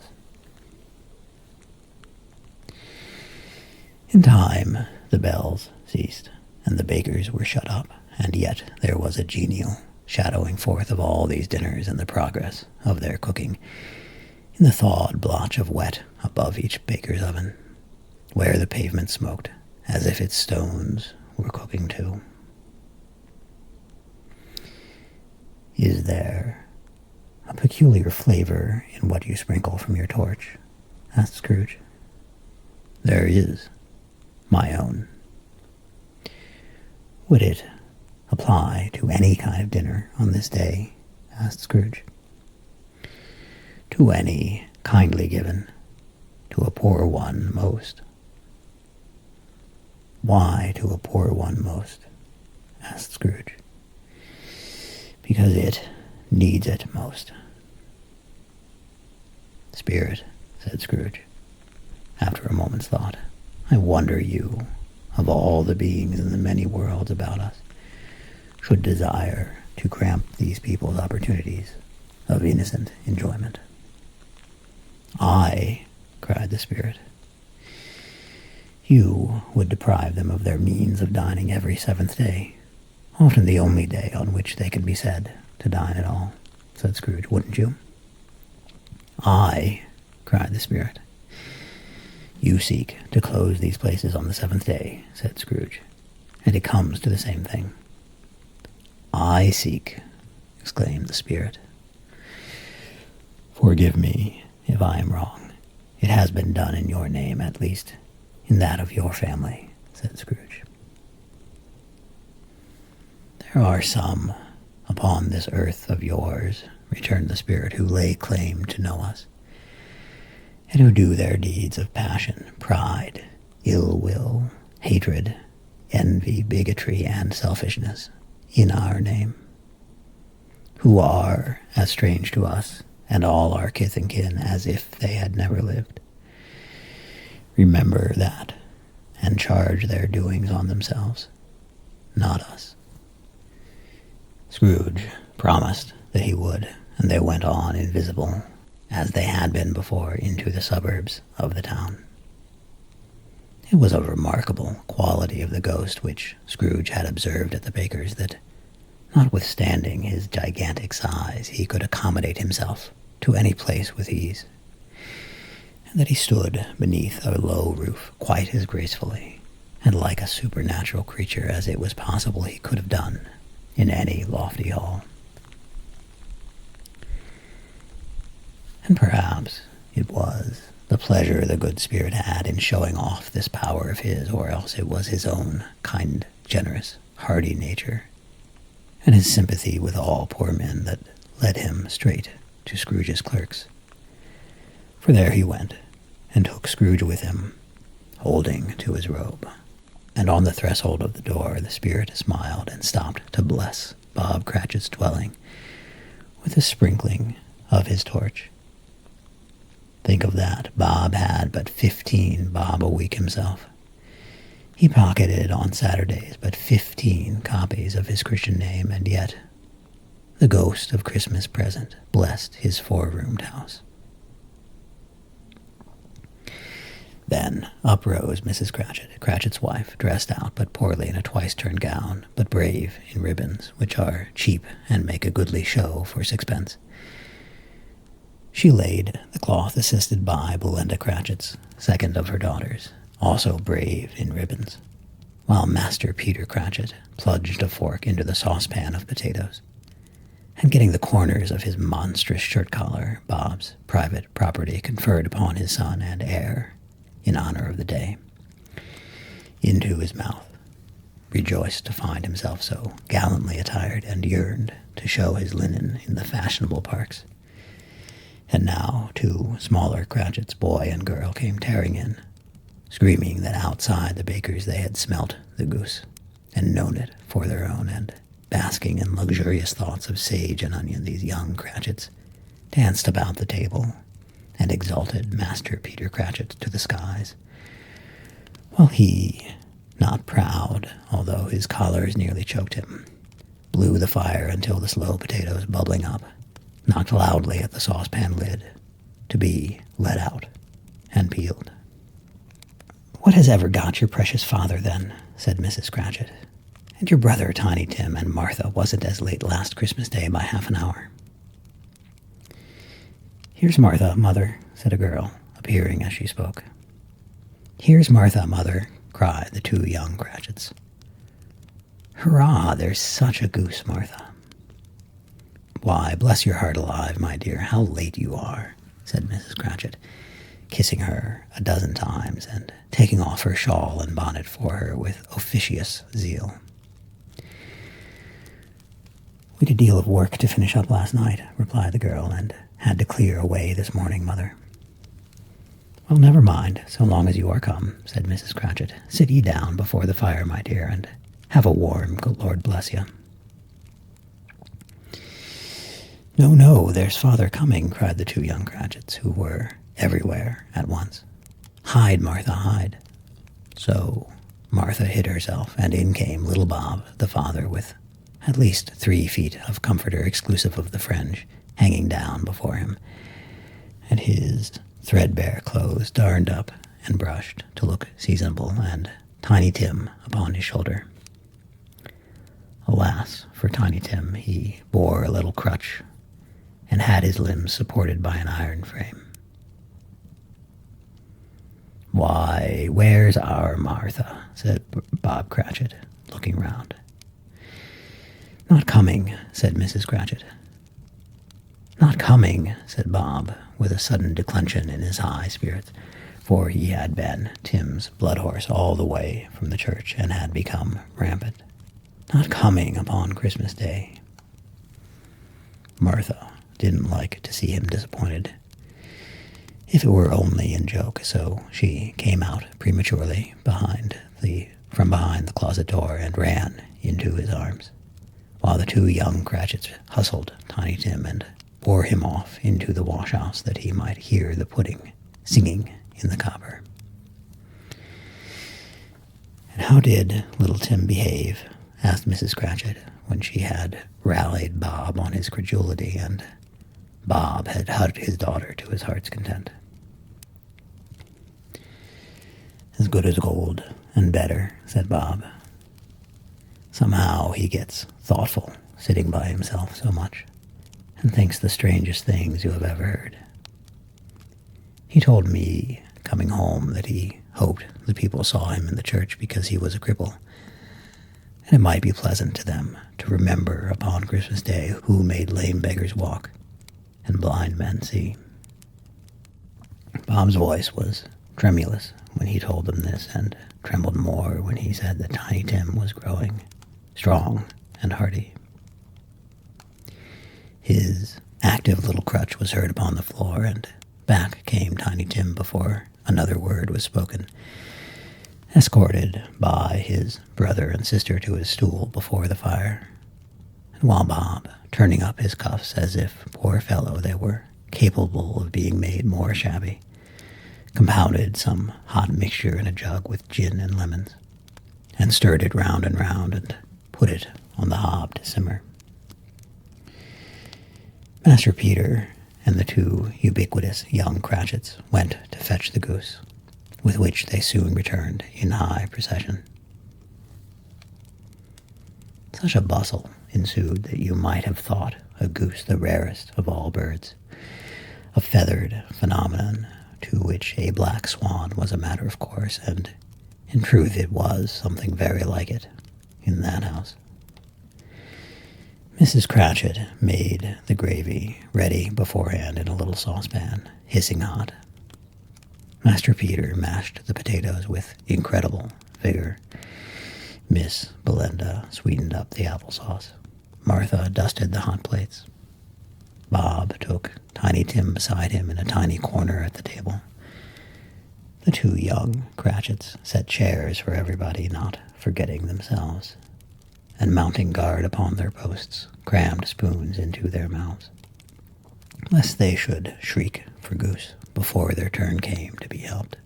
In time the bells ceased, and the bakers were shut up, and yet there was a genial shadowing forth of all these dinners and the progress of their cooking in the thawed blotch of wet above each baker's oven, where the pavement smoked as if its stones were cooking too. Is there a peculiar flavor in what you sprinkle from your torch? Asked Scrooge. There is, my own. Would it apply to any kind of dinner on this day? Asked Scrooge. To any kindly given, to a poor one most. Why to a poor one most? Asked Scrooge. Because it needs it most. Spirit, said Scrooge, after a moment's thought, I wonder you, of all the beings in the many worlds about us, should desire to cramp these people's opportunities of innocent enjoyment. I, cried the spirit, you would deprive them of their means of dining every seventh day, often the only day on which they can be said to dine at all, said Scrooge, wouldn't you? I, cried the spirit. You seek to close these places on the seventh day, said Scrooge, and it comes to the same thing. I seek, exclaimed the spirit. Forgive me if I am wrong. It has been done in your name, at least in that of your family, said Scrooge. There are some upon this earth of yours, returned the spirit, who lay claim to know us, and who do their deeds of passion, pride, ill will, hatred, envy, bigotry, and selfishness in our name, who are as strange to us and all our kith and kin as if they had never lived. Remember that, and charge their doings on themselves, not us. Scrooge promised that he would, and they went on invisible, as they had been before, into the suburbs of the town. It was a remarkable quality of the ghost which Scrooge had observed at the baker's, that, notwithstanding his gigantic size, he could accommodate himself to any place with ease, and that he stood beneath a low roof quite as gracefully and like a supernatural creature as it was possible he could have done in any lofty hall. And perhaps it was the pleasure the good spirit had in showing off this power of his, or else it was his own kind, generous, hardy nature, and his sympathy with all poor men, that led him straight to Scrooge's clerks. For there he went, and took Scrooge with him, holding to his robe. And on the threshold of the door the spirit smiled and stopped to bless Bob Cratchit's dwelling with a sprinkling of his torch. Think of that. Bob had but 15 bob a week himself. He pocketed on Saturdays but 15 copies of his Christian name, and yet the ghost of Christmas present blessed his four-roomed house. Then up rose Mrs. Cratchit, Cratchit's wife, dressed out but poorly in a twice-turned gown, but brave in ribbons, which are cheap and make a goodly show for sixpence. She laid the cloth assisted by Belinda Cratchit's, second of her daughters, also brave in ribbons, while Master Peter Cratchit plunged a fork into the saucepan of potatoes, and getting the corners of his monstrous shirt-collar, Bob's private property conferred upon his son and heir, in honor of the day, into his mouth, rejoiced to find himself so gallantly attired, and yearned to show his linen in the fashionable parks. And now 2 smaller Cratchits, boy and girl, came tearing in, screaming that outside the baker's they had smelt the goose, and known it for their own, and basking in luxurious thoughts of sage and onion, these young Cratchits danced about the table, and exalted Master Peter Cratchit to the skies, while he, not proud, although his collars nearly choked him, blew the fire until the slow potatoes, bubbling up, knocked loudly at the saucepan lid, to be let out and peeled. "What has ever got your precious father, then?" said Mrs. Cratchit. "And your brother, Tiny Tim, and Martha wasn't as late last Christmas Day by half an hour." "Here's Martha, mother," said a girl, appearing as she spoke. "Here's Martha, mother," cried the 2 young Cratchits. "Hurrah, there's such a goose, Martha." "Why, bless your heart alive, my dear, how late you are," said Mrs. Cratchit, kissing her a dozen times, and taking off her shawl and bonnet for her with officious zeal. "We'd a deal of work to finish up last night," replied the girl, "and had to clear away this morning, mother." "Well, never mind, so long as you are come," said Mrs. Cratchit. "Sit ye down before the fire, my dear, and have a warm, good Lord bless you." "No, no, there's father coming," cried the 2 young Cratchits, who were everywhere at once. "Hide, Martha, hide." So Martha hid herself, and in came little Bob, the father, with at least 3 feet of comforter exclusive of the fringe hanging down before him, and his threadbare clothes darned up and brushed to look seasonable, and Tiny Tim upon his shoulder. Alas for Tiny Tim, he bore a little crutch, and had his limbs supported by an iron frame. "Why, where's our Martha?" said Bob Cratchit, looking round. "Not coming," said Mrs. Cratchit. "Not coming," said Bob, with a sudden declension in his high spirits, for he had been Tim's blood horse all the way from the church, and had become rampant. "Not coming upon Christmas Day." Martha didn't like to see him disappointed, if it were only in joke, so she came out prematurely from behind the closet door and ran into his arms, while the 2 young Cratchits hustled Tiny Tim and bore him off into the wash-house that he might hear the pudding singing in the copper. "And how did little Tim behave?" asked Mrs. Cratchit, when she had rallied Bob on his credulity, and Bob had hugged his daughter to his heart's content. "As good as gold, and better," said Bob. "Somehow he gets thoughtful, sitting by himself so much, and thinks the strangest things you have ever heard. He told me, coming home, that he hoped the people saw him in the church because he was a cripple, and it might be pleasant to them to remember upon Christmas Day who made lame beggars walk and blind men see." Bob's voice was tremulous when he told them this, and trembled more when he said that Tiny Tim was growing strong and hearty. His active little crutch was heard upon the floor, and back came Tiny Tim before another word was spoken, escorted by his brother and sister to his stool before the fire, and while Bob, turning up his cuffs as if, poor fellow, they were capable of being made more shabby, compounded some hot mixture in a jug with gin and lemons, and stirred it round and put it on the hob to simmer. Master Peter and the two ubiquitous young Cratchits went to fetch the goose, with which they soon returned in high procession. Such a bustle ensued that you might have thought a goose the rarest of all birds, a feathered phenomenon to which a black swan was a matter of course, and in truth it was something very like it in that house. Mrs. Cratchit made the gravy ready beforehand in a little saucepan, hissing hot. Master Peter mashed the potatoes with incredible vigor. Miss Belinda sweetened up the applesauce. Martha dusted the hot plates. Bob took Tiny Tim beside him in a tiny corner at the table. The two young Cratchits set chairs for everybody, not forgetting themselves, and mounting guard upon their posts, crammed spoons into their mouths, lest they should shriek for goose before their turn came to be helped.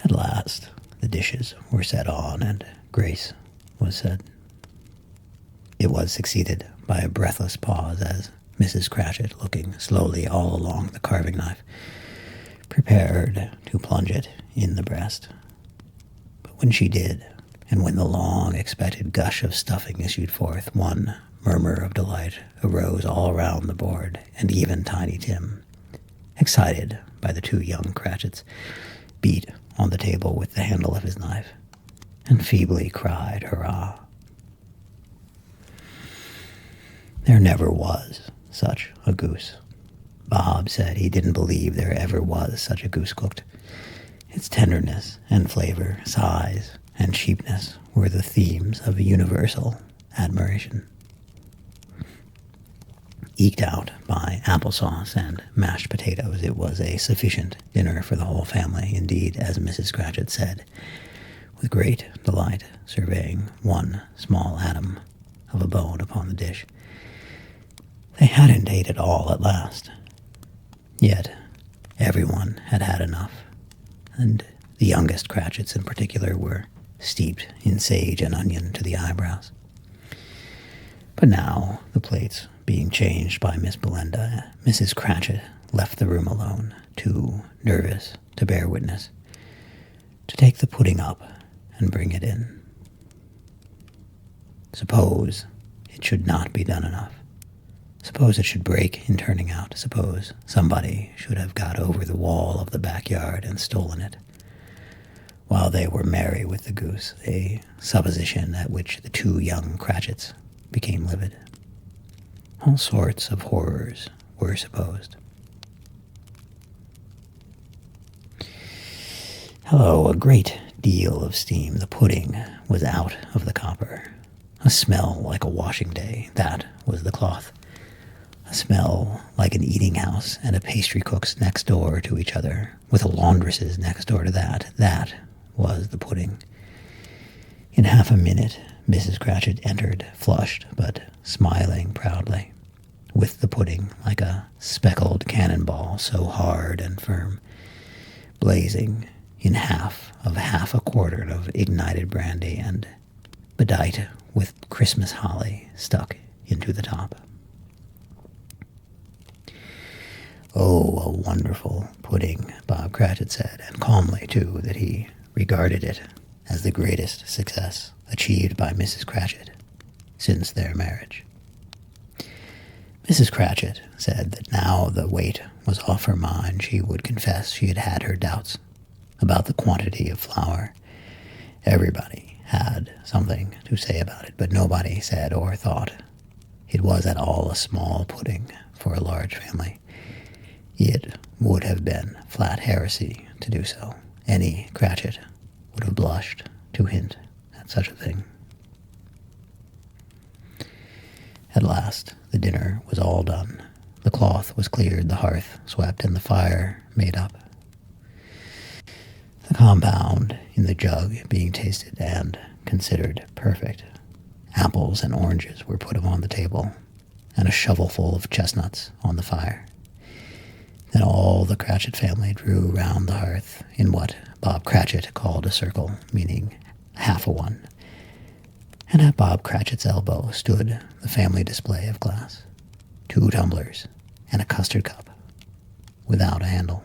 At last, the dishes were set on, and grace was said. It was succeeded by a breathless pause as Mrs. Cratchit, looking slowly all along the carving knife, prepared to plunge it in the breast. But when she did, and when the long-expected gush of stuffing issued forth, one murmur of delight arose all round the board, and even Tiny Tim, excited by the two young Cratchits, beat on the table with the handle of his knife, and feebly cried, "Hurrah!" There never was such a goose. Bob said he didn't believe there ever was such a goose cooked. Its tenderness and flavor, size and cheapness were the themes of universal admiration. Eked out by applesauce and mashed potatoes, it was a sufficient dinner for the whole family. Indeed, as Mrs. Cratchit said, with great delight, surveying one small atom of a bone upon the dish, they hadn't ate it all at last. Yet everyone had had enough, and the youngest Cratchits in particular were steeped in sage and onion to the eyebrows. But now, the plates being changed by Miss Belinda, Mrs. Cratchit left the room alone, too nervous to bear witness, to take the pudding up and bring it in. Suppose it should not be done enough. Suppose it should break in turning out. Suppose somebody should have got over the wall of the backyard and stolen it, while they were merry with the goose, a supposition at which the two young Cratchits became livid. All sorts of horrors were supposed. Hello, a great deal of steam. The pudding was out of the copper. A smell like a washing day. That was the cloth. A smell like an eating house and a pastry cook's next door to each other, with a laundress's next door to that. That was the pudding. In half a minute, Mrs. Cratchit entered, flushed but smiling proudly, with the pudding like a speckled cannonball, so hard and firm, blazing in half a quartern of ignited brandy and bedight with Christmas holly stuck into the top. Oh, a wonderful pudding, Bob Cratchit said, and calmly, too, that he regarded it as the greatest success achieved by Mrs. Cratchit since their marriage. Mrs. Cratchit said that now the weight was off her mind, she would confess she had had her doubts about the quantity of flour. Everybody had something to say about it, but nobody said or thought it was at all a small pudding for a large family. It would have been flat heresy to do so. Any Cratchit would have blushed to hint at such a thing. At last, the dinner was all done. The cloth was cleared, the hearth swept, and the fire made up. The compound in the jug being tasted and considered perfect, apples and oranges were put upon the table, and a shovelful of chestnuts on the fire. Then all the Cratchit family drew round the hearth in what Bob Cratchit called a circle, meaning half a one. And at Bob Cratchit's elbow stood the family display of glass, 2 tumblers, and a custard cup, without a handle.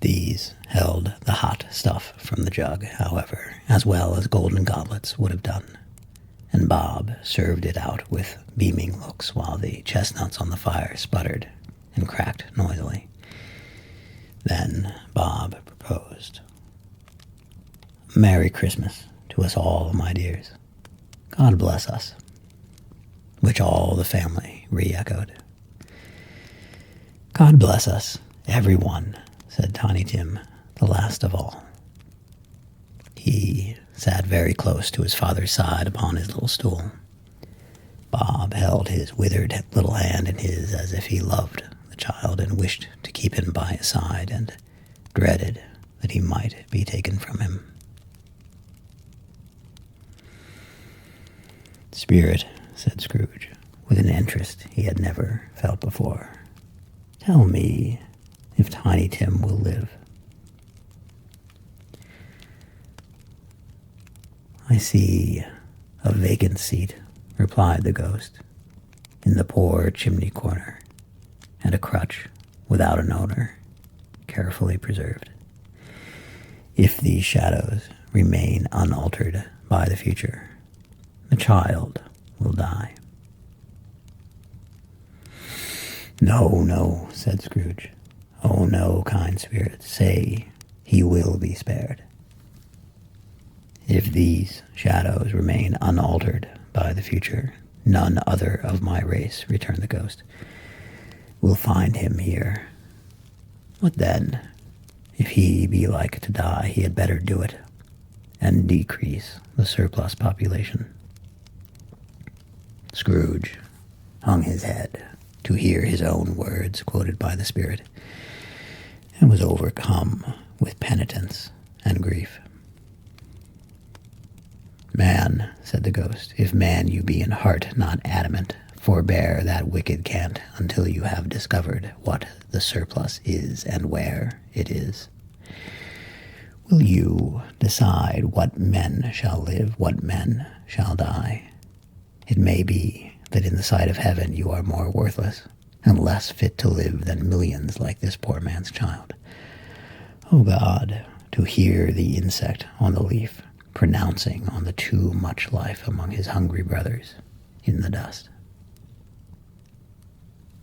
These held the hot stuff from the jug, however, as well as golden goblets would have done, and Bob served it out with beaming looks while the chestnuts on the fire sputtered and cracked noisily. Then Bob proposed, "Merry Christmas to us all, my dears. God bless us," which all the family re-echoed. "God bless us, every one," said Tiny Tim, the last of all. He sat very close to his father's side upon his little stool. Bob held his withered little hand in his as if he loved the child and wished to keep him by his side and dreaded that he might be taken from him. "Spirit," said Scrooge, with an interest he had never felt before, "tell me if Tiny Tim will live." "I see a vacant seat," replied the ghost, "in the poor chimney corner, and a crutch without an owner, carefully preserved. If these shadows remain unaltered by the future, the child will die." "No, no," said Scrooge. "Oh no, kind spirit, say he will be spared." "If these shadows remain unaltered by the future, none other of my race," returned the ghost, "will find him here. What then? If he be like to die, he had better do it, and decrease the surplus population." Scrooge hung his head to hear his own words quoted by the spirit, and was overcome with penitence and grief. "Man," said the ghost, "if man you be in heart, not adamant, forbear that wicked cant until you have discovered what the surplus is and where it is. Will you decide what men shall live, what men shall die? It may be that in the sight of heaven you are more worthless and less fit to live than millions like this poor man's child. O God, to hear the insect on the leaf pronouncing on the too much life among his hungry brothers in the dust."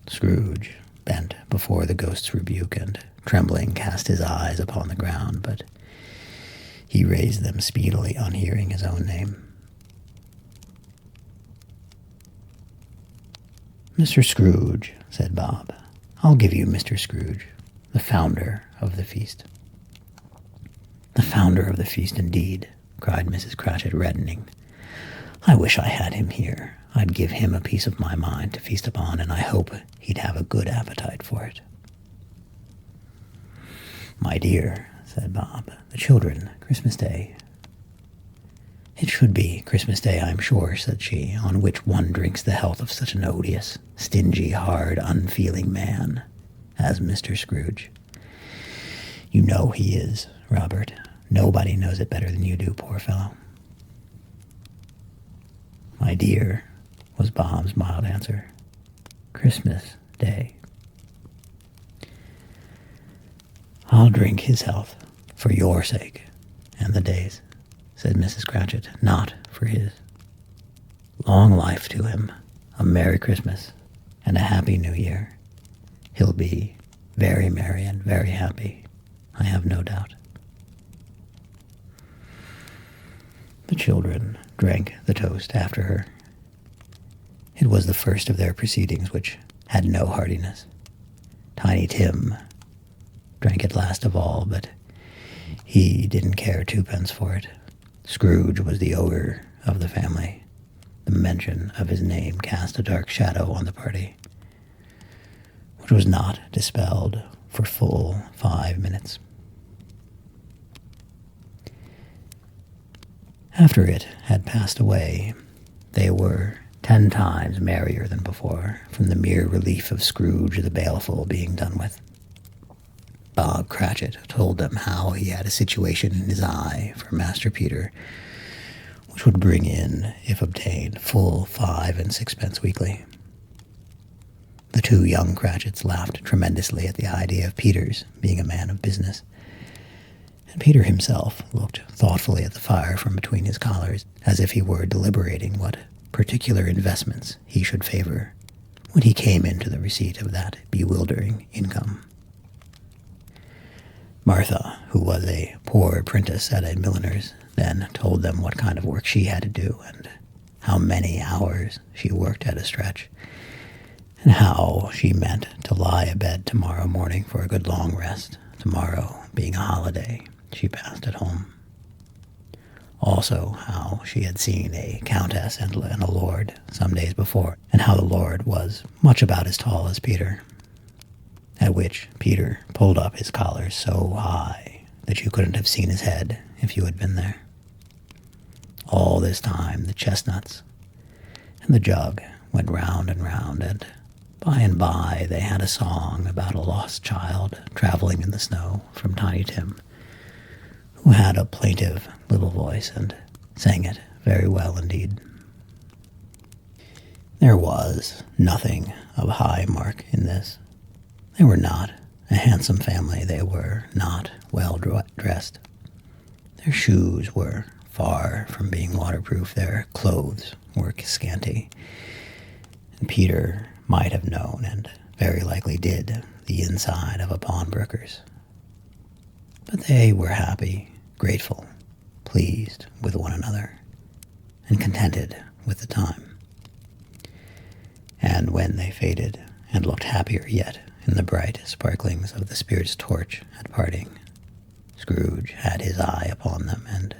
Scrooge bent before the ghost's rebuke and, trembling, cast his eyes upon the ground, but he raised them speedily on hearing his own name. "Mr. Scrooge," said Bob. "I'll give you Mr. Scrooge, the founder of the feast." "The founder of the feast, indeed," cried Mrs. Cratchit, reddening. "I wish I had him here. I'd give him a piece of my mind to feast upon, and I hope he'd have a good appetite for it." "My dear," said Bob, "the children, Christmas Day." "It should be Christmas Day, I'm sure," said she, "on which one drinks the health of such an odious, stingy, hard, unfeeling man as Mr. Scrooge. You know he is, Robert. Nobody knows it better than you do, poor fellow." "My dear," was Bob's mild answer, "Christmas Day." "I'll drink his health for your sake and the day's," said Mrs. Cratchit, "not for his. Long life to him, a Merry Christmas, and a Happy New Year. He'll be very merry and very happy, I have no doubt." The children drank the toast after her. It was the first of their proceedings which had no heartiness. Tiny Tim drank it last of all, but he didn't care twopence for it. Scrooge was the ogre of the family. The mention of his name cast a dark shadow on the party, which was not dispelled for full 5 minutes. After it had passed away, they were 10 times merrier than before, from the mere relief of Scrooge the baleful being done with. Bob Cratchit told them how he had a situation in his eye for Master Peter, which would bring in, if obtained, full 5 and 6 weekly. The 2 young Cratchits laughed tremendously at the idea of Peter's being a man of business, and Peter himself looked thoughtfully at the fire from between his collars, as if he were deliberating what particular investments he should favor when he came into the receipt of that bewildering income. Martha, who was a poor apprentice at a milliner's, then told them what kind of work she had to do and how many hours she worked at a stretch, and how she meant to lie abed tomorrow morning for a good long rest, tomorrow being a holiday she passed at home. Also, how she had seen a countess and a lord some days before, and how the lord was much about as tall as Peter, at which Peter pulled up his collar so high that you couldn't have seen his head if you had been there. All this time the chestnuts and the jug went round, and by they had a song about a lost child traveling in the snow from Tiny Tim, who had a plaintive little voice and sang it very well indeed. There was nothing of high mark in this. They were not a handsome family. They were not well dressed. Their shoes were far from being waterproof. Their clothes were scanty. And Peter might have known, and very likely did, the inside of a pawnbroker's. But they were happy, grateful, pleased with one another, and contented with the time. And when they faded, and looked happier yet in the bright sparklings of the spirit's torch at parting, Scrooge had his eye upon them, and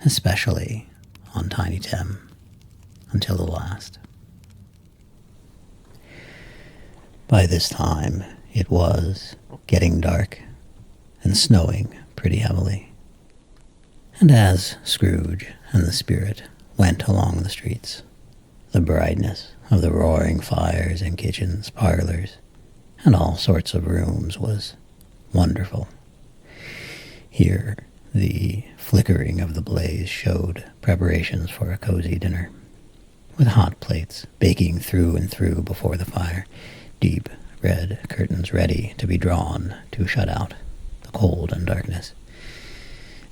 especially on Tiny Tim, until the last. By this time it was getting dark and snowing pretty heavily, and as Scrooge and the spirit went along the streets, the brightness of the roaring fires in kitchens, parlors, and all sorts of rooms was wonderful. Here the flickering of the blaze showed preparations for a cozy dinner, with hot plates baking through and through before the fire, deep red curtains ready to be drawn to shut out the cold and darkness.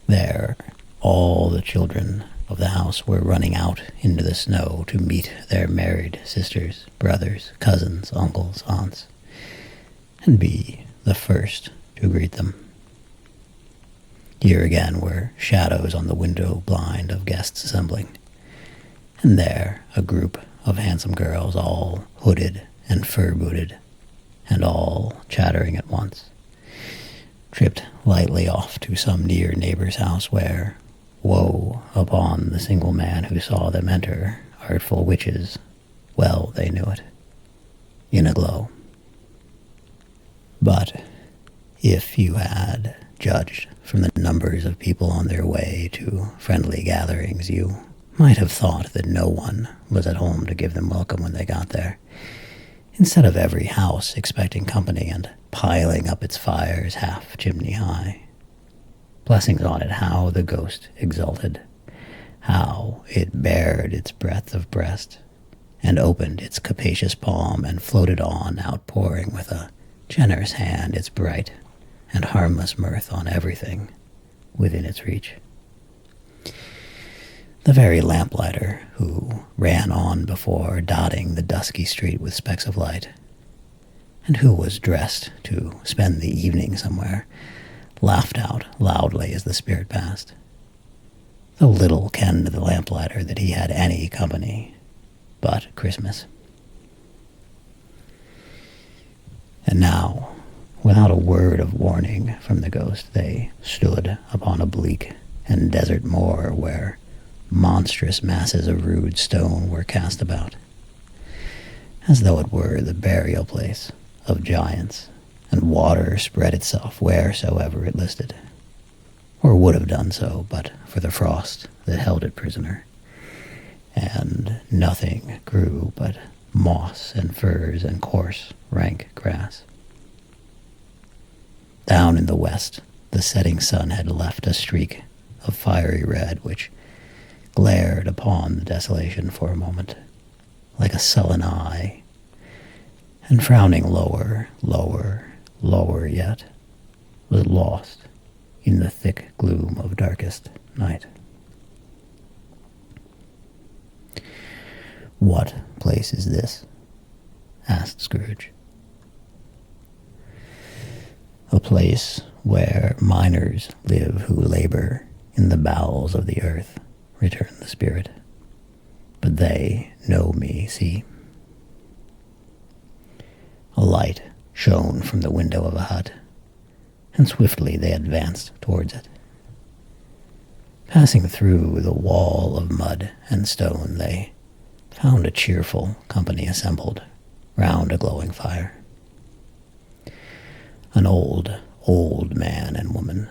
There all the children of the house were running out into the snow to meet their married sisters, brothers, cousins, uncles, aunts, and be the first to greet them. Here again were shadows on the window blind of guests assembling, and there a group of handsome girls, all hooded and fur-booted, and all chattering at once, tripped lightly off to some near neighbor's house where, woe upon the single man who saw them enter, artful witches, well they knew it, in a glow. But if you had judged from the numbers of people on their way to friendly gatherings, you might have thought that no one was at home to give them welcome when they got there, instead of every house expecting company and piling up its fires half chimney high. Blessings on it, how the ghost exulted, how it bared its breadth of breast, and opened its capacious palm, and floated on, outpouring with a generous hand its bright and harmless mirth on everything within its reach. The very lamplighter, who ran on before, dotting the dusky street with specks of light, and who was dressed to spend the evening somewhere, laughed out loudly as the spirit passed, though little kenned the lamplighter that he had any company but Christmas. And now, without a word of warning from the ghost, they stood upon a bleak and desert moor where monstrous masses of rude stone were cast about, as though it were the burial place of giants, and water spread itself wheresoever it listed, or would have done so but for the frost that held it prisoner, and nothing grew but moss and furze and coarse, rank grass. Down in the west, the setting sun had left a streak of fiery red which glared upon the desolation for a moment, like a sullen eye, and frowning lower, lower, lower yet, was lost in the thick gloom of darkest night. "What place is this?" asked Scrooge. "A place where miners live who labor in the bowels of the earth," returned the spirit. "But they know me, see." A light shone from the window of a hut, and swiftly they advanced towards it. Passing through the wall of mud and stone, they found a cheerful company assembled round a glowing fire. An old man and woman,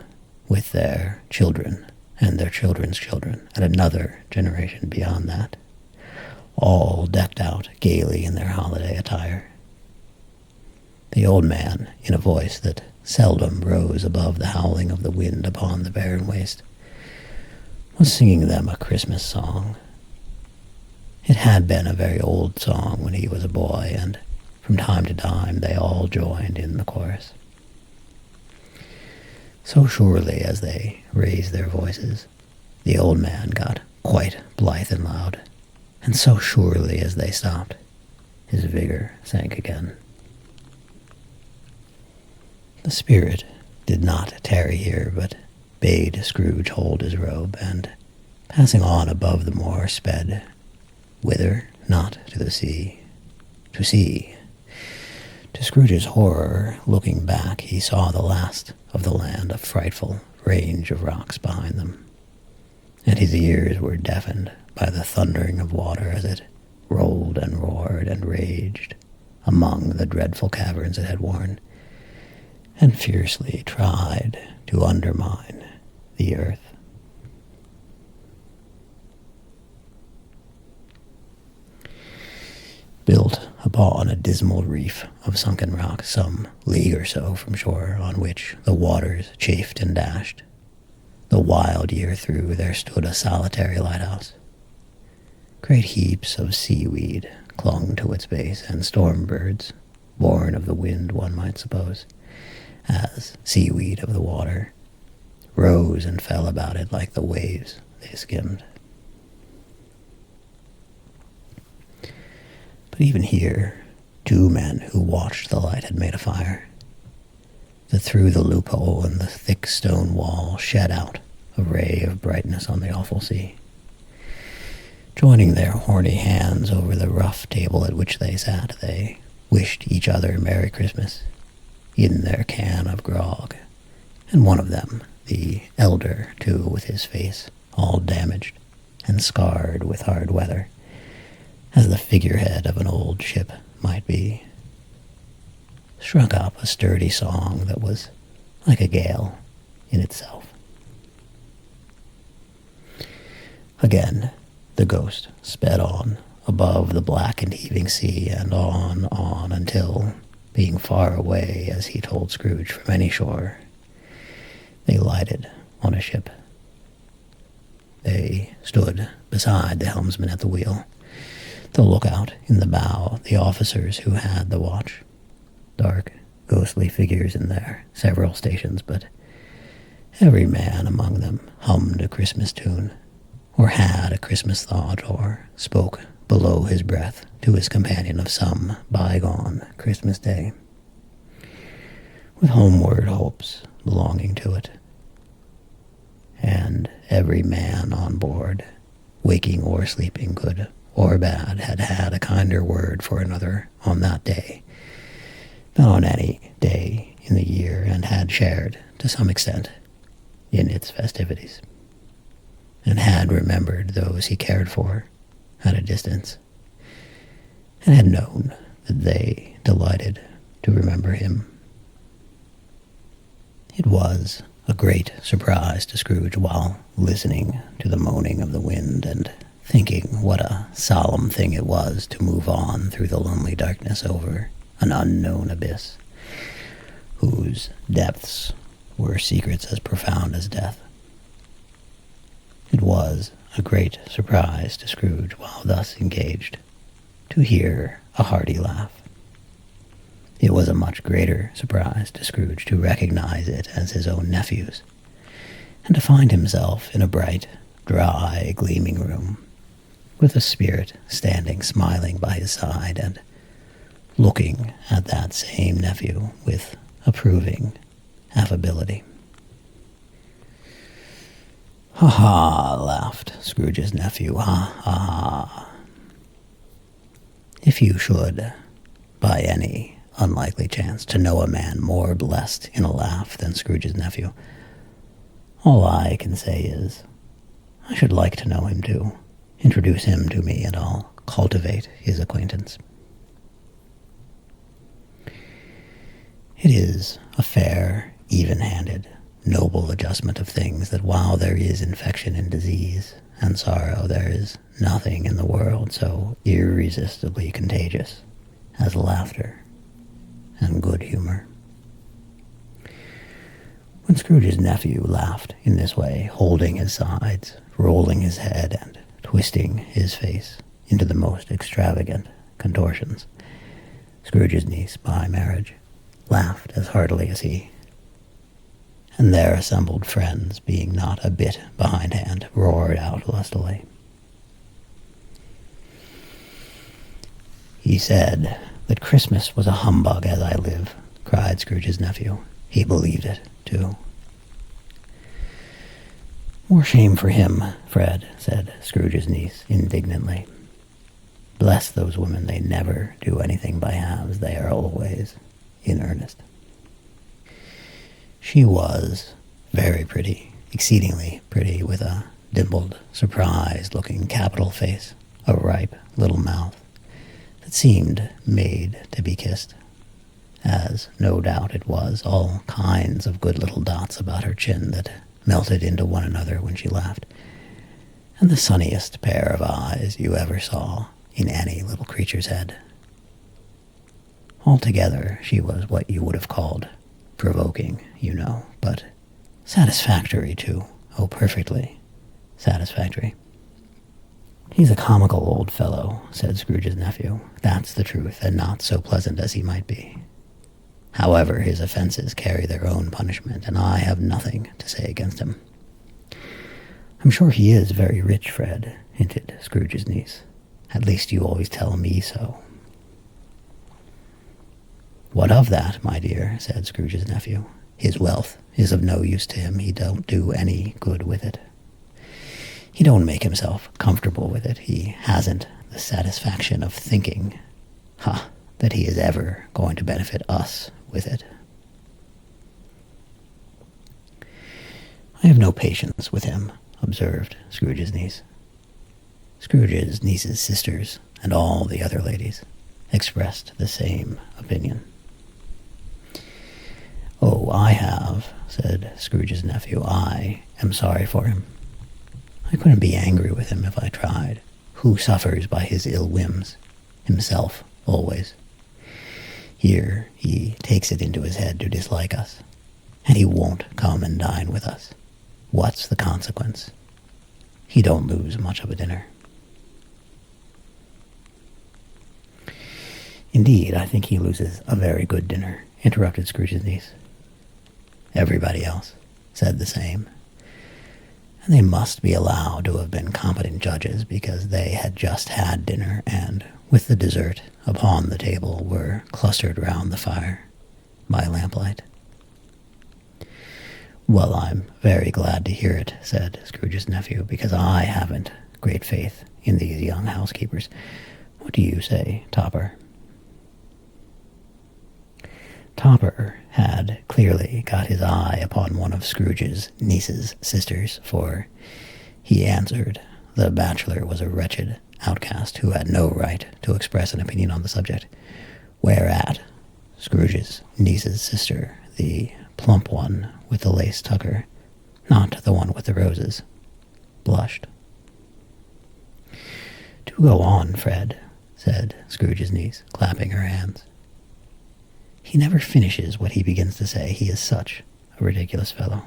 with their children and their children's children, and another generation beyond that, all decked out gaily in their holiday attire. The old man, in a voice that seldom rose above the howling of the wind upon the barren waste, was singing them a Christmas song. It had been a very old song when he was a boy, and from time to time they all joined in the chorus. So surely as they raised their voices, the old man got quite blithe and loud, and so surely as they stopped, his vigor sank again. The spirit did not tarry here, but bade Scrooge hold his robe, and, passing on above the moor, sped, whither? Not to the sea. To sea. To Scrooge's horror, looking back, he saw the last of the land, a frightful range of rocks behind them, and his ears were deafened by the thundering of water as it rolled and roared and raged among the dreadful caverns it had worn, and fiercely tried to undermine the earth. Built upon a dismal reef of sunken rock some league or so from shore, on which the waters chafed and dashed, the wild year through there stood a solitary lighthouse. Great heaps of seaweed clung to its base, and storm birds, born of the wind one might suppose, as seaweed of the water, rose and fell about it like the waves they skimmed. But even here, two men who watched the light had made a fire, that through the loophole in the thick stone wall shed out a ray of brightness on the awful sea. Joining their horny hands over the rough table at which they sat, they wished each other Merry Christmas in their can of grog, and one of them, the elder, too, with his face all damaged and scarred with hard weather, as the figurehead of an old ship might be, struck up a sturdy song that was like a gale in itself. Again, the ghost sped on above the black and heaving sea, and on, until, being far away, as he told Scrooge, from any shore, they lighted on a ship. They stood beside the helmsman at the wheel, the lookout in the bow, the officers who had the watch, dark, ghostly figures in their several stations, but every man among them hummed a Christmas tune, or had a Christmas thought, or spoke below his breath to his companion of some bygone Christmas day, with homeward hopes belonging to it. And every man on board, waking or sleeping, good or bad, had had a kinder word for another on that day than on any day in the year, and had shared, to some extent, in its festivities, and had remembered those he cared for at a distance, and had known that they delighted to remember him. It was a great surprise to Scrooge, while listening to the moaning of the wind and thinking what a solemn thing it was to move on through the lonely darkness over an unknown abyss, whose depths were secrets as profound as death. It was a great surprise to Scrooge, while thus engaged, to hear a hearty laugh. It was a much greater surprise to Scrooge to recognize it as his own nephew's, and to find himself in a bright, dry, gleaming room, with a spirit standing smiling by his side and looking at that same nephew with approving affability. "Ha ha!" laughed Scrooge's nephew. "Ha ha ha! If you should, by any unlikely chance, to know a man more blessed in a laugh than Scrooge's nephew, all I can say is, I should like to know him too. Introduce him to me, and I'll cultivate his acquaintance." It is a fair, even-handed, noble adjustment of things that while there is infection and disease and sorrow, there is nothing in the world so irresistibly contagious as laughter and good humor. When Scrooge's nephew laughed in this way, holding his sides, rolling his head, and twisting his face into the most extravagant contortions, Scrooge's niece, by marriage, laughed as heartily as he, and their assembled friends, being not a bit behindhand, roared out lustily. "He said that Christmas was a humbug, as I live," cried Scrooge's nephew. "He believed it, too." "More shame for him, Fred," said Scrooge's niece indignantly. "Bless those women, they never do anything by halves. They are always in earnest." She was very pretty, exceedingly pretty, with a dimpled, surprised-looking capital face, a ripe little mouth that seemed made to be kissed, as no doubt it was, all kinds of good little dots about her chin that melted into one another when she laughed, and the sunniest pair of eyes you ever saw in any little creature's head. Altogether, she was what you would have called provoking, you know, but satisfactory, too. Oh, perfectly satisfactory. "He's a comical old fellow," said Scrooge's nephew. "That's the truth, and not so pleasant as he might be. However, his offenses carry their own punishment, and I have nothing to say against him." "I'm sure he is very rich, Fred," hinted Scrooge's niece. "At least you always tell me so." "What of that, my dear?" said Scrooge's nephew. "His wealth is of no use to him. He don't do any good with it. He don't make himself comfortable with it. He hasn't the satisfaction of thinking, that he is ever going to benefit us with it." "I have no patience with him," observed Scrooge's niece. Scrooge's niece's sisters, and all the other ladies, expressed the same opinion. "Oh, I have," said Scrooge's nephew. "I am sorry for him. I couldn't be angry with him if I tried. Who suffers by his ill whims? Himself, always. Here he takes it into his head to dislike us, and he won't come and dine with us. What's the consequence? He don't lose much of a dinner." "Indeed, I think he loses a very good dinner," interrupted Scrooge's niece. Everybody else said the same, and they must be allowed to have been competent judges, because they had just had dinner, and, with the dessert upon the table, were clustered round the fire by lamplight. "Well, I'm very glad to hear it," said Scrooge's nephew, "because I haven't great faith in these young housekeepers. What do you say, Topper?" Topper had clearly got his eye upon one of Scrooge's niece's sisters, for he answered the bachelor was a wretched outcast who had no right to express an opinion on the subject, whereat Scrooge's niece's sister, the plump one with the lace tucker, not the one with the roses, blushed. "Do go on, Fred," said Scrooge's niece, clapping her hands. "He never finishes what he begins to say. He is such a ridiculous fellow."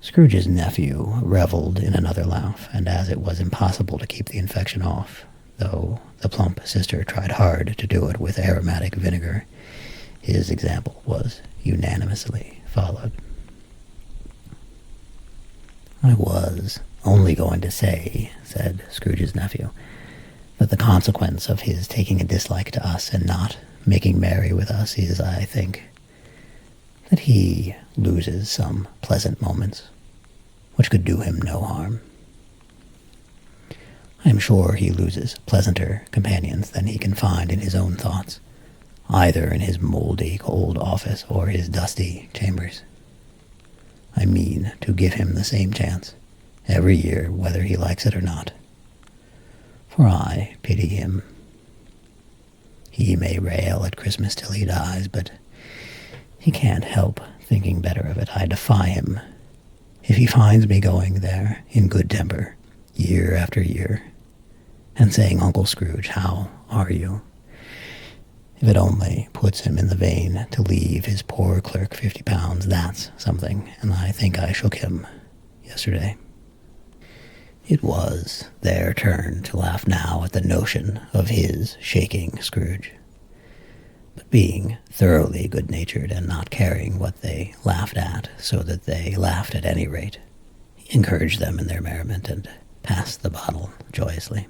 Scrooge's nephew reveled in another laugh, and as it was impossible to keep the infection off, though the plump sister tried hard to do it with aromatic vinegar, his example was unanimously followed. "I was only going to say," said Scrooge's nephew, "that the consequence of his taking a dislike to us and not making merry with us is, I think, that he loses some pleasant moments which could do him no harm. I am sure he loses pleasanter companions than he can find in his own thoughts, either in his mouldy, cold office or his dusty chambers. I mean to give him the same chance every year, whether he likes it or not, for I pity him. He may rail at Christmas till he dies, but he can't help thinking better of it. I defy him. If he finds me going there in good temper, year after year, and saying, 'Uncle Scrooge, how are you?' if it only puts him in the vein to leave his poor clerk £50, that's something, and I think I shook him yesterday." It was their turn to laugh now at the notion of his shaking Scrooge. But being thoroughly good-natured and not caring what they laughed at, so that they laughed at any rate, he encouraged them in their merriment and passed the bottle joyously.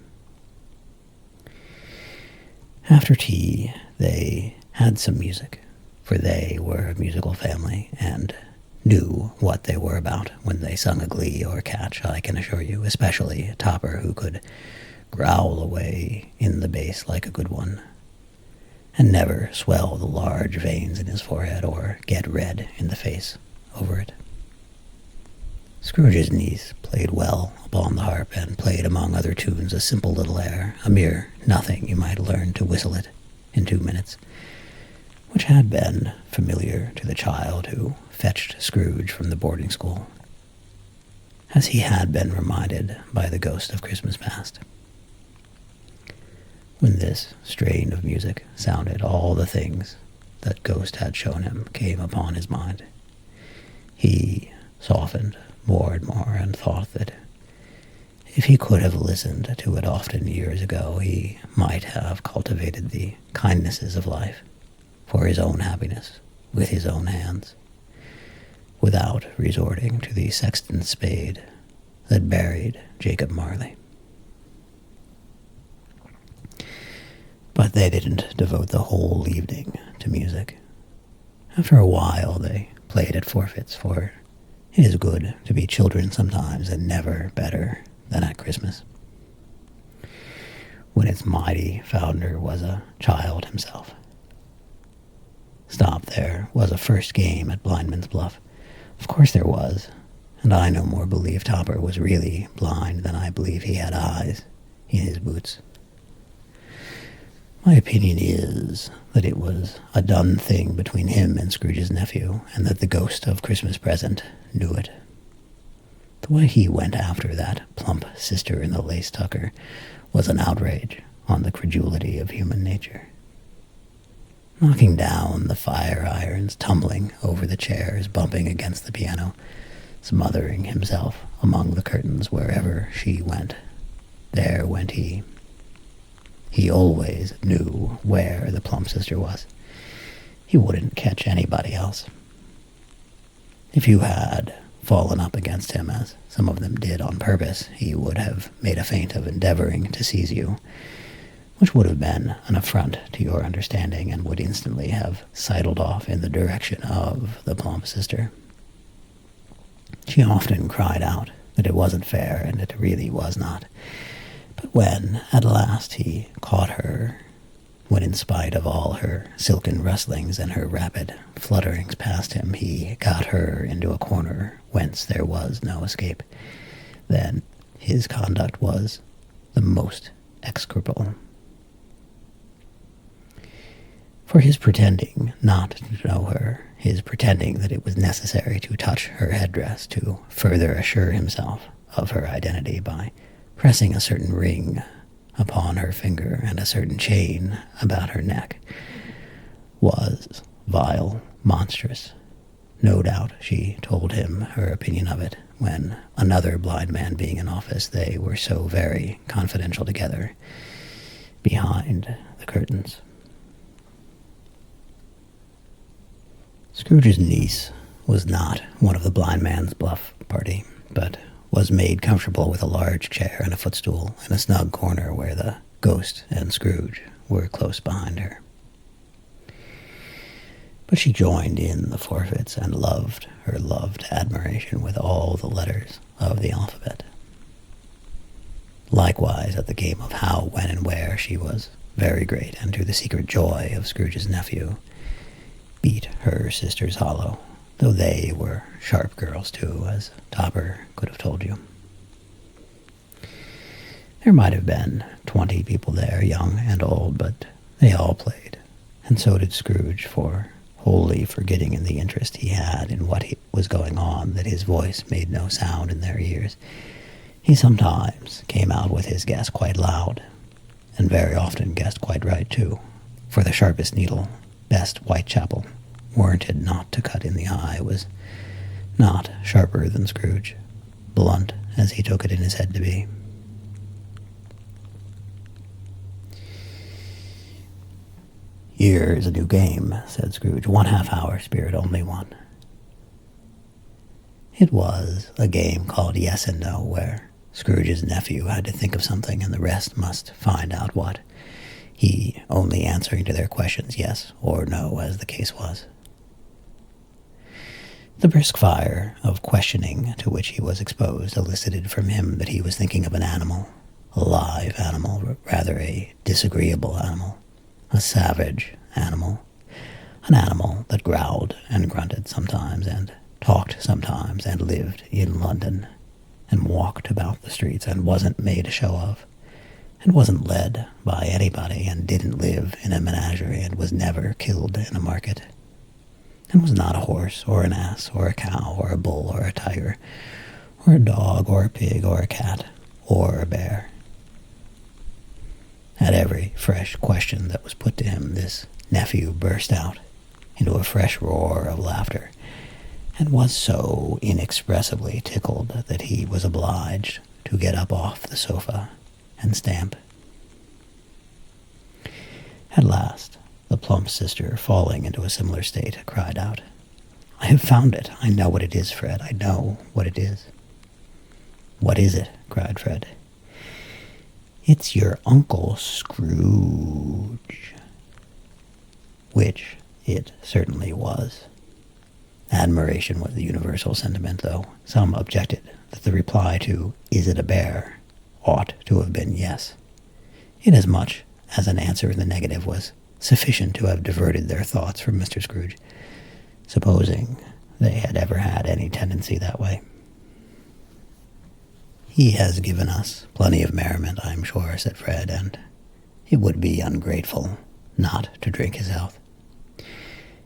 After tea, they had some music, for they were a musical family, and knew what they were about when they sung a glee or catch, I can assure you, especially Topper, who could growl away in the bass like a good one, and never swell the large veins in his forehead or get red in the face over it. Scrooge's niece played well upon the harp, and played among other tunes a simple little air, a mere nothing you might learn to whistle it in 2 minutes, which had been familiar to the child who fetched Scrooge from the boarding school, as he had been reminded by the ghost of Christmas past. When this strain of music sounded, all the things that ghost had shown him came upon his mind. He softened more and more, and thought that if he could have listened to it often years ago, he might have cultivated the kindnesses of life for his own happiness with his own hands, without resorting to the sexton's spade that buried Jacob Marley. But they didn't devote the whole evening to music. After a while they played at forfeits, for it is good to be children sometimes, and never better than at Christmas, when its mighty founder was a child himself. Stop, there was a first game at Blindman's Bluff. Of course there was, and I no more believe Topper was really blind than I believe he had eyes in his boots. My opinion is that it was a done thing between him and Scrooge's nephew, and that the ghost of Christmas present knew it. The way he went after that plump sister in the lace tucker was an outrage on the credulity of human nature. Knocking down the fire irons, tumbling over the chairs, bumping against the piano, smothering himself among the curtains wherever she went, there went he. He always knew where the plump sister was. He wouldn't catch anybody else. If you had fallen up against him, as some of them did on purpose, he would have made a feint of endeavoring to seize you, which would have been an affront to your understanding, and would instantly have sidled off in the direction of the plump sister. She often cried out that it wasn't fair, and it really was not. But when, at last, he caught her, when in spite of all her silken rustlings and her rapid flutterings past him, he got her into a corner whence there was no escape, then his conduct was the most execrable. For his pretending not to know her, his pretending that it was necessary to touch her headdress to further assure himself of her identity by pressing a certain ring upon her finger and a certain chain about her neck, was vile, monstrous. No doubt she told him her opinion of it when, another blind man being in office, they were so very confidential together behind the curtains. Scrooge's niece was not one of the blind man's bluff party, but was made comfortable with a large chair and a footstool in a snug corner where the ghost and Scrooge were close behind her. But she joined in the forfeits and loved her loved admiration with all the letters of the alphabet. Likewise, at the game of how, when, and where, she was very great, and to the secret joy of Scrooge's nephew, beat her sisters hollow, though they were sharp girls too, as Topper could have told you. There might have been 20 people there, young and old, but they all played, and so did Scrooge, for wholly forgetting in the interest he had in what was going on that his voice made no sound in their ears. He sometimes came out with his guess quite loud, and very often guessed quite right too, for the sharpest needle, best Whitechapel, warranted not to cut in the eye, was not sharper than Scrooge, blunt as he took it in his head to be. "Here's a new game," said Scrooge. "1 half-hour, Spirit, only one." It was a game called Yes and No, where Scrooge's nephew had to think of something and the rest must find out what, he only answering to their questions yes or no, as the case was. The brisk fire of questioning to which he was exposed elicited from him that he was thinking of an animal, a live animal, rather a disagreeable animal, a savage animal, an animal that growled and grunted sometimes, and talked sometimes, and lived in London, and walked about the streets, and wasn't made a show of, and wasn't led by anybody, and didn't live in a menagerie, and was never killed in a market, and was not a horse, or an ass, or a cow, or a bull, or a tiger, or a dog, or a pig, or a cat, or a bear. At every fresh question that was put to him, this nephew burst out into a fresh roar of laughter, and was so inexpressibly tickled that he was obliged to get up off the sofa and stamp. At last, the plump sister, falling into a similar state, cried out, "I have found it. I know what it is, Fred. I know what it is." "What is it?" cried Fred. "It's your Uncle Scrooge." Which it certainly was. Admiration was the universal sentiment, though some objected that the reply to "Is it a bear?" ought to have been yes, inasmuch as an answer in the negative was sufficient to have diverted their thoughts from Mr. Scrooge, supposing they had ever had any tendency that way. "He has given us plenty of merriment, I am sure," said Fred, "and it would be ungrateful not to drink his health.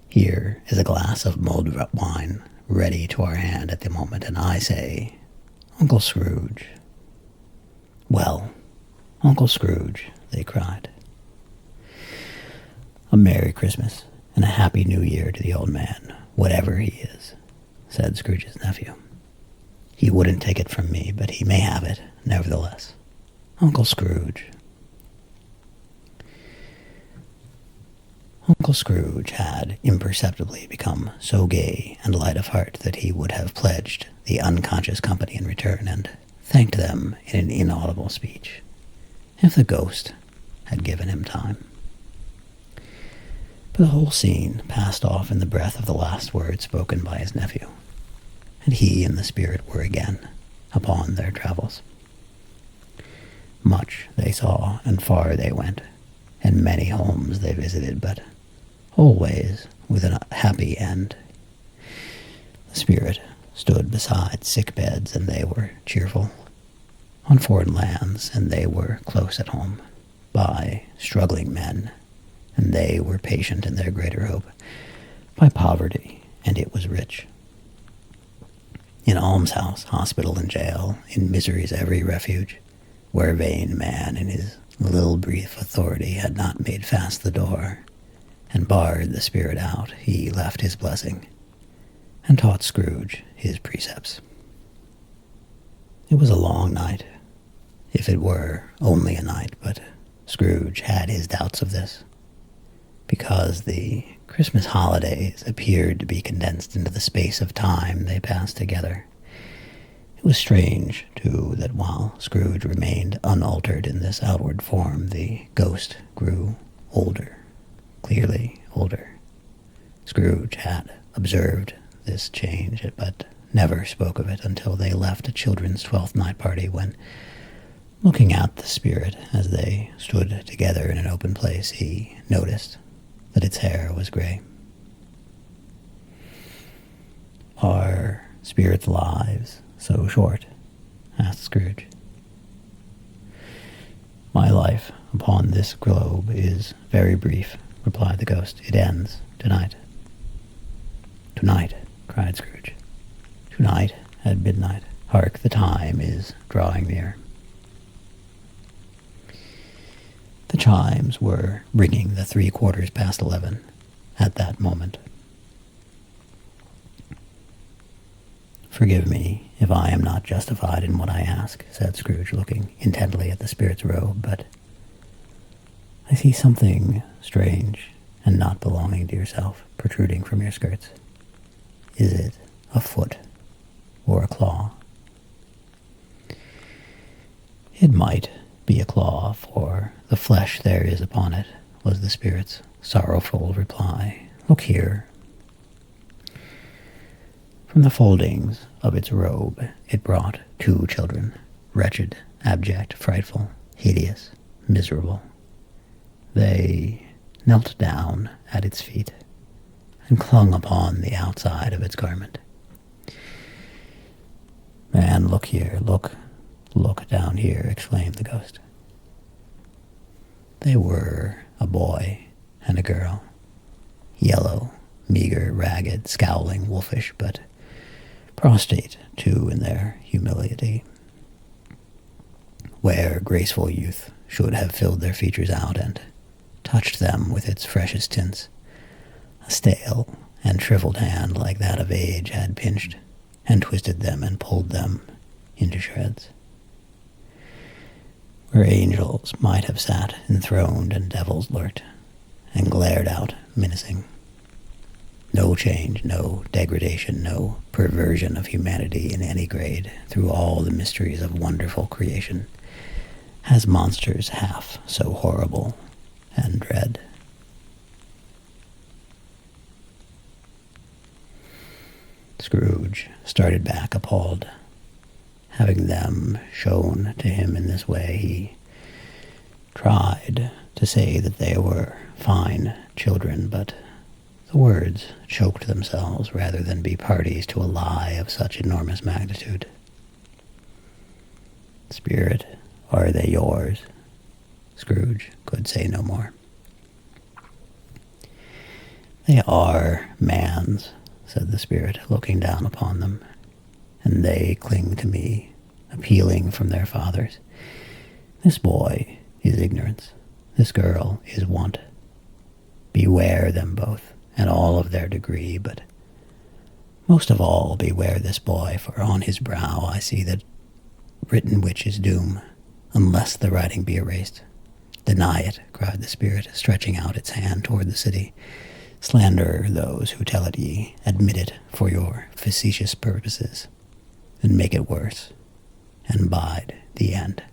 Here is a glass of mulled wine ready to our hand at the moment, and I say, Uncle Scrooge." "Well, Uncle Scrooge," they cried. "A Merry Christmas and a Happy New Year to the old man, whatever he is," said Scrooge's nephew. "He wouldn't take it from me, but he may have it, nevertheless. Uncle Scrooge." Uncle Scrooge had imperceptibly become so gay and light of heart that he would have pledged the unconscious company in return, and thanked them in an inaudible speech, if the ghost had given him time. But the whole scene passed off in the breath of the last word spoken by his nephew, and he and the spirit were again upon their travels. Much they saw, and far they went, and many homes they visited, but always with a happy end. The spirit stood beside sick beds, and they were cheerful, on foreign lands, and they were close at home, by struggling men, and they were patient in their greater hope, by poverty, and it was rich. In almshouse, hospital, and jail, in misery's every refuge, where vain man in his little brief authority had not made fast the door, and barred the spirit out, he left his blessing, and taught Scrooge his precepts. It was a long night, if it were only a night, but Scrooge had his doubts of this, because the Christmas holidays appeared to be condensed into the space of time they passed together. It was strange, too, that while Scrooge remained unaltered in this outward form, the ghost grew older, clearly older. Scrooge had observed this change, but never spoke of it until they left a children's Twelfth Night party, when, looking at the spirit as they stood together in an open place, he noticed that its hair was gray. "Are spirits' lives so short?" asked Scrooge. "My life upon this globe is very brief," replied the ghost. "It ends tonight." "Tonight," cried Scrooge. "Tonight at midnight. Hark, the time is drawing near." The chimes were ringing the 11:15 at that moment. "Forgive me if I am not justified in what I ask," said Scrooge, looking intently at the spirit's robe, "but I see something strange and not belonging to yourself protruding from your skirts. Is it a foot or a claw?" "It might be a claw, for the flesh there is upon it," was the spirit's sorrowful reply. "Look here." From the foldings of its robe it brought 2 children, wretched, abject, frightful, hideous, miserable. They knelt down at its feet and clung upon the outside of its garment. "Man, look here, look down here," exclaimed the ghost. They were a boy and a girl, yellow, meager, ragged, scowling, wolfish, but prostrate too in their humility, where graceful youth should have filled their features out and touched them with its freshest tints. A stale and shriveled hand like that of age had pinched and twisted them and pulled them into shreds. Where angels might have sat enthroned and devils lurked and glared out menacing. No change, no degradation, no perversion of humanity in any grade through all the mysteries of wonderful creation has monsters half so horrible and dread. Scrooge started back appalled. Having them shown to him in this way, he tried to say that they were fine children, but the words choked themselves rather than be parties to a lie of such enormous magnitude. "Spirit, are they yours?" Scrooge could say no more. "They are man's," said the spirit, looking down upon them, "and they cling to me, appealing from their fathers. This boy is ignorance, this girl is want. Beware them both, and all of their degree, but most of all beware this boy, for on his brow I see that written which is doom, unless the writing be erased." "Deny it," cried the spirit, stretching out its hand toward the city. "Slander those who tell it ye, admit it for your facetious purposes, and make it worse, and bide the end."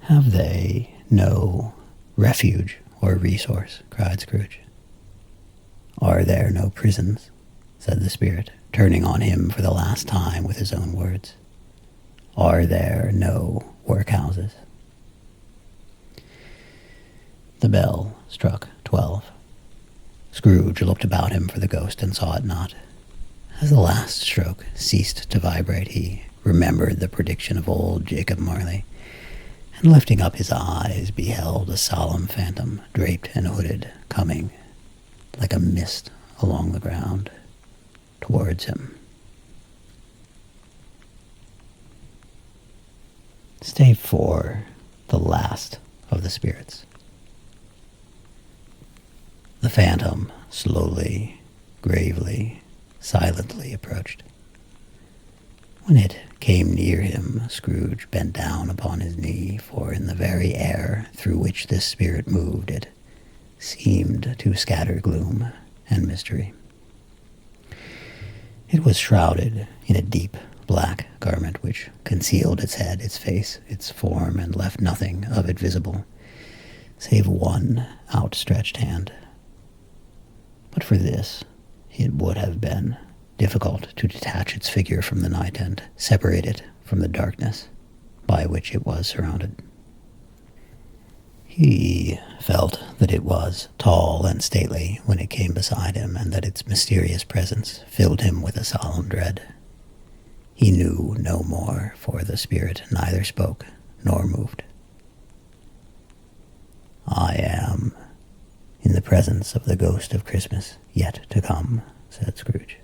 "Have they no refuge or resource?" cried Scrooge. "Are there no prisons?" said the spirit, turning on him for the last time with his own words. "Are there no workhouses?" The bell struck 12. Scrooge looked about him for the ghost and saw it not. As the last stroke ceased to vibrate, he remembered the prediction of old Jacob Marley, and lifting up his eyes beheld a solemn phantom, draped and hooded, coming like a mist along the ground towards him. Stave 4, the last of the spirits. The phantom slowly, gravely, silently approached. When it came near him, Scrooge bent down upon his knee, for in the very air through which this spirit moved, it seemed to scatter gloom and mystery. It was shrouded in a deep black garment which concealed its head, its face, its form, and left nothing of it visible, save one outstretched hand. But for this, it would have been difficult to detach its figure from the night and separate it from the darkness by which it was surrounded. He felt that it was tall and stately when it came beside him, and that its mysterious presence filled him with a solemn dread. He knew no more, for the spirit neither spoke nor moved. "I am in the presence of the ghost of Christmas yet to come," said Scrooge.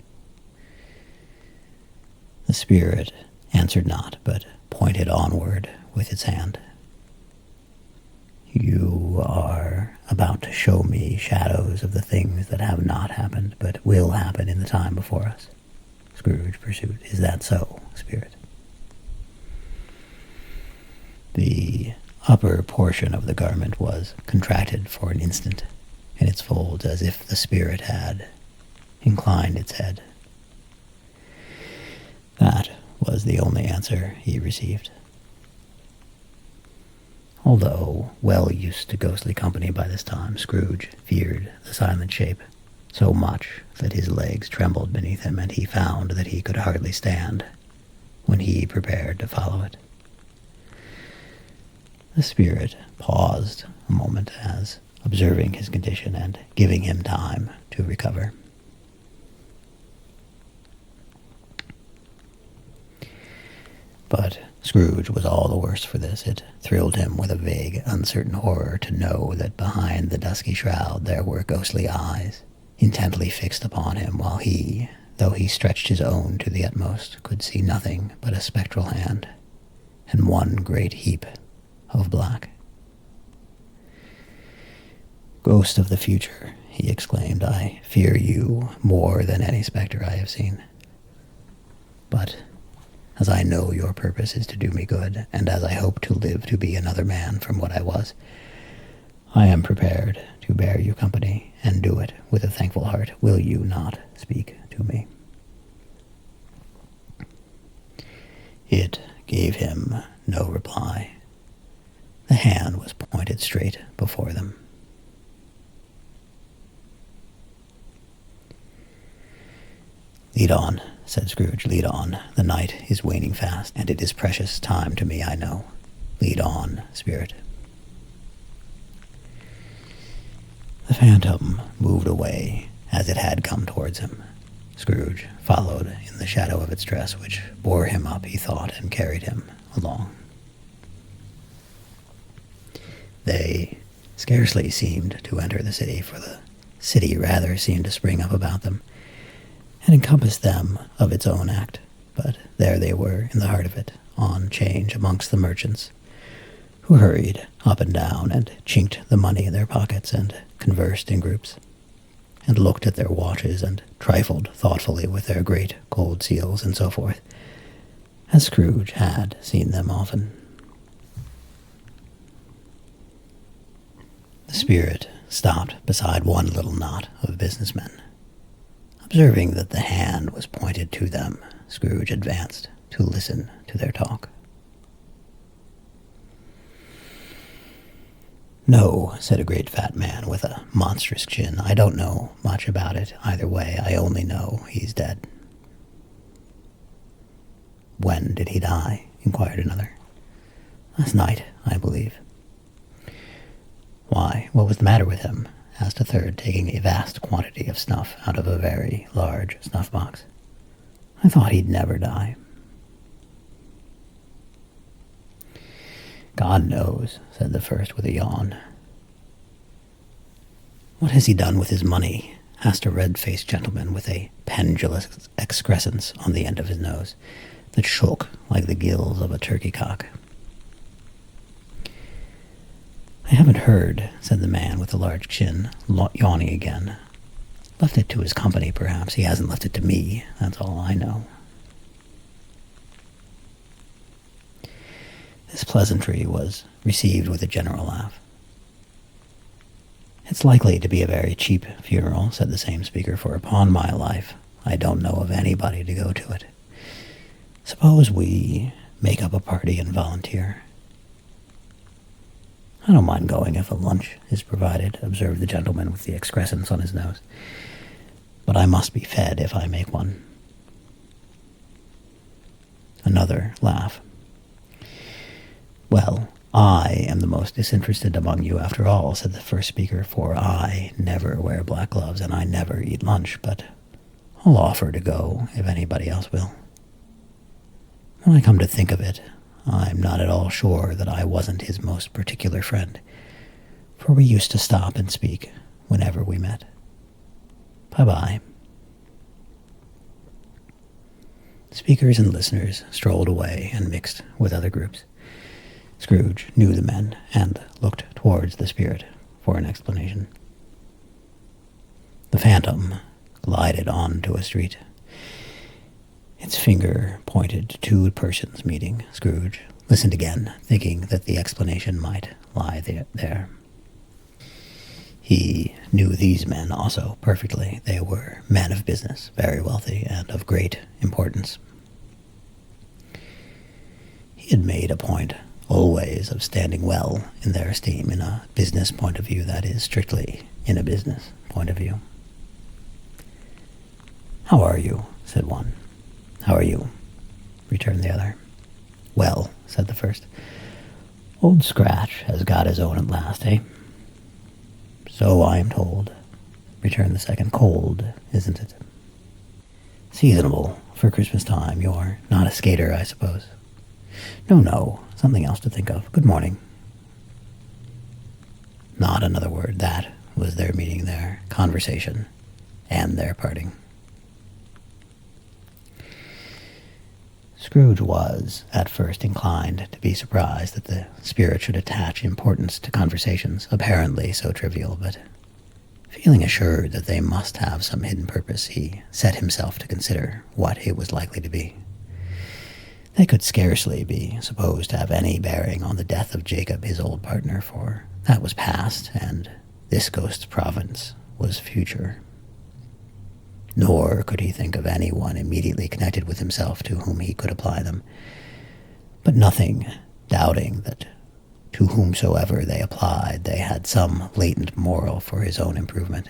The spirit answered not, but pointed onward with its hand. "You are about to show me shadows of the things that have not happened, but will happen in the time before us," Scrooge pursued. "Is that so, spirit?" The upper portion of the garment was contracted for an instant in its folds, as if the spirit had inclined its head. That was the only answer he received. Although well used to ghostly company by this time, Scrooge feared the silent shape so much that his legs trembled beneath him, and he found that he could hardly stand when he prepared to follow it. The spirit paused a moment, as observing his condition and giving him time to recover. But Scrooge was all the worse for this. It thrilled him with a vague, uncertain horror to know that behind the dusky shroud there were ghostly eyes, intently fixed upon him, while he, though he stretched his own to the utmost, could see nothing but a spectral hand, and one great heap of black. "Ghost of the future," he exclaimed, "I fear you more than any spectre I have seen. But as I know your purpose is to do me good, and as I hope to live to be another man from what I was, I am prepared to bear you company, and do it with a thankful heart. Will you not speak to me?" It gave him no reply. The hand was pointed straight before them. "Lead on," said Scrooge, "lead on. The night is waning fast, and it is precious time to me, I know. Lead on, spirit." The phantom moved away as it had come towards him. Scrooge followed in the shadow of its dress, which bore him up, he thought, and carried him along. They scarcely seemed to enter the city, for the city rather seemed to spring up about them and encompass them of its own act. But there they were in the heart of it, on change amongst the merchants, who hurried up and down and chinked the money in their pockets and conversed in groups, and looked at their watches and trifled thoughtfully with their great gold seals and so forth, as Scrooge had seen them often. The spirit stopped beside one little knot of businessmen. Observing that the hand was pointed to them, Scrooge advanced to listen to their talk. "No," said a great fat man with a monstrous chin, "I don't know much about it either way. I only know he's dead." "When did he die?" inquired another. "Last night, I believe." "Why, what was the matter with him?" asked a third, taking a vast quantity of snuff out of a very large snuff-box. "I thought he'd never die." "God knows," said the first with a yawn. "What has he done with his money?" asked a red-faced gentleman with a pendulous excrescence on the end of his nose that shook like the gills of a turkey-cock. I haven't heard, said the man with the large chin, yawning again. Left it to his company, perhaps. He hasn't left it to me. That's all I know. This pleasantry was received with a general laugh. It's likely to be a very cheap funeral, said the same speaker, for upon my life, I don't know of anybody to go to it. Suppose we make up a party and volunteer. I don't mind going if a lunch is provided, observed the gentleman with the excrescence on his nose. But I must be fed if I make one. Another laugh. Well, I am the most disinterested among you after all, said the first speaker, for I never wear black gloves and I never eat lunch, but I'll offer to go if anybody else will. When I come to think of it, I'm not at all sure that I wasn't his most particular friend, for we used to stop and speak whenever we met. Bye-bye. Speakers and listeners strolled away and mixed with other groups. Scrooge knew the men and looked towards the spirit for an explanation. The phantom glided on to a street. Its finger pointed to two persons meeting. Scrooge listened again, thinking that the explanation might lie there. He knew these men also perfectly. They were men of business, very wealthy, and of great importance. He had made a point always of standing well in their esteem in a business point of view, that is, strictly in a business point of view. "How are you?" said one. "How are you?" returned the other. "Well," said the first. "Old Scratch has got his own at last, eh?" "So I am told," returned the second. "Cold, isn't it?" "Seasonable for Christmas time. You're not a skater, I suppose?" No, something else to think of. Good morning." Not another word. That was their meeting, their conversation, and their parting. Scrooge was, at first, inclined to be surprised that the spirit should attach importance to conversations apparently so trivial, but feeling assured that they must have some hidden purpose, he set himself to consider what it was likely to be. They could scarcely be supposed to have any bearing on the death of Jacob, his old partner, for that was past, and this ghost's province was future. Nor could he think of anyone immediately connected with himself to whom he could apply them, but nothing doubting that to whomsoever they applied, they had some latent moral for his own improvement.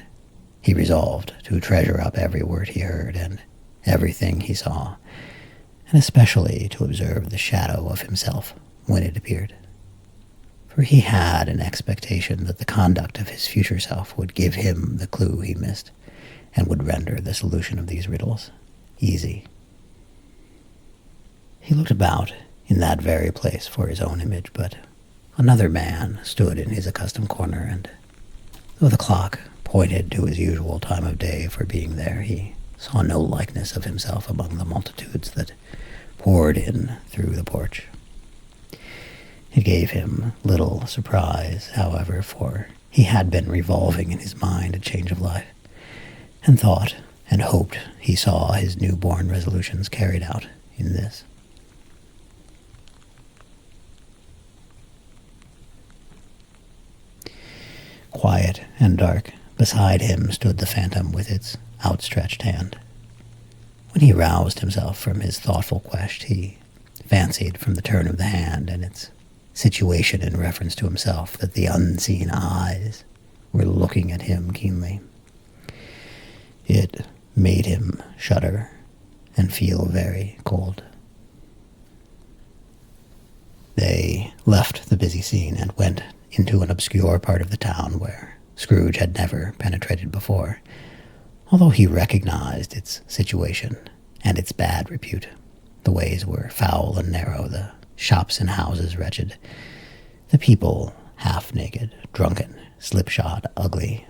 He resolved to treasure up every word he heard and everything he saw, and especially to observe the shadow of himself when it appeared. For he had an expectation that the conduct of his future self would give him the clue he missed, and would render the solution of these riddles easy. He looked about in that very place for his own image, but another man stood in his accustomed corner, and though the clock pointed to his usual time of day for being there, he saw no likeness of himself among the multitudes that poured in through the porch. It gave him little surprise, however, for he had been revolving in his mind a change of life, and thought and hoped he saw his newborn resolutions carried out in this. Quiet and dark, beside him stood the phantom with its outstretched hand. When he roused himself from his thoughtful quest, he fancied from the turn of the hand and its situation in reference to himself that the unseen eyes were looking at him keenly. It made him shudder and feel very cold. They left the busy scene and went into an obscure part of the town where Scrooge had never penetrated before, although he recognized its situation and its bad repute. The ways were foul and narrow, the shops and houses wretched, the people half-naked, drunken, slipshod, ugly.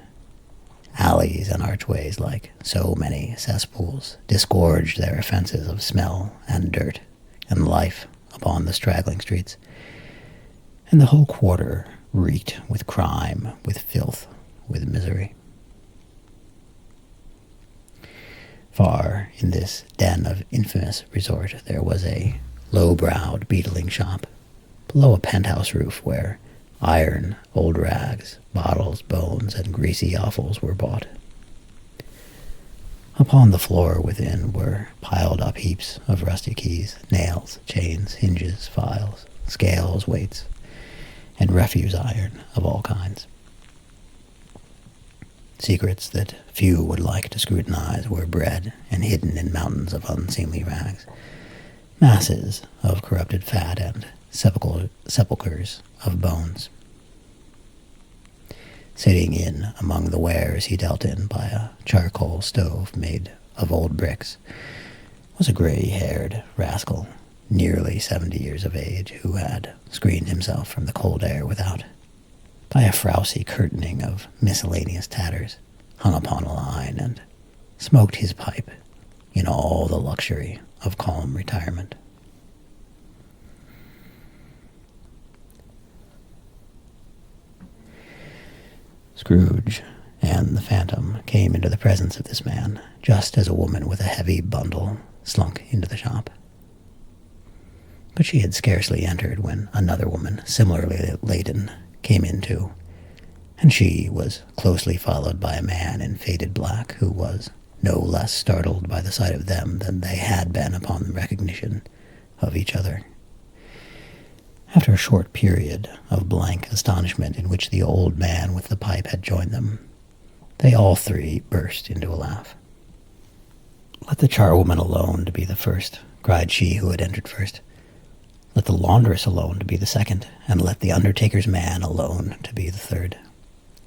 Alleys and archways, like so many cesspools, disgorged their offenses of smell and dirt and life upon the straggling streets, and the whole quarter reeked with crime, with filth, with misery. Far in this den of infamous resort there was a low-browed beetling shop, below a penthouse roof where iron, old rags, bottles, bones, and greasy offals were bought. Upon the floor within were piled up heaps of rusty keys, nails, chains, hinges, files, scales, weights, and refuse iron of all kinds. Secrets that few would like to scrutinize were bred and hidden in mountains of unseemly rags, masses of corrupted fat and sepulchres of bones. Sitting in among the wares he dealt in by a charcoal stove made of old bricks was a gray-haired rascal, nearly 70 years of age, who had screened himself from the cold air without by a frowsy curtaining of miscellaneous tatters hung upon a line, and smoked his pipe in all the luxury of calm retirement. Scrooge and the phantom came into the presence of this man just as a woman with a heavy bundle slunk into the shop. But she had scarcely entered when another woman, similarly laden, came in too, and she was closely followed by a man in faded black who was no less startled by the sight of them than they had been upon the recognition of each other. After a short period of blank astonishment in which the old man with the pipe had joined them, they all three burst into a laugh. "Let the charwoman alone to be the first," cried she who had entered first. "Let the laundress alone to be the second, and let the undertaker's man alone to be the third.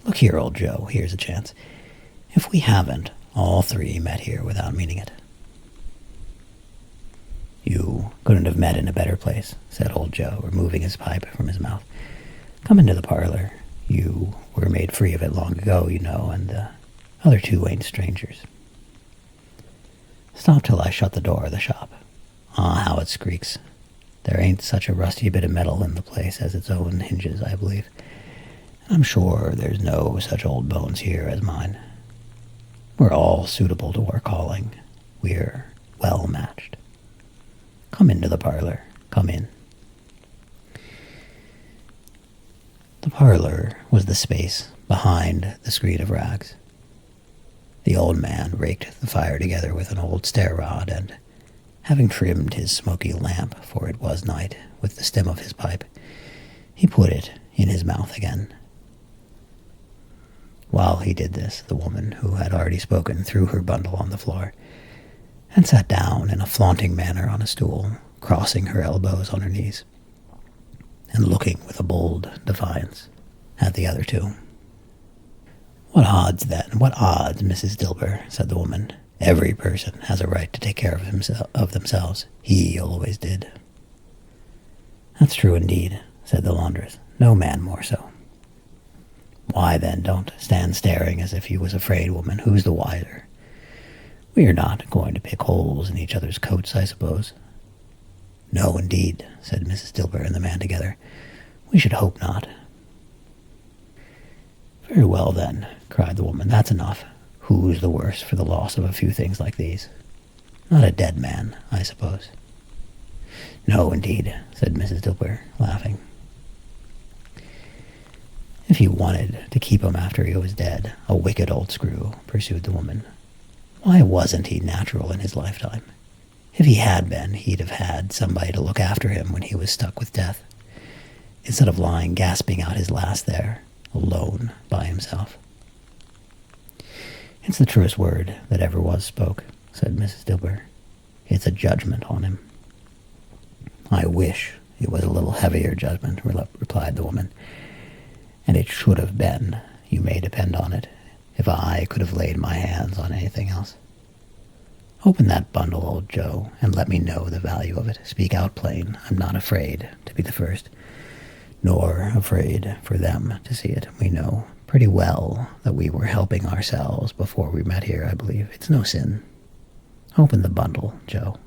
Look here, old Joe, here's a chance. If we haven't all three met here without meaning it." "You couldn't have met in a better place," said old Joe, removing his pipe from his mouth. "Come into the parlor. You were made free of it long ago, you know, and the other two ain't strangers. Stop till I shut the door of the shop. Ah, how it squeaks. There ain't such a rusty bit of metal in the place as its own hinges, I believe. And I'm sure there's no such old bones here as mine. We're all suitable to our calling. We're well matched. Come into the parlor. Come in." The parlor was the space behind the screen of rags. The old man raked the fire together with an old stair-rod, and having trimmed his smoky lamp, for it was night, with the stem of his pipe, he put it in his mouth again. While he did this, the woman, who had already spoken, threw her bundle on the floor, and sat down in a flaunting manner on a stool, crossing her elbows on her knees, and looking with a bold defiance at the other two. "What odds, then? What odds, Mrs. Dilber?" said the woman. "Every person has a right to take care of themselves. He always did." "That's true indeed," said the laundress. "No man more so." "Why, then, don't stand staring as if you was afraid, woman. Who's the wiser? We are not going to pick holes in each other's coats, I suppose." "No, indeed," said Mrs. Dilber and the man together. "We should hope not." "Very well, then," cried the woman. "That's enough. Who's the worse for the loss of a few things like these? Not a dead man, I suppose." "No, indeed," said Mrs. Dilber, laughing. "If he wanted to keep him after he was dead, a wicked old screw," pursued the woman. "Why wasn't he natural in his lifetime? If he had been, he'd have had somebody to look after him when he was stuck with death, instead of lying gasping out his last there, alone by himself." "It's the truest word that ever was spoke," said Mrs. Dilber. "It's a judgment on him." "I wish it was a little heavier judgment," replied the woman. "And it should have been, you may depend on it, if I could have laid my hands on anything else. Open that bundle, old Joe, and let me know the value of it. Speak out plain. I'm not afraid to be the first, nor afraid for them to see it. We know pretty well that we were helping ourselves before we met here, I believe. It's no sin. Open the bundle, Joe."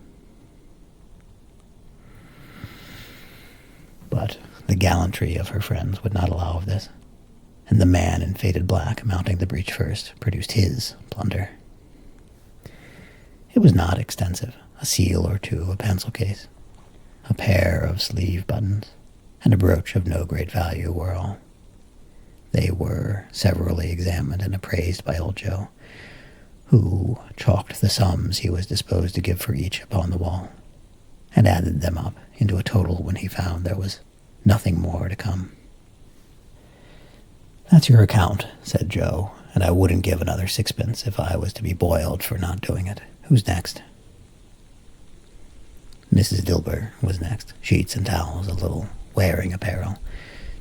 But the gallantry of her friends would not allow of this, and the man in faded black mounting the breach first produced his plunder. It was not extensive. A seal or two, a pencil case, a pair of sleeve buttons, and a brooch of no great value were all. They were severally examined and appraised by old Joe, who chalked the sums he was disposed to give for each upon the wall, and added them up into a total when he found there was nothing more to come. "That's your account," said Joe, "and I wouldn't give another sixpence if I was to be boiled for not doing it. Who's next?" Mrs. Dilber was next. Sheets and towels, a little wearing apparel,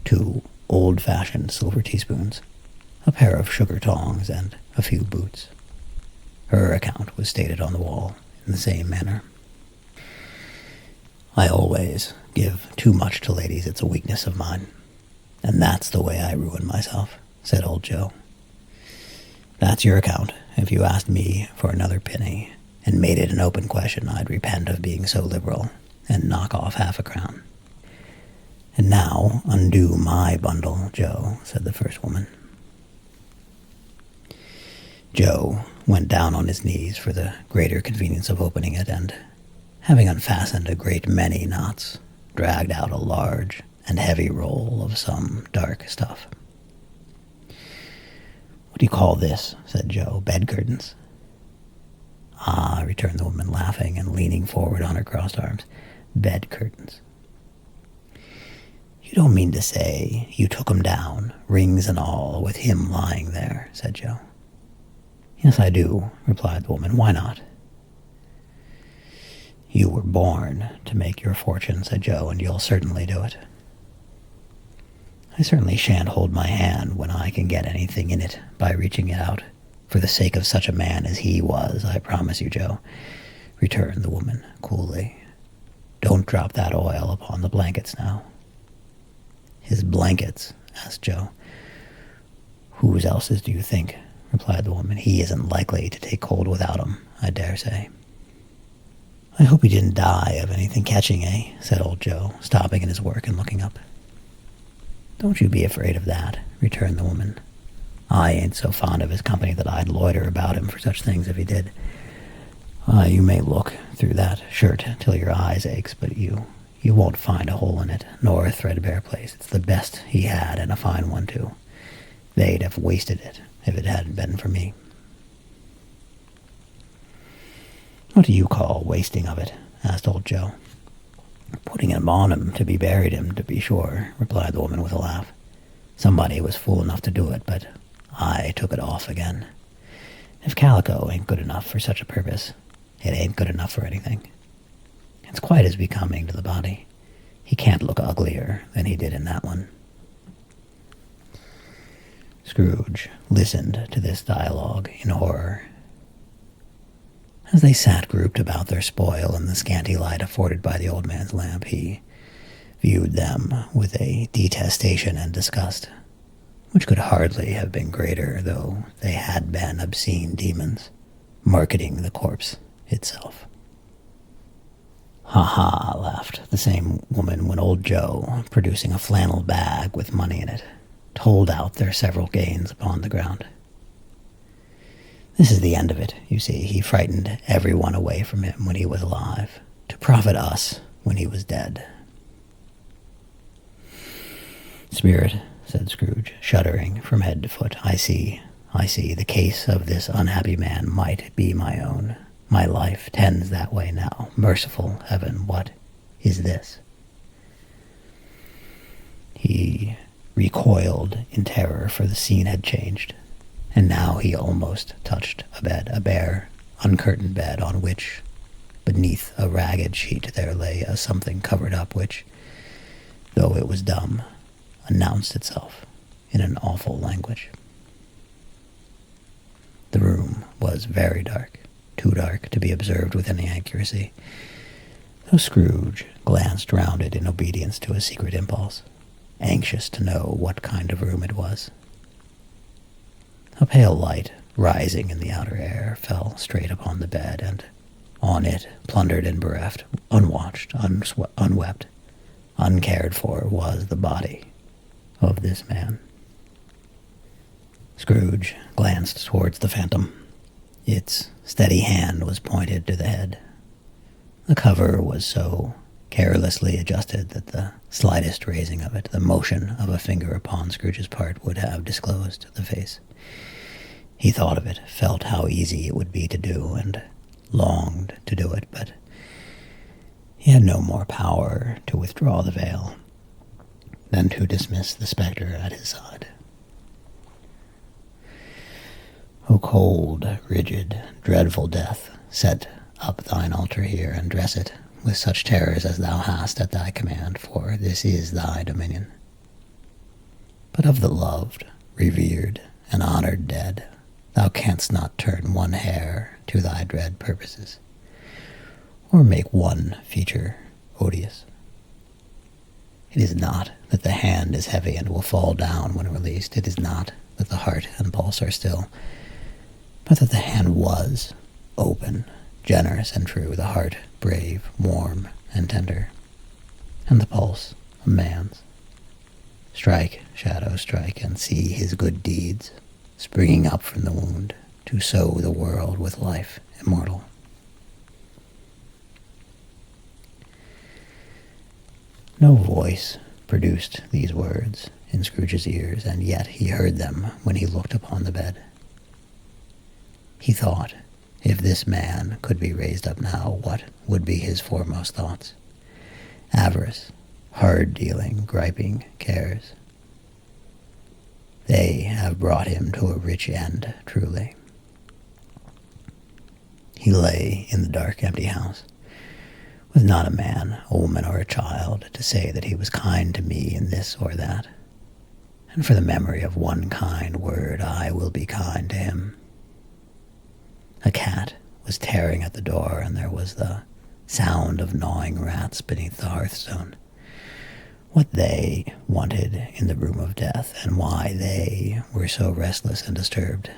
2 old-fashioned silver teaspoons, a pair of sugar tongs, and a few boots. Her account was stated on the wall in the same manner. "I always give too much to ladies. It's a weakness of mine, and that's the way I ruin myself," said old Joe. "That's your account. If you asked me for another penny and made it an open question, I'd repent of being so liberal and knock off half a crown." "And now undo my bundle, Joe," said the first woman. Joe went down on his knees for the greater convenience of opening it, and, having unfastened a great many knots, dragged out a large and heavy roll of some dark stuff. "What do you call this?" said Joe. "Bed curtains?" "Ah," returned the woman, laughing and leaning forward on her crossed arms. "Bed curtains. You don't mean to say you took 'em down, rings and all, with him lying there," said Joe. "Yes, I do," replied the woman. "Why not?" "You were born to make your fortune," said Joe, "and you'll certainly do it." "I certainly shan't hold my hand when I can get anything in it by reaching it out, for the sake of such a man as he was, I promise you, Joe," returned the woman coolly. "Don't drop that oil upon the blankets now." "His blankets?" asked Joe. "Whose else's do you think?" replied the woman. "He isn't likely to take cold without 'em, I dare say." "I hope he didn't die of anything catching, eh?" said old Joe, stopping in his work and looking up. "Don't you be afraid of that," returned the woman. "I ain't so fond of his company that I'd loiter about him for such things if he did. You may look through that shirt till your eyes aches, but you won't find a hole in it, nor a threadbare place. It's the best he had, and a fine one, too. They'd have wasted it if it hadn't been for me." "What do you call wasting of it?" asked old Joe. "Putting him on him to be buried him, to be sure," replied the woman with a laugh. "Somebody was fool enough to do it, but I took it off again. If calico ain't good enough for such a purpose, it ain't good enough for anything. It's quite as becoming to the body. He can't look uglier than he did in that one." Scrooge listened to this dialogue in horror. As they sat grouped about their spoil in the scanty light afforded by the old man's lamp, he viewed them with a detestation and disgust, which could hardly have been greater, though they had been obscene demons, marketing the corpse itself. "Ha ha," laughed the same woman when old Joe, producing a flannel bag with money in it, told out their several gains upon the ground. "This is the end of it, you see. He frightened everyone away from him when he was alive, to profit us when he was dead." "Spirit," said Scrooge, shuddering from head to foot, I see. The case of this unhappy man might be my own. My life tends that way now. Merciful heaven, what is this?" He recoiled in terror, for the scene had changed, and now he almost touched a bed, a bare, uncurtained bed, on which, beneath a ragged sheet, there lay a something covered up which, though it was dumb, announced itself in an awful language. The room was very dark, too dark to be observed with any accuracy, though Scrooge glanced round it in obedience to a secret impulse, anxious to know what kind of room it was. A pale light, rising in the outer air, fell straight upon the bed, and on it, plundered and bereft, unwatched, unwept, uncared for, was the body of this man. Scrooge glanced towards the phantom. Its steady hand was pointed to the head. The cover was so carelessly adjusted that the slightest raising of it, the motion of a finger upon Scrooge's part, would have disclosed the face. He thought of it, felt how easy it would be to do, and longed to do it, but he had no more power to withdraw the veil than to dismiss the spectre at his side. O cold, rigid, dreadful death, set up thine altar here, and dress it with such terrors as thou hast at thy command, for this is thy dominion. But of the loved, revered, and honored dead, thou canst not turn one hair to thy dread purposes, or make one feature odious. It is not that the hand is heavy and will fall down when released. It is not that the heart and pulse are still, but that the hand was open, generous and true, the heart brave, warm, and tender, and the pulse a man's. Strike, shadow, strike, and see his good deeds springing up from the wound to sow the world with life immortal. No voice produced these words in Scrooge's ears, and yet he heard them when he looked upon the bed. He thought, if this man could be raised up now, what would be his foremost thoughts? Avarice, hard-dealing, griping cares. They have brought him to a rich end, truly. He lay in the dark, empty house, with not a man, a woman, or a child to say that he was kind to me in this or that. And for the memory of one kind word, I will be kind to him. A cat was tearing at the door, and there was the sound of gnawing rats beneath the hearthstone. What they wanted in the room of death, and why they were so restless and disturbed,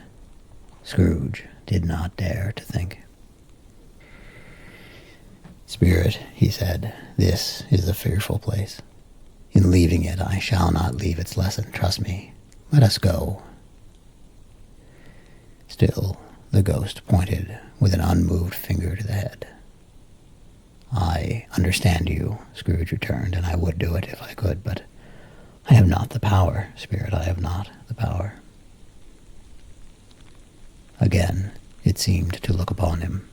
Scrooge did not dare to think. Spirit, he said, this is a fearful place. In leaving it, I shall not leave its lesson, trust me. Let us go. Still, the ghost pointed with an unmoved finger to the head. I understand you, Scrooge returned, and I would do it if I could, but I have not the power, Spirit, I have not the power. Again, it seemed to look upon him.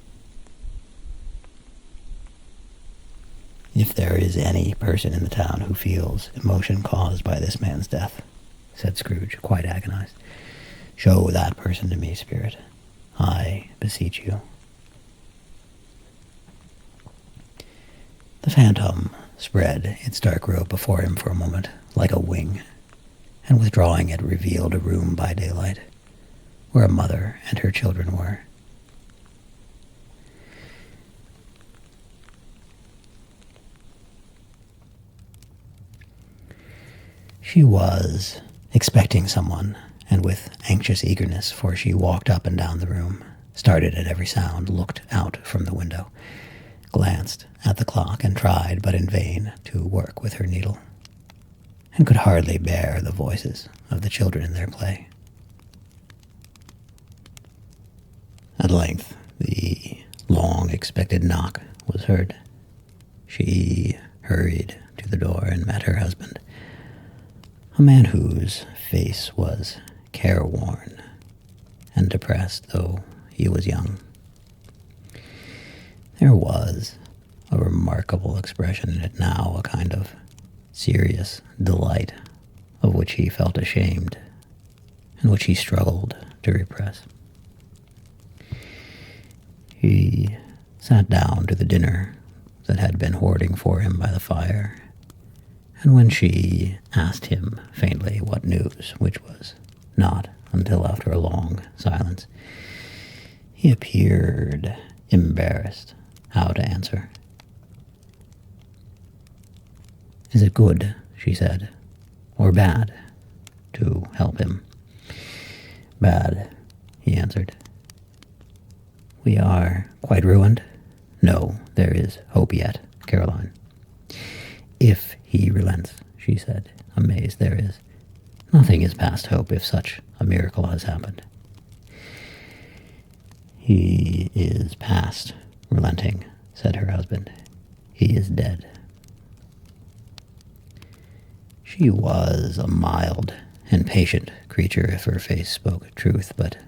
If there is any person in the town who feels emotion caused by this man's death, said Scrooge, quite agonized, show that person to me, Spirit. I beseech you. The phantom spread its dark robe before him for a moment, like a wing, and withdrawing it revealed a room by daylight, where a mother and her children were. She was expecting someone, and with anxious eagerness, for she walked up and down the room, started at every sound, looked out from the window, glanced at the clock, and tried, but in vain, to work with her needle, and could hardly bear the voices of the children in their play. At length, the long-expected knock was heard. She hurried to the door and met her husband, a man whose face was careworn and depressed, though he was young. There was a remarkable expression in it now, a kind of serious delight of which he felt ashamed and which he struggled to repress. He sat down to the dinner that had been hoarding for him by the fire, and when she asked him faintly what news, which was not until after a long silence, he appeared embarrassed how to answer. Is it good, she said, or bad, to help him? Bad, he answered. We are quite ruined? No, there is hope yet, Caroline. If He relents, she said, amazed. There is nothing is past hope if such a miracle has happened. He is past relenting, said her husband. He is dead. She was a mild and patient creature if her face spoke truth, but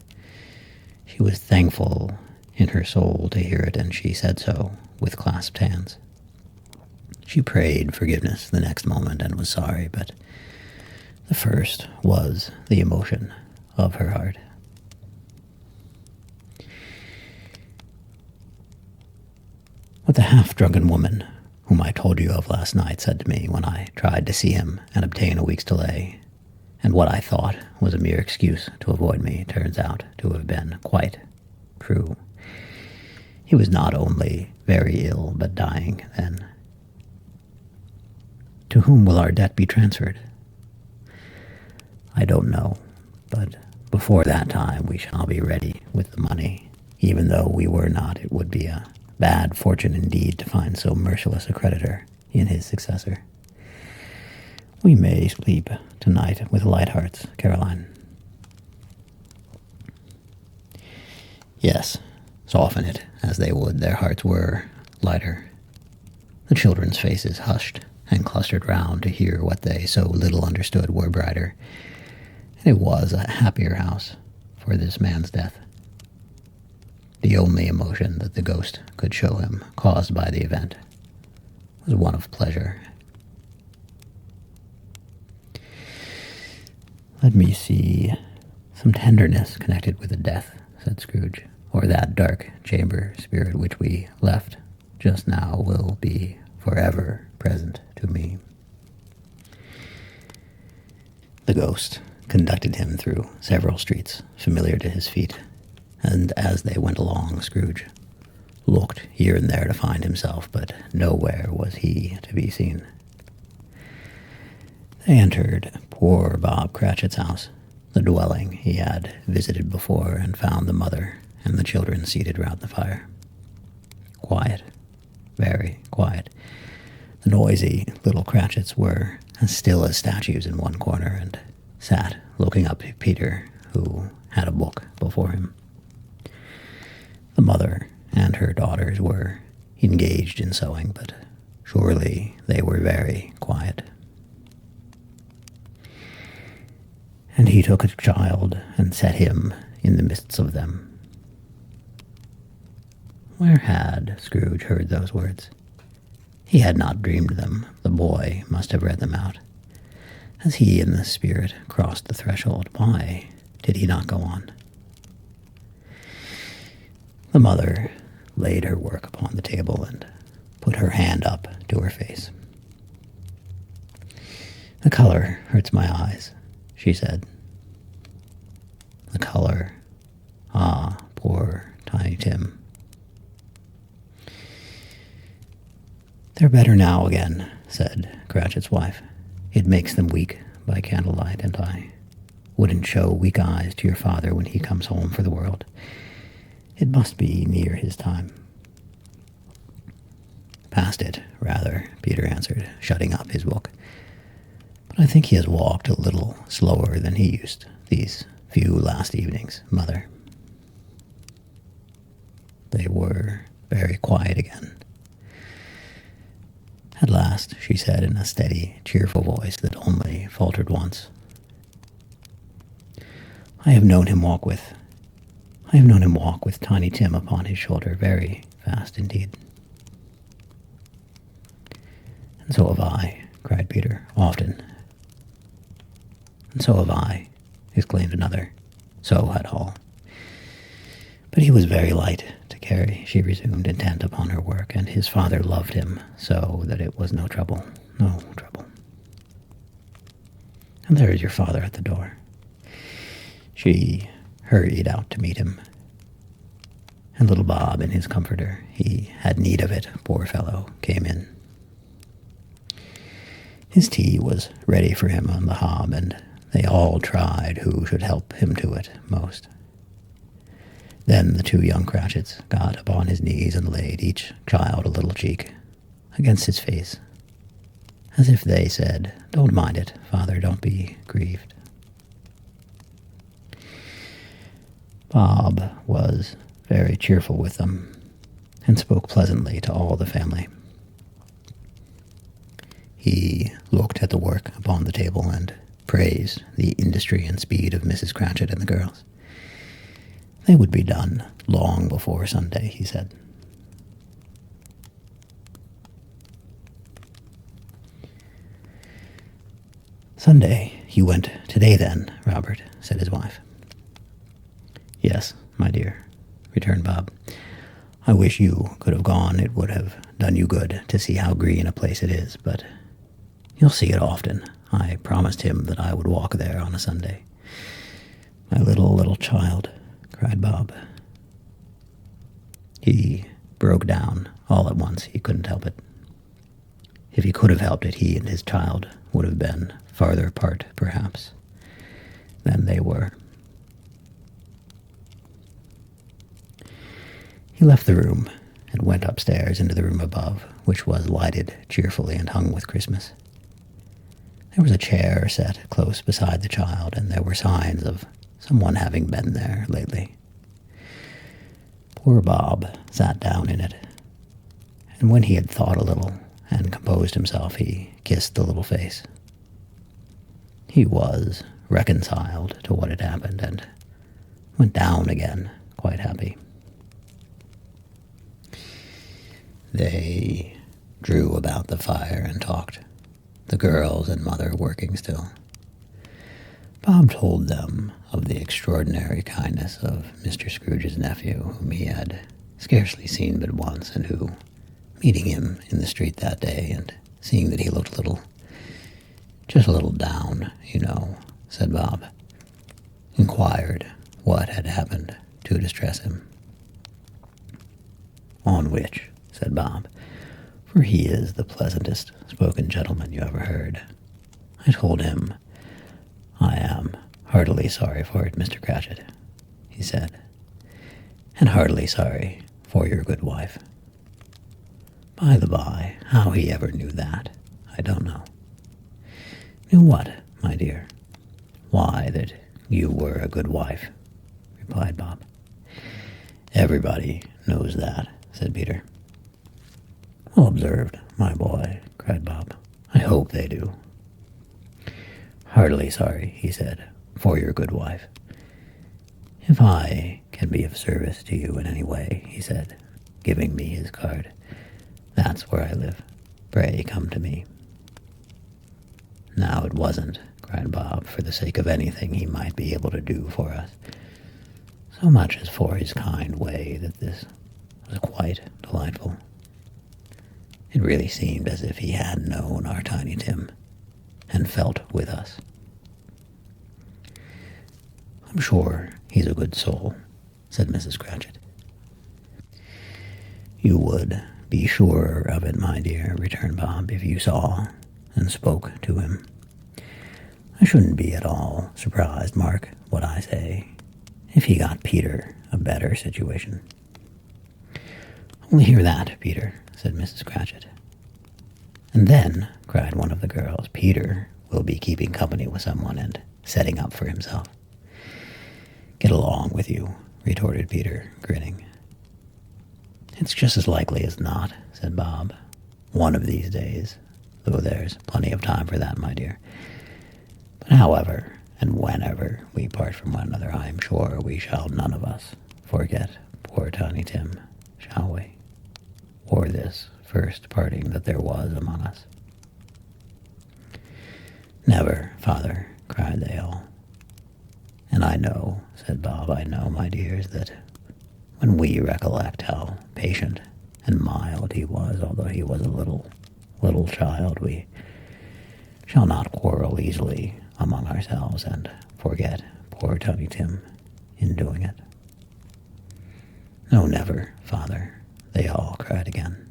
she was thankful in her soul to hear it, and she said so with clasped hands. She prayed forgiveness the next moment and was sorry, but the first was the emotion of her heart. What the half-drunken woman whom I told you of last night said to me when I tried to see him and obtain a week's delay, and what I thought was a mere excuse to avoid me, turns out to have been quite true. He was not only very ill, but dying then. To whom will our debt be transferred? I don't know, but before that time we shall be ready with the money. Even though we were not, it would be a bad fortune indeed to find so merciless a creditor in his successor. We may sleep tonight with light hearts, Caroline. Yes, soften it as they would, their hearts were lighter. The children's faces hushed and clustered round to hear what they so little understood were brighter, and it was a happier house for this man's death. The only emotion that the ghost could show him, caused by the event, was one of pleasure. Let me see some tenderness connected with the death, said Scrooge, or that dark chamber spirit which we left just now will be forever present to me. The ghost conducted him through several streets familiar to his feet, and as they went along, Scrooge looked here and there to find himself, but nowhere was he to be seen. They entered poor Bob Cratchit's house, the dwelling he had visited before, and found the mother and the children seated round the fire. Quiet, very quiet. The noisy little Cratchits were as still as statues in one corner, and sat looking up at Peter, who had a book before him. The mother and her daughters were engaged in sewing, but surely they were very quiet. And he took a child and set him in the midst of them. Where had Scrooge heard those words? He had not dreamed them. The boy must have read them out. As he and the spirit crossed the threshold, why did he not go on? The mother laid her work upon the table and put her hand up to her face. The color hurts my eyes, she said. The color. Ah, poor Tiny Tim. They're better now again, said Cratchit's wife. It makes them weak by candlelight, and I wouldn't show weak eyes to your father when he comes home for the world. It must be near his time. Past it, rather, Peter answered, shutting up his book. But I think he has walked a little slower than he used these few last evenings, Mother. They were very quiet again. At last, she said in a steady, cheerful voice that only faltered once, I have known him walk with Tiny Tim upon his shoulder very fast indeed. And so have I, cried Peter, often. And so have I, exclaimed another. So had Hall. But he was very light to carry, she resumed, intent upon her work, and his father loved him so that it was no trouble. And there is your father at the door. She hurried out to meet him. And little Bob in his comforter, he had need of it, poor fellow, came in. His tea was ready for him on the hob, and they all tried who should help him to it most. Then the two young Cratchits got upon his knees and laid each child a little cheek against his face, as if they said, "Don't mind it, Father, don't be grieved." Bob was very cheerful with them, and spoke pleasantly to all the family. He looked at the work upon the table and praised the industry and speed of Mrs. Cratchit and the girls. They would be done long before Sunday, he said. "Sunday, you went today then, Robert," said his wife. "Yes, my dear," returned Bob. "I wish you could have gone. It would have done you good to see how green a place it is, but you'll see it often. I promised him that I would walk there on a Sunday." "My little child," cried Bob. He broke down all at once. He couldn't help it. If he could have helped it, he and his child would have been farther apart, perhaps, than they were. He left the room and went upstairs into the room above, which was lighted cheerfully and hung with Christmas. There was a chair set close beside the child, and there were signs of someone having been there lately. Poor Bob sat down in it, and when he had thought a little and composed himself, he kissed the little face. He was reconciled to what had happened, and went down again, quite happy. They drew about the fire and talked, the girls and mother working still. Bob told them of the extraordinary kindness of Mr. Scrooge's nephew, whom he had scarcely seen but once, and who, meeting him in the street that day, and seeing that he looked just a little down, said Bob, inquired what had happened to distress him. "On which," said Bob, "for he is the pleasantest spoken gentleman you ever heard, I told him, 'I am heartily sorry for it, Mr. Cratchit,' he said, 'and heartily sorry for your good wife.' By the by, how he ever knew that, I don't know." "Knew what, my dear?" "Why, that you were a good wife," replied Bob. "Everybody knows that," said Peter. "Well observed, my boy," cried Bob. "I hope they do." "Heartily sorry," he said, "for your good wife." "If I can be of service to you in any way," he said, giving me his card, "that's where I live. Pray come to me." "Now it wasn't," cried Bob, "for the sake of anything he might be able to do for us, so much as for his kind way, that this was quite delightful. It really seemed as if he had known our Tiny Tim, and felt with us. "I'm sure he's a good soul," said Mrs. Cratchit. "You would be surer of it, my dear," returned Bob, "if you saw and spoke to him. I shouldn't be at all surprised, mark what I say, if he got Peter a better situation." "Only hear that, Peter," said Mrs. Cratchit. "And then," cried one of the girls, "Peter will be keeping company with someone and setting up for himself." "Get along with you," retorted Peter, grinning. "It's just as likely as not," said Bob. "One of these days, though there's plenty of time for that, my dear. But however and whenever we part from one another, I am sure we shall none of us forget poor Tiny Tim, shall we? Or this first parting that there was among us." "Never, Father," cried they all. "And I know," said Bob, "I know, my dears, that when we recollect how patient and mild he was, although he was a little child, we shall not quarrel easily among ourselves and forget poor Tiny Tim in doing it." "No, never, Father," they all cried again.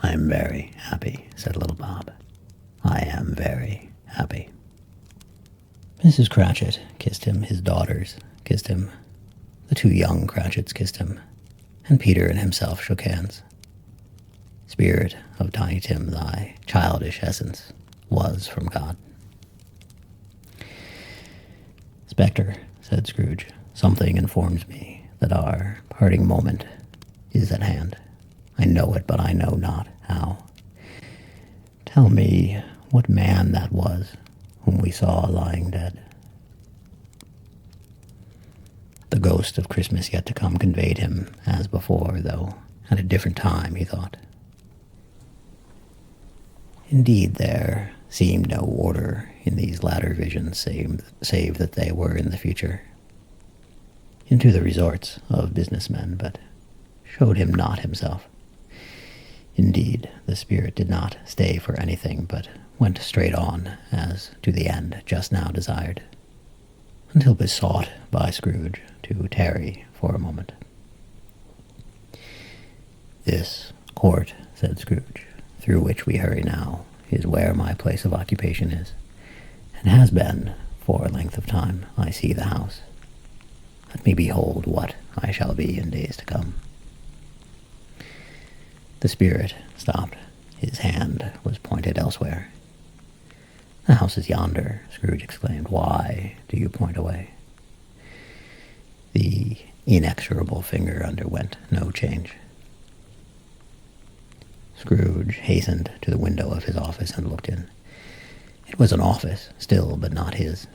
"I am very happy," said little Bob. "I am very happy." Mrs. Cratchit kissed him, his daughters kissed him, the two young Cratchits kissed him, and Peter and himself shook hands. Spirit of Tiny Tim, thy childish essence was from God. Spectre, said Scrooge, something informs me that our parting moment is at hand. I know it, but I know not how. Tell me what man that was whom we saw lying dead. The ghost of Christmas yet to come conveyed him as before, though at a different time, he thought. Indeed, there seemed no order in these latter visions, save that they were in the future, into the resorts of businessmen, but showed him not himself. Indeed, the spirit did not stay for anything, but went straight on, as to the end just now desired, until besought by Scrooge to tarry for a moment. This court, said Scrooge, through which we hurry now, is where my place of occupation is, and has been for a length of time. I see the house. Let me behold what I shall be in days to come. The spirit stopped. His hand was pointed elsewhere. The house is yonder, Scrooge exclaimed. Why do you point away? The inexorable finger underwent no change. Scrooge hastened to the window of his office and looked in. It was an office, still, but not his.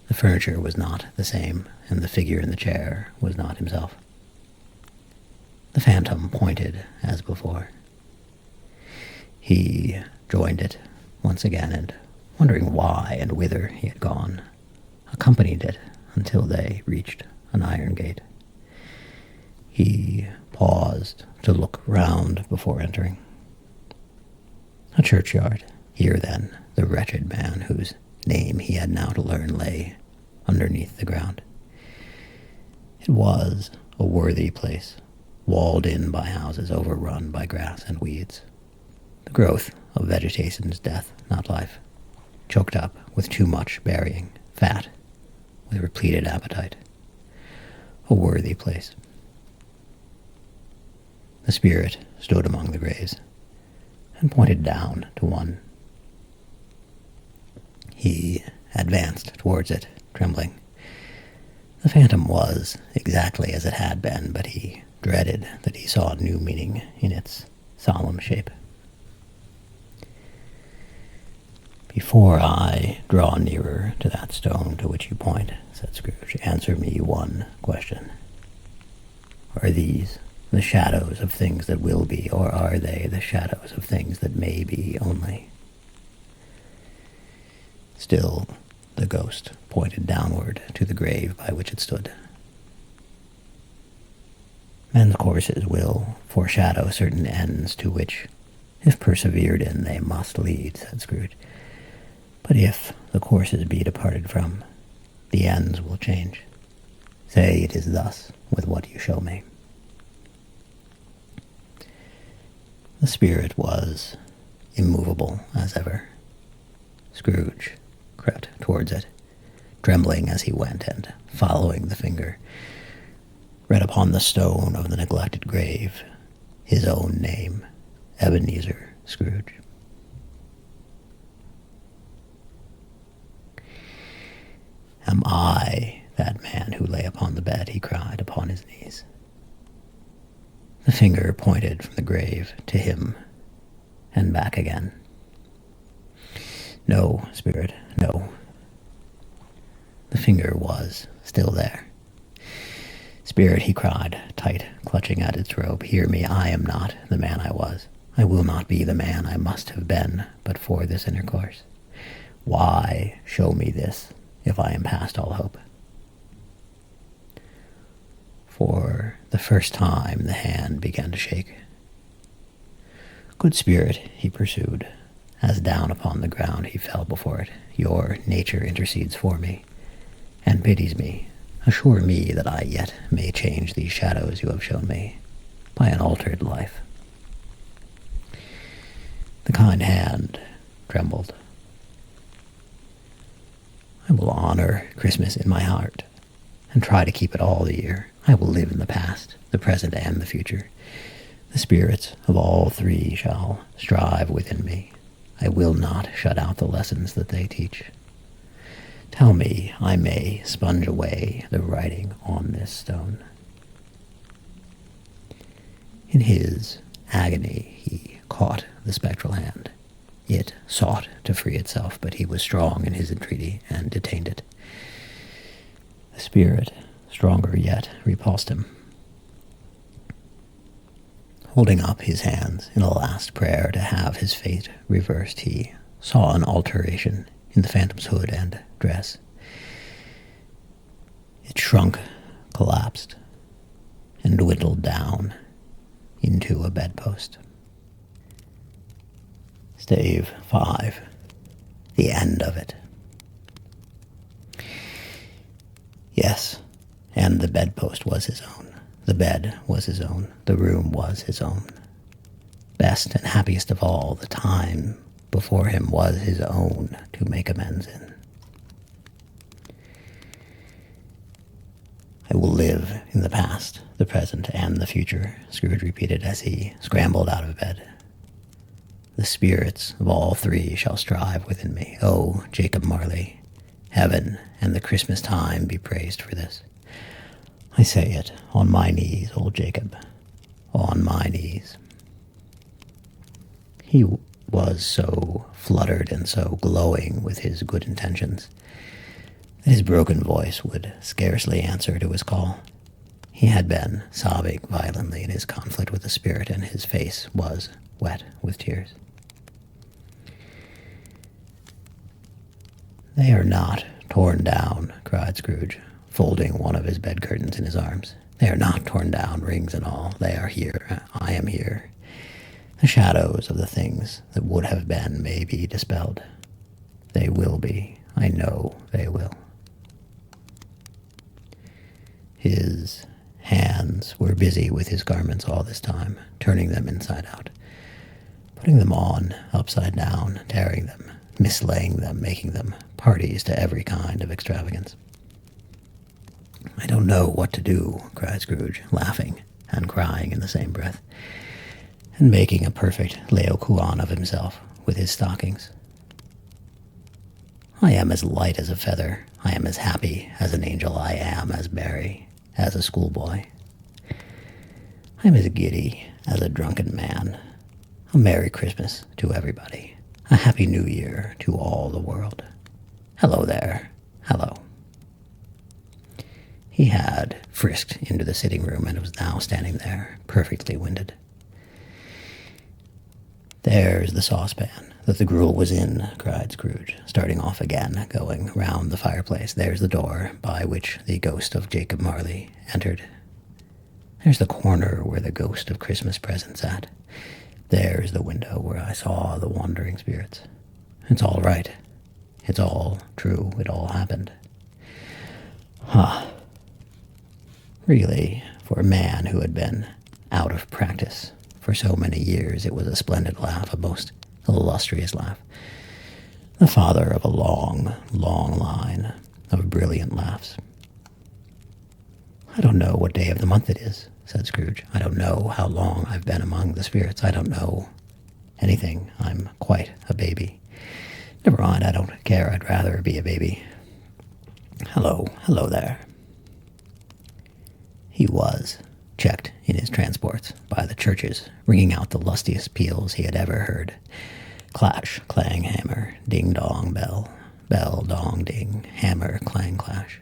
The furniture was not the same, and the figure in the chair was not himself. The phantom pointed as before. He joined it once again, and, wondering why and whither he had gone, accompanied it until they reached an iron gate. He paused to look round before entering. A churchyard. Here, then, the wretched man whose name he had now to learn lay underneath the ground. It was a worthy place, walled in by houses, overrun by grass and weeds. The growth of vegetation's death, not life, choked up with too much burying, fat with repleted appetite. A worthy place. The spirit stood among the graves and pointed down to one. He advanced towards it, trembling. The phantom was exactly as it had been, but he dreaded that he saw new meaning in its solemn shape. Before I draw nearer to that stone to which you point, said Scrooge, answer me one question. Are these the shadows of things that will be, or are they the shadows of things that may be only? Still, the ghost pointed downward to the grave by which it stood. Men's courses will foreshadow certain ends to which, if persevered in, they must lead, said Scrooge. But if the courses be departed from, the ends will change. Say it is thus with what you show me. The spirit was immovable as ever. Scrooge crept towards it, trembling as he went, and, following the finger, read upon the stone of the neglected grave his own name, Ebenezer Scrooge. Am I that man who lay upon the bed? He cried upon his knees. The finger pointed from the grave to him and back again. No, spirit, no. The finger was still there. Spirit, he cried, tight clutching at its robe, hear me, I am not the man I was. I will not be the man I must have been but for this intercourse. Why show me this, if I am past all hope? For the first time the hand began to shake. Good spirit, he pursued, as down upon the ground he fell before it, your nature intercedes for me, and pities me. Assure me that I yet may change these shadows you have shown me by an altered life. The kind hand trembled. I will honor Christmas in my heart, and try to keep it all the year. I will live in the past, the present, and the future. The spirits of all three shall strive within me. I will not shut out the lessons that they teach. Tell me I may sponge away the writing on this stone. In his agony he caught the spectral hand. It sought to free itself, but he was strong in his entreaty and detained it. The spirit, stronger yet, repulsed him. Holding up his hands in a last prayer to have his fate reversed, he saw an alteration in the phantom's hood and dress. It shrunk, collapsed, and dwindled down into a bedpost. Stave 5. The end of it. Yes, and the bedpost was his own. The bed was his own. The room was his own. Best and happiest of all, the time before him was his own to make amends in. I will live in the past, the present, and the future, Scrooge repeated as he scrambled out of bed. The spirits of all three shall strive within me. Oh, Jacob Marley, heaven and the Christmas time be praised for this. I say it on my knees, old Jacob, on my knees. He was so fluttered and so glowing with his good intentions that his broken voice would scarcely answer to his call. He had been sobbing violently in his conflict with the spirit, and his face was wet with tears. They are not torn down, cried Scrooge, folding one of his bed curtains in his arms. They are not torn down, rings and all. They are here. I am here. The shadows of the things that would have been may be dispelled. They will be. I know they will. His hands were busy with his garments all this time, turning them inside out, putting them on upside down, tearing them, mislaying them, making them parties to every kind of extravagance. I don't know what to do, cried Scrooge, laughing and crying in the same breath, and making a perfect Laocoon of himself with his stockings. I am as light as a feather. I am as happy as an angel. I am as merry as a schoolboy. I am as giddy as a drunken man. A Merry Christmas to everybody. A Happy New Year to all the world. Hello there. Hello. He had frisked into the sitting room and was now standing there, perfectly winded. There's the saucepan that the gruel was in, cried Scrooge, starting off again, going round the fireplace. There's the door by which the ghost of Jacob Marley entered. There's the corner where the ghost of Christmas present sat. There's the window where I saw the wandering spirits. It's all right. It's all true. It all happened. Really, for a man who had been out of practice for so many years, it was a splendid laugh, a most illustrious laugh. The father of a long, long line of brilliant laughs. I don't know what day of the month it is, said Scrooge. I don't know how long I've been among the spirits. I don't know anything. I'm quite a baby. Never mind, I don't care. I'd rather be a baby. Hello there. He was checked in his transports by the churches, ringing out the lustiest peals he had ever heard. Clash, clang, hammer, ding-dong, bell, bell, dong, ding, hammer, clang, clash.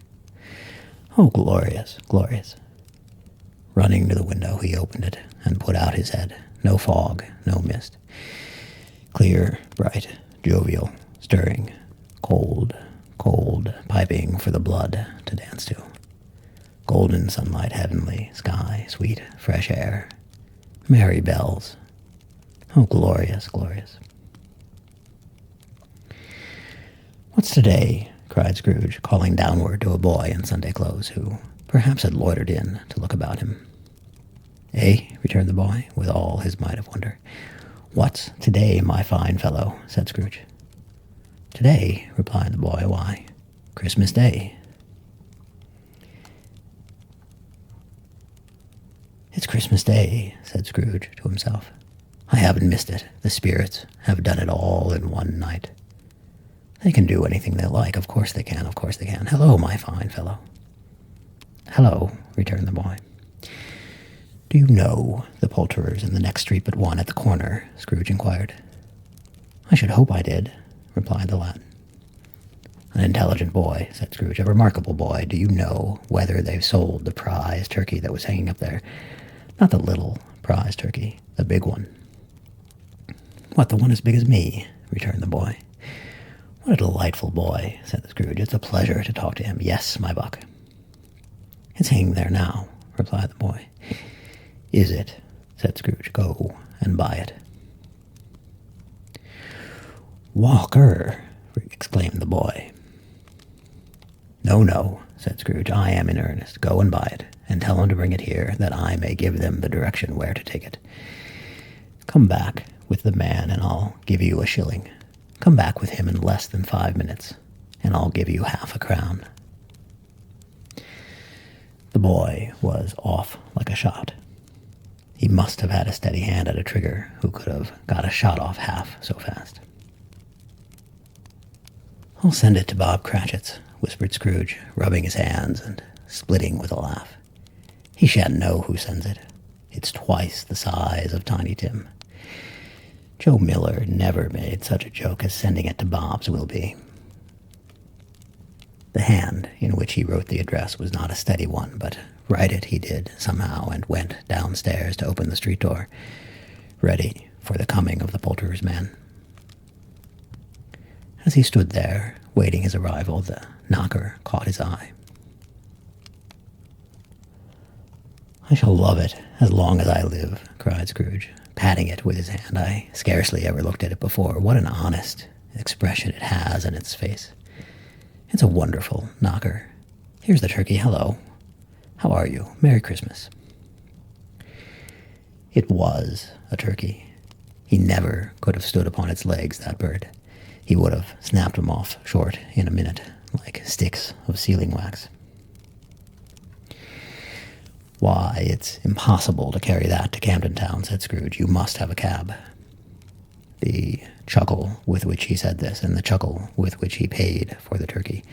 Oh, glorious, glorious. Running to the window, he opened it and put out his head. No fog, no mist. Clear, bright, jovial, stirring, cold, cold, piping for the blood to dance to. Golden sunlight, heavenly sky, sweet, fresh air, merry bells. Oh, glorious, glorious. What's today? Cried Scrooge, calling downward to a boy in Sunday clothes who perhaps had loitered in to look about him. Eh? Returned the boy, with all his might of wonder. What's today, my fine fellow? Said Scrooge. Today, replied the boy. Why, Christmas Day. It's Christmas Christmas Day, said Scrooge to himself. I haven't missed it. The spirits have done it all in one night. They can do anything they like. Of course they can, of course they can. Hello, my fine fellow. Hello, returned the boy. Do you know the poulterers in the next street but one at the corner? Scrooge inquired. I should hope I did, replied the lad. An intelligent boy, said Scrooge, a remarkable boy. Do you know whether they've sold the prize turkey that was hanging up there? Not the little prize turkey, the big one. What, the one as big as me? Returned the boy. What a delightful boy, said Scrooge. It's a pleasure to talk to him. Yes, my buck. It's hanging there now, replied the boy. Is it? Said Scrooge. Go and buy it. Walker, exclaimed the boy. No, no, said Scrooge. I am in earnest. Go and buy it, and tell him to bring it here, that I may give them the direction where to take it. Come back with the man, and I'll give you a shilling. Come back with him in less than 5 minutes, and I'll give you half a crown. The boy was off like a shot. He must have had a steady hand at a trigger who could have got a shot off half so fast. I'll send it to Bob Cratchit's, whispered Scrooge, rubbing his hands and splitting with a laugh. He shan't know who sends it. It's twice the size of Tiny Tim. Joe Miller never made such a joke as sending it to Bob's will be. The hand in which he wrote the address was not a steady one, but write it he did somehow, and went downstairs to open the street door, ready for the coming of the poulterer's man. As he stood there, waiting his arrival, the knocker caught his eye. I shall love it as long as I live, cried Scrooge, patting it with his hand. I scarcely ever looked at it before. What an honest expression it has in its face. It's a wonderful knocker. Here's the turkey. Hello. How are you? Merry Christmas. It was a turkey. He never could have stood upon its legs, that bird. He would have snapped them off short in a minute, like sticks of sealing wax. Why, it's impossible to carry that to Camden Town, said Scrooge. You must have a cab. The chuckle with which he said this, and the chuckle with which he paid for the turkey,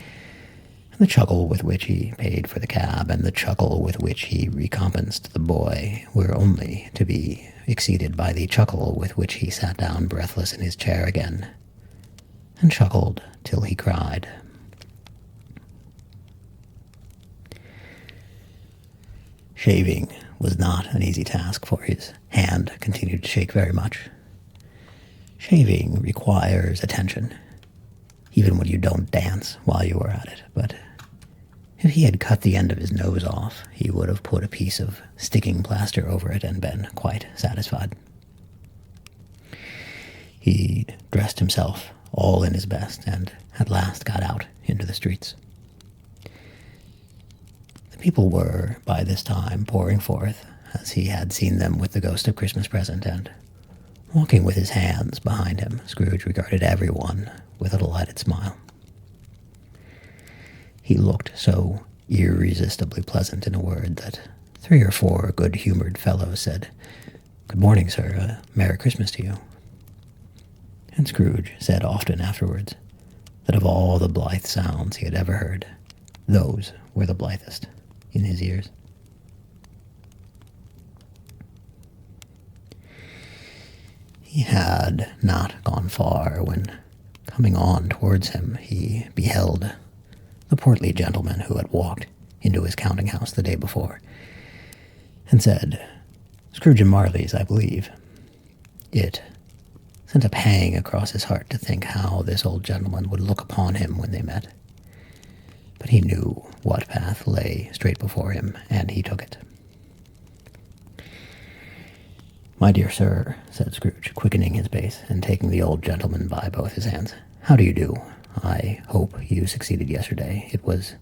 and the chuckle with which he paid for the cab, and the chuckle with which he recompensed the boy, were only to be exceeded by the chuckle with which he sat down breathless in his chair again, and chuckled till he cried. Shaving was not an easy task, for his hand continued to shake very much. Shaving requires attention, even when you don't dance while you are at it. But if he had cut the end of his nose off, he would have put a piece of sticking plaster over it and been quite satisfied. He dressed himself all in his best, and at last got out into the streets. The people were, by this time, pouring forth, as he had seen them with the ghost of Christmas present, and walking with his hands behind him, Scrooge regarded everyone with a delighted smile. He looked so irresistibly pleasant, in a word, that 3 or 4 good-humored fellows said, "Good morning, sir. Merry Christmas to you." And Scrooge said often afterwards that of all the blithe sounds he had ever heard, those were the blithest in his ears. He had not gone far when, coming on towards him, he beheld the portly gentleman who had walked into his counting-house the day before, and said, "Scrooge and Marley's, I believe." It sent a pang across his heart to think how this old gentleman would look upon him when they met. But he knew what path lay straight before him, and he took it. "My dear sir," said Scrooge, quickening his pace, and taking the old gentleman by both his hands, "how do you do? I hope you succeeded yesterday. It was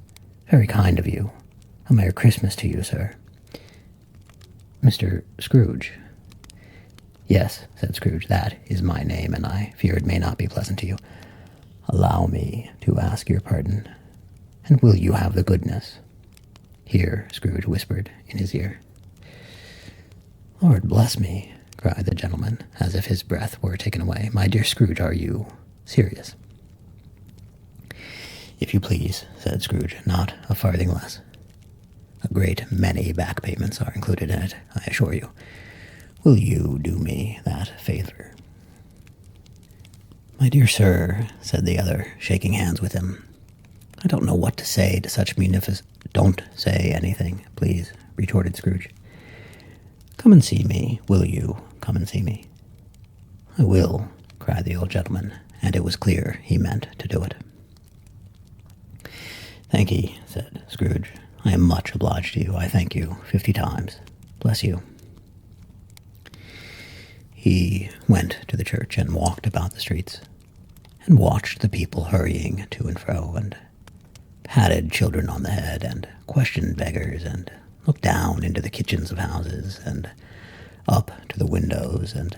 very kind of you. A Merry Christmas to you, sir." "Mr. Scrooge?" "Yes," said Scrooge, "that is my name, and I fear it may not be pleasant to you. Allow me to ask your pardon, and will you have the goodness—" Here Scrooge whispered in his ear, Lord bless me, cried the gentleman, as if his breath were taken away. My dear Scrooge, are you serious? If you please, said Scrooge, not a farthing less. A great many back payments are included in it, I assure you. Will you do me that favor? My dear sir, said the other, shaking hands with him, I don't know what to say to such munificent... Don't say anything, please, retorted Scrooge. Come and see me, will you? Come and see me. I will, cried the old gentleman, and it was clear he meant to do it. Thank ye, said Scrooge. I am much obliged to you. I thank you 50 times. Bless you. He went to the church and walked about the streets, and watched the people hurrying to and fro, and patted children on the head, and questioned beggars, and looked down into the kitchens of houses, and up to the windows, and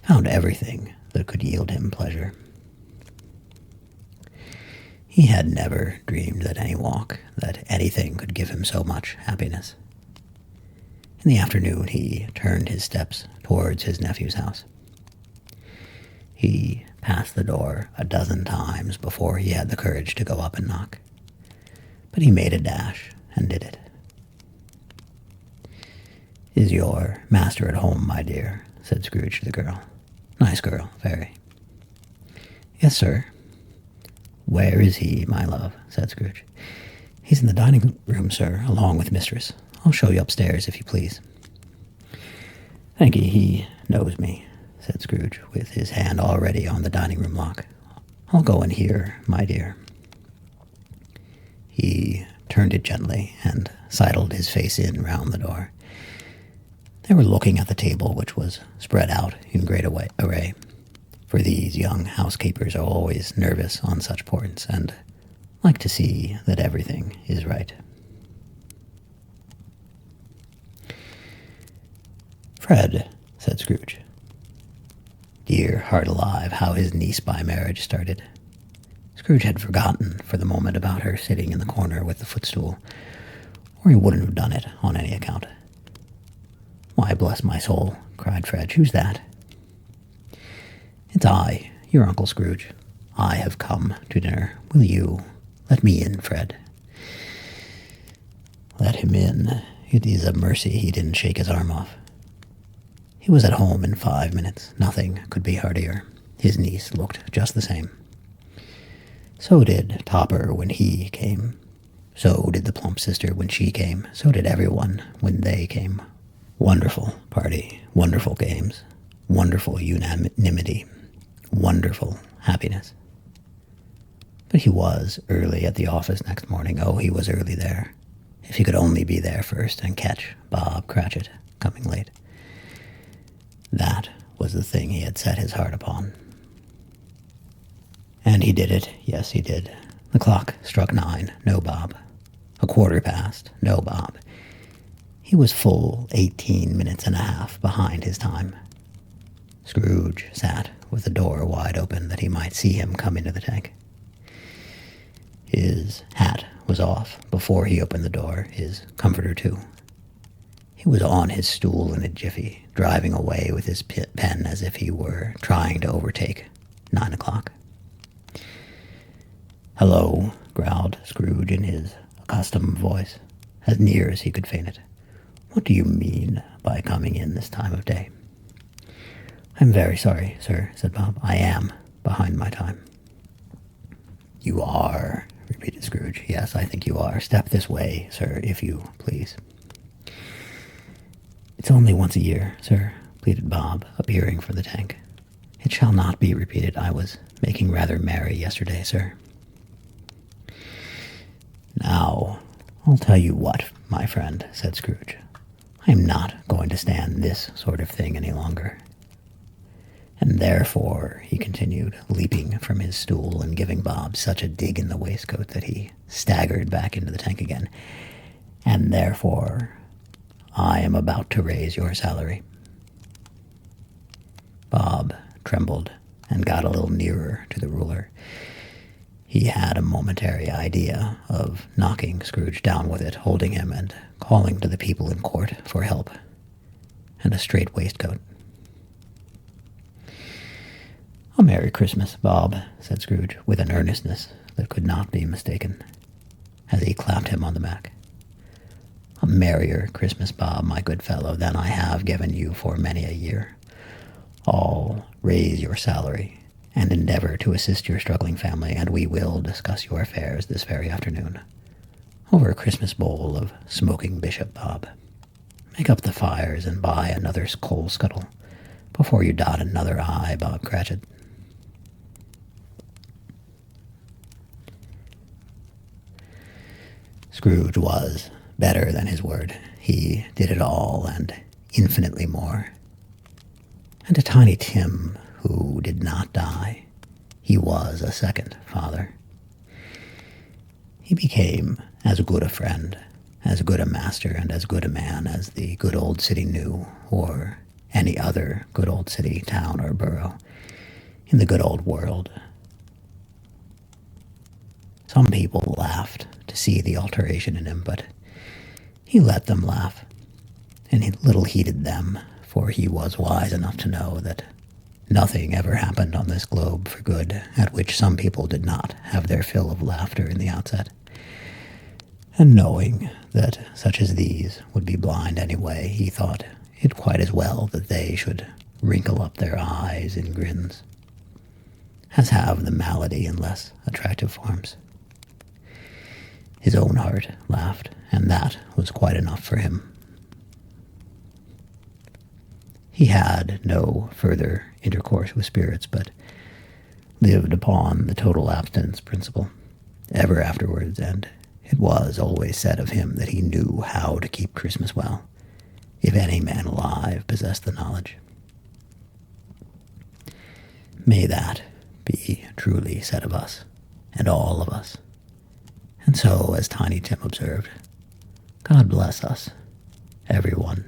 found everything that could yield him pleasure. He had never dreamed that any walk, that anything could give him so much happiness. In the afternoon he turned his steps towards his nephew's house. He passed the door a dozen times before he had the courage to go up and knock. But he made a dash and did it. Is your master at home, my dear? Said Scrooge to the girl. Nice girl, very. Yes, sir. Where is he, my love? Said Scrooge. He's in the dining room, sir, along with mistress. I'll show you upstairs, if you please. Thank ye, he knows me, said Scrooge, with his hand already on the dining room lock. I'll go in here, my dear. He turned it gently and sidled his face in round the door. They were looking at the table, which was spread out in great array, for these young housekeepers are always nervous on such points, and like to see that everything is right. Fred, said Scrooge. Dear heart alive, how his niece by marriage started. Scrooge had forgotten for the moment about her sitting in the corner with the footstool, or he wouldn't have done it on any account. Why, bless my soul, cried Fred, who's that? It's I, your Uncle Scrooge. I have come to dinner. Will you let me in, Fred? Let him in. It is a mercy he didn't shake his arm off. He was at home in 5 minutes. Nothing could be heartier. His niece looked just the same. So did Topper when he came. So did the plump sister when she came. So did everyone when they came. Wonderful party, wonderful games, wonderful unanimity, wonderful happiness. But he was early at the office next morning. Oh, he was early there. If he could only be there first and catch Bob Cratchit coming late. That was the thing he had set his heart upon. And he did it. Yes, he did. The clock struck 9. No Bob. 1/4 past. No Bob. He was full 18 minutes and a half behind his time. Scrooge sat with the door wide open that he might see him come into the tank. His hat was off before he opened the door, his comforter too. He was on his stool in a jiffy, driving away with his pen as if he were trying to overtake 9 o'clock. Hello, growled Scrooge in his accustomed voice, as near as he could feign it. What do you mean by coming in this time of day? I'm very sorry, sir, said Bob. I am behind my time. You are, repeated Scrooge. Yes, I think you are. Step this way, sir, if you please. It's only once a year, sir, pleaded Bob, appearing from the tank. It shall not be repeated. I was making rather merry yesterday, sir. Now, I'll tell you what, my friend, said Scrooge. I am not going to stand this sort of thing any longer. And therefore, he continued, leaping from his stool and giving Bob such a dig in the waistcoat that he staggered back into the tank again, and therefore, I am about to raise your salary. Bob trembled and got a little nearer to the ruler. He had a momentary idea of knocking Scrooge down with it, holding him and calling to the people in court for help. and a straight waistcoat. "A Merry Christmas, Bob," said Scrooge, with an earnestness that could not be mistaken, as he clapped him on the back. "A merrier Christmas, Bob, my good fellow, than I have given you for many a year. I'll raise your salary, and endeavor to assist your struggling family, and we will discuss your affairs this very afternoon, over a Christmas bowl of smoking bishop, Bob. Make up the fires and buy another coal scuttle before you dot another I, Bob Cratchit." Scrooge was better than his word. He did it all and infinitely more. And to Tiny Tim, who did not die, he was a second father. He became as good a friend, as good a master, and as good a man as the good old city knew, or any other good old city, town, or borough in the good old world. Some people laughed to see the alteration in him, but he let them laugh, and he little heeded them, for he was wise enough to know that nothing ever happened on this globe for good at which some people did not have their fill of laughter in the outset. And knowing that such as these would be blind anyway, he thought it quite as well that they should wrinkle up their eyes in grins, as have the malady in less attractive forms. His own heart laughed, and that was quite enough for him. He had no further intercourse with spirits, but lived upon the total abstinence principle ever afterwards, and it was always said of him that he knew how to keep Christmas well, if any man alive possessed the knowledge. May that be truly said of us, and all of us. And so, as Tiny Tim observed, God bless us, everyone.